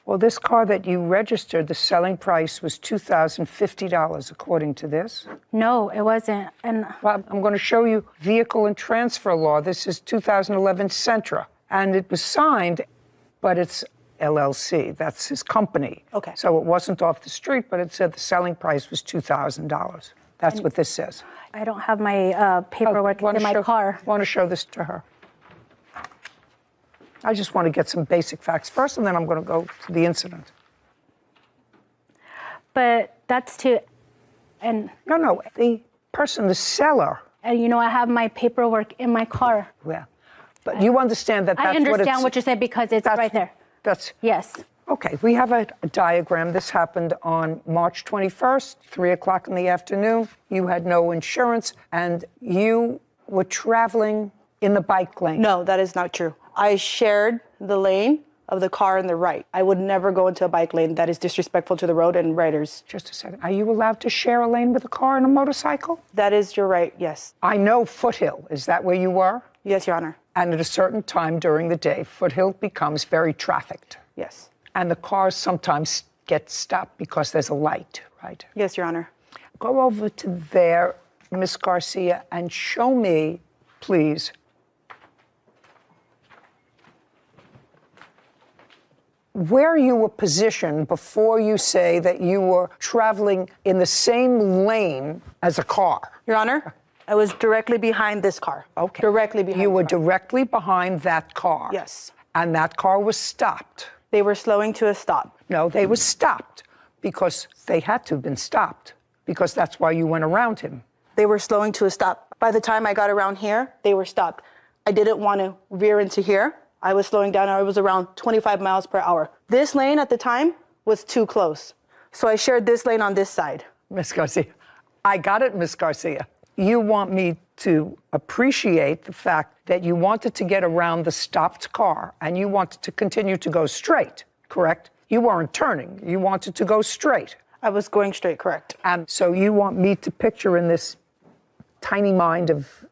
Well, this car that you registered, the selling price was $2,050, according to this. No, it wasn't. And well, I'm going to show you vehicle and transfer law. This is 2011 Sentra, and it was signed, but it's LLC. That's his company. Okay. So it wasn't off the street, but it said the selling price was $2,000. That's what this says. I don't have my paperwork in my car. I want to show this to her. I just want to get some basic facts first, and then I'm going to go to the incident. But that's to, and... No, the person, the seller. And you know, I have my paperwork in my car. Yeah, but you understand that that's what it's... I understand what you said because it's right there. That's... Yes. Okay, we have a diagram. This happened on March 21st, 3 o'clock in the afternoon. You had no insurance, and you were traveling in the bike lane. No, that is not true. I shared the lane of the car on the right. I would never go into a bike lane. That is disrespectful to the road and riders. Just a second. Are you allowed to share a lane with a car and a motorcycle? That is your right, yes. I know Foothill. Is that where you were? Yes, Your Honor. And at a certain time during the day, Foothill becomes very trafficked. Yes. And the cars sometimes get stopped because there's a light, right? Yes, Your Honor. Go over to there, Miss Garcia, and show me, please, where you were positioned before you say that you were traveling in the same lane as a car? Your Honor, I was directly behind this car. Okay. Directly behind. You were directly behind that car. Yes. And that car was stopped. They were slowing to a stop. No, they were stopped because they had to have been stopped because that's why you went around him. They were slowing to a stop. By the time I got around here, they were stopped. I didn't want to veer into here. I was slowing down. I was around 25 miles per hour. This lane at the time was too close. So I shared this lane on this side. Miss Garcia, I got it, Miss Garcia. You want me to appreciate the fact that you wanted to get around the stopped car and you wanted to continue to go straight, correct? You weren't turning. You wanted to go straight. I was going straight, correct. And so you want me to picture in this tiny mind of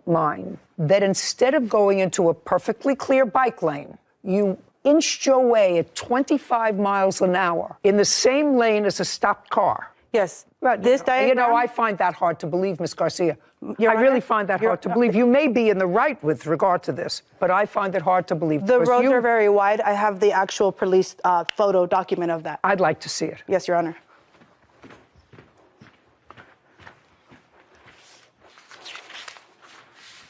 mine that instead of going into a perfectly clear bike lane, you inched your way at 25 miles an hour in the same lane as a stopped car. Yes. But this diagram, you know, I find that hard to believe, Miss Garcia. Your I Honor, really find that hard to believe. You may be in the right with regard to this, but I find it hard to believe. The roads are very wide. I have the actual police photo document of that. I'd like to see it. Yes, Your Honor.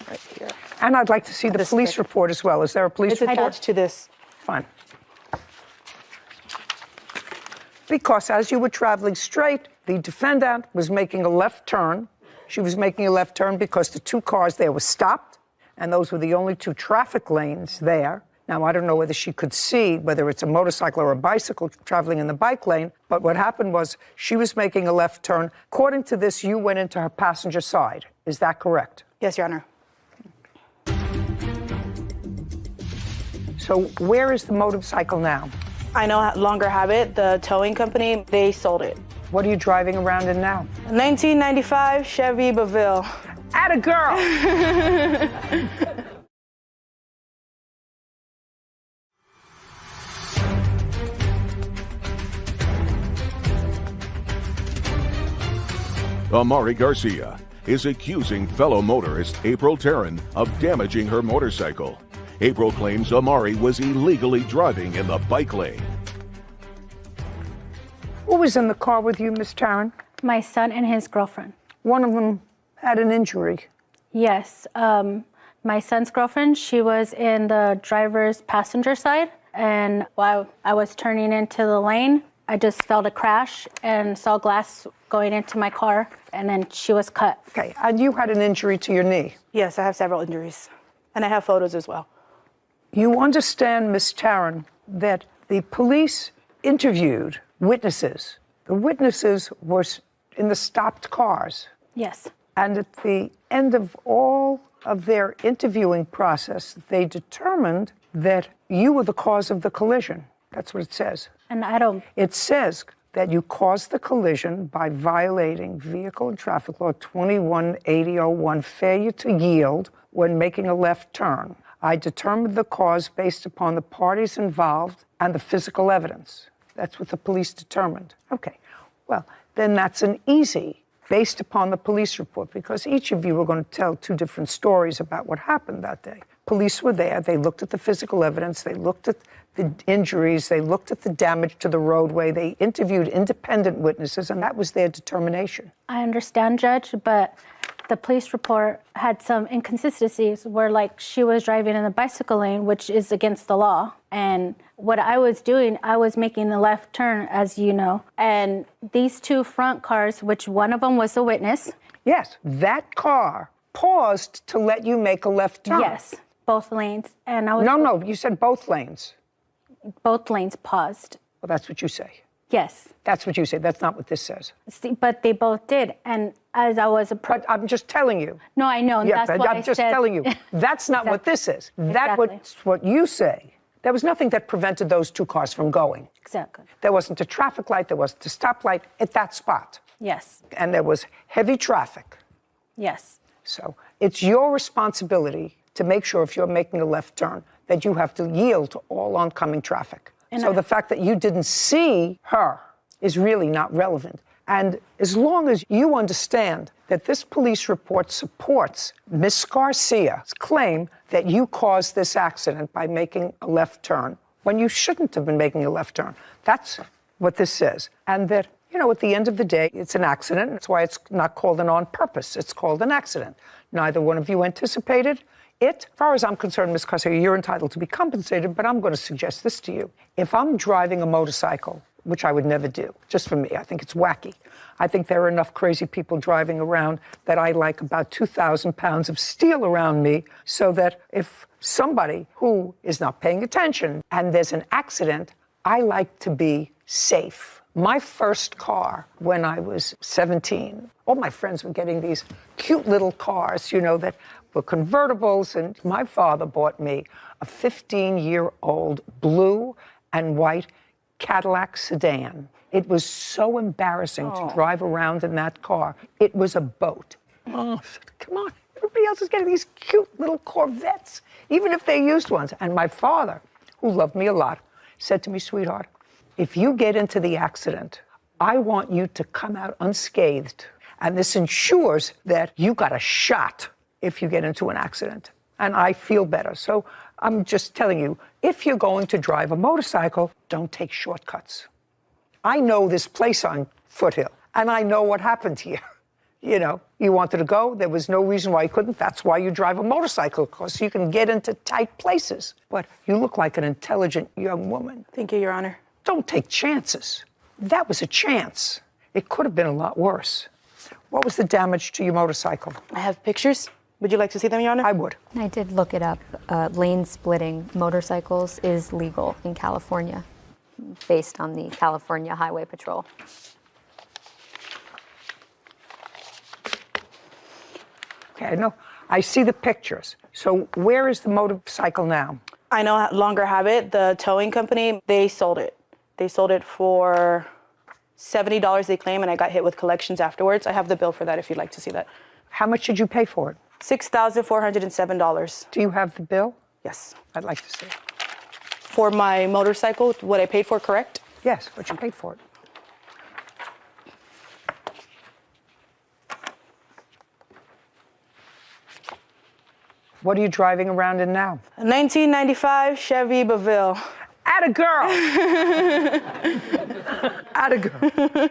Right here. And I'd like to see the police report as well. Is there a police report? It's attached to this. Fine. Because as you were traveling straight, the defendant was making a left turn. She was making a left turn because the two cars there were stopped, and those were the only two traffic lanes there. Now, I don't know whether she could see whether it's a motorcycle or a bicycle traveling in the bike lane, but what happened was she was making a left turn. According to this, you went into her passenger side. Is that correct? Yes, Your Honor. So where is the motorcycle now? I no longer have it. The towing company, they sold it. What are you driving around in now? 1995 Chevy Baville. Atta girl! Amari Garcia is accusing fellow motorist April Taryn of damaging her motorcycle. April claims Amari was illegally driving in the bike lane. Who was in the car with you, Miss Taryn? My son and his girlfriend. One of them had an injury. Yes. My son's girlfriend, she was in the driver's passenger side. And while I was turning into the lane, I just felt a crash and saw glass going into my car. And then she was cut. Okay. And you had an injury to your knee? Yes, I have several injuries. And I have photos as well. You understand, Miss Taryn, that the police interviewed witnesses. The witnesses were in the stopped cars. Yes. And at the end of all of their interviewing process, they determined that you were the cause of the collision. That's what it says. And I don't... It says that you caused the collision by violating Vehicle and Traffic Law 21-8001, failure to yield when making a left turn. I determined the cause based upon the parties involved and the physical evidence. That's what the police determined. Okay, well, then that's an easy, based upon the police report, because each of you were going to tell two different stories about what happened that day. Police were there, they looked at the physical evidence, they looked at the injuries, they looked at the damage to the roadway, they interviewed independent witnesses, and that was their determination. I understand, Judge, but the police report had some inconsistencies where, like, she was driving in the bicycle lane, which is against the law. And what I was doing, I was making the left turn, as you know. And these two front cars, which one of them was a witness. Yes, that car paused to let you make a left turn. Yes, both lanes. And I was... No, you said both lanes. Both lanes paused. Well, that's what you say. Yes. That's what you say. That's not what this says. See, but they both did. And as I was... But I'm just telling you. No, I know. Yeah, that's what I'm just telling you. That's not what this is. That's what you say. There was nothing that prevented those two cars from going. Exactly. There wasn't a traffic light. There wasn't a stoplight at that spot. Yes. And there was heavy traffic. Yes. So it's your responsibility to make sure if you're making a left turn that you have to yield to all oncoming traffic. And so the fact that you didn't see her is really not relevant. And as long as you understand that this police report supports Miss Garcia's claim that you caused this accident by making a left turn, when you shouldn't have been making a left turn. That's what this says. And that, you know, at the end of the day, it's an accident. That's why it's not called an on purpose. It's called an accident. Neither one of you anticipated it. As far as I'm concerned, Ms. Carcer, you're entitled to be compensated, but I'm going to suggest this to you. If I'm driving a motorcycle, which I would never do, just for me, I think it's wacky. I think there are enough crazy people driving around that I like about 2,000 pounds of steel around me, so that if somebody who is not paying attention and there's an accident, I like to be safe. My first car when I was 17, all my friends were getting these cute little cars, you know, that were convertibles, and my father bought me a 15-year-old blue and white Cadillac sedan. It was so embarrassing to drive around in that car. It was a boat. Oh, come on. Everybody else is getting these cute little Corvettes, even if they're used ones. And my father, who loved me a lot, said to me, sweetheart, if you get into the accident, I want you to come out unscathed. And this ensures that you got a shot if you get into an accident. And I feel better. So I'm just telling you, if you're going to drive a motorcycle, don't take shortcuts. I know this place on Foothill, and I know what happened here. You know, you wanted to go, there was no reason why you couldn't. That's why you drive a motorcycle, because you can get into tight places. But you look like an intelligent young woman. Thank you, Your Honor. Don't take chances. That was a chance. It could have been a lot worse. What was the damage to your motorcycle? I have pictures. Would you like to see them, Your Honor? I would. I did look it up. Lane splitting motorcycles is legal in California, based on the California Highway Patrol. Okay, no, I see the pictures. So where is the motorcycle now? I no longer have it. The towing company, they sold it. They sold it for $70 they claim, and I got hit with collections afterwards. I have the bill for that if you'd like to see that. How much did you pay for it? $6,407. Do you have the bill? Yes. I'd like to see it. For my motorcycle, what I paid for, correct? Yes, what you paid for it. What are you driving around in now? A 1995 Chevy Baville. Atta girl! Atta girl.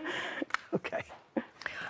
Okay.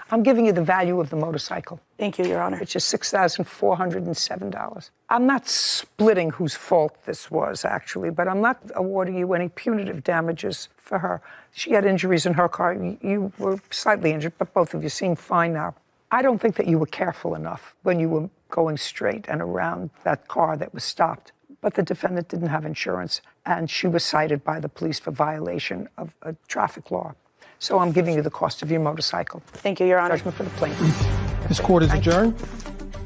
I'm giving you the value of the motorcycle. Thank you, Your Honor. Which is $6,407. I'm not splitting whose fault this was, actually, but I'm not awarding you any punitive damages for her. She had injuries in her car. You were slightly injured, but both of you seem fine now. I don't think that you were careful enough when you were going straight and around that car that was stopped. But the defendant didn't have insurance, and she was cited by the police for violation of a traffic law. So I'm giving you the cost of your motorcycle. Thank you, Your Honor. Judgment for the plaintiff. This court is adjourned.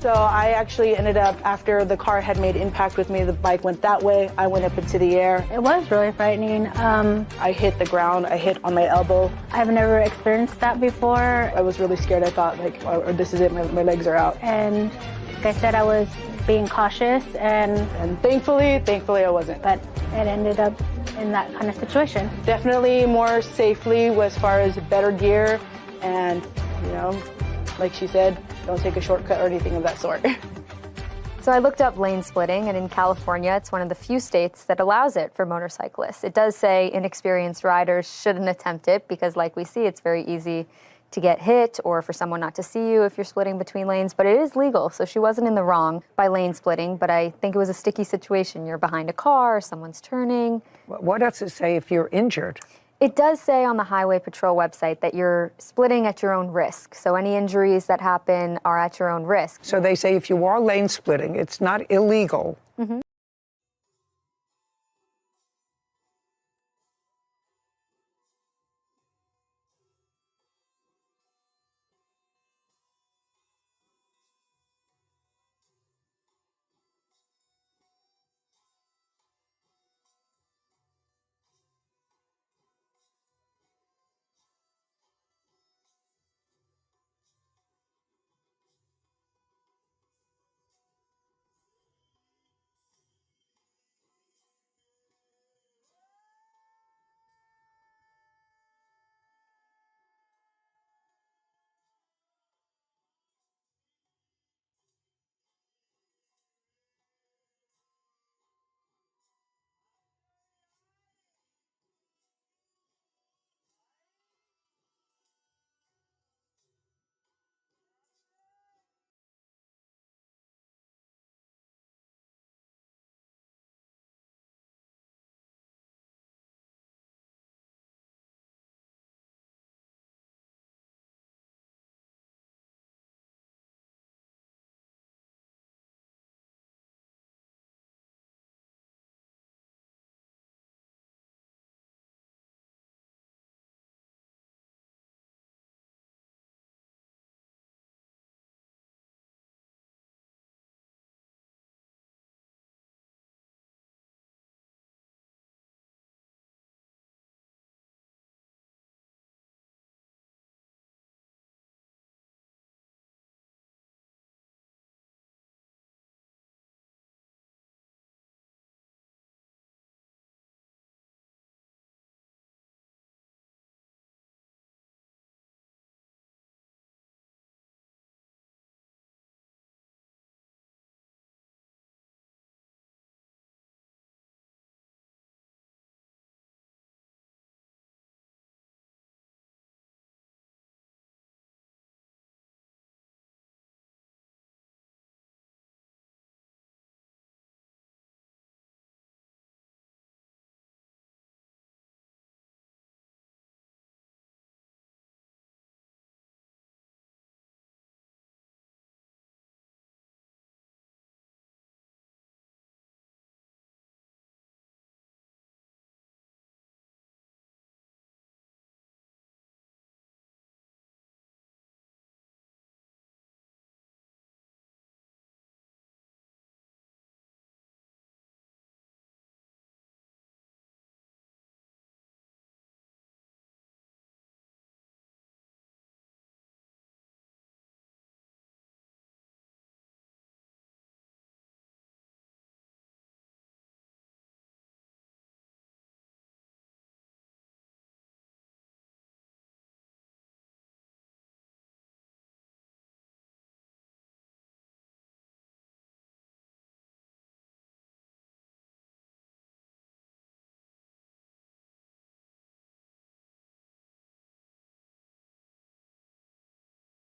So I actually ended up, after the car had made impact with me, the bike went that way. I went up into the air. It was really frightening. I hit the ground. I hit on my elbow. I've never experienced that before. I was really scared. I thought, like, oh, this is it. My legs are out. And like I said, I was being cautious, and thankfully I wasn't. But it ended up in that kind of situation. Definitely more safely as far as better gear, and, you know, like she said, don't take a shortcut or anything of that sort. So I looked up lane splitting, and in California, it's one of the few states that allows it for motorcyclists. It does say inexperienced riders shouldn't attempt it because, like we see, it's very easy to get hit or for someone not to see you if you're splitting between lanes, but it is legal, so she wasn't in the wrong by lane splitting, but I think it was a sticky situation. You're behind a car, someone's turning. What does it say if you're injured? It does say on the Highway Patrol website that you're splitting at your own risk, so any injuries that happen are at your own risk. So they say if you are lane splitting, it's not illegal. Mm-hmm.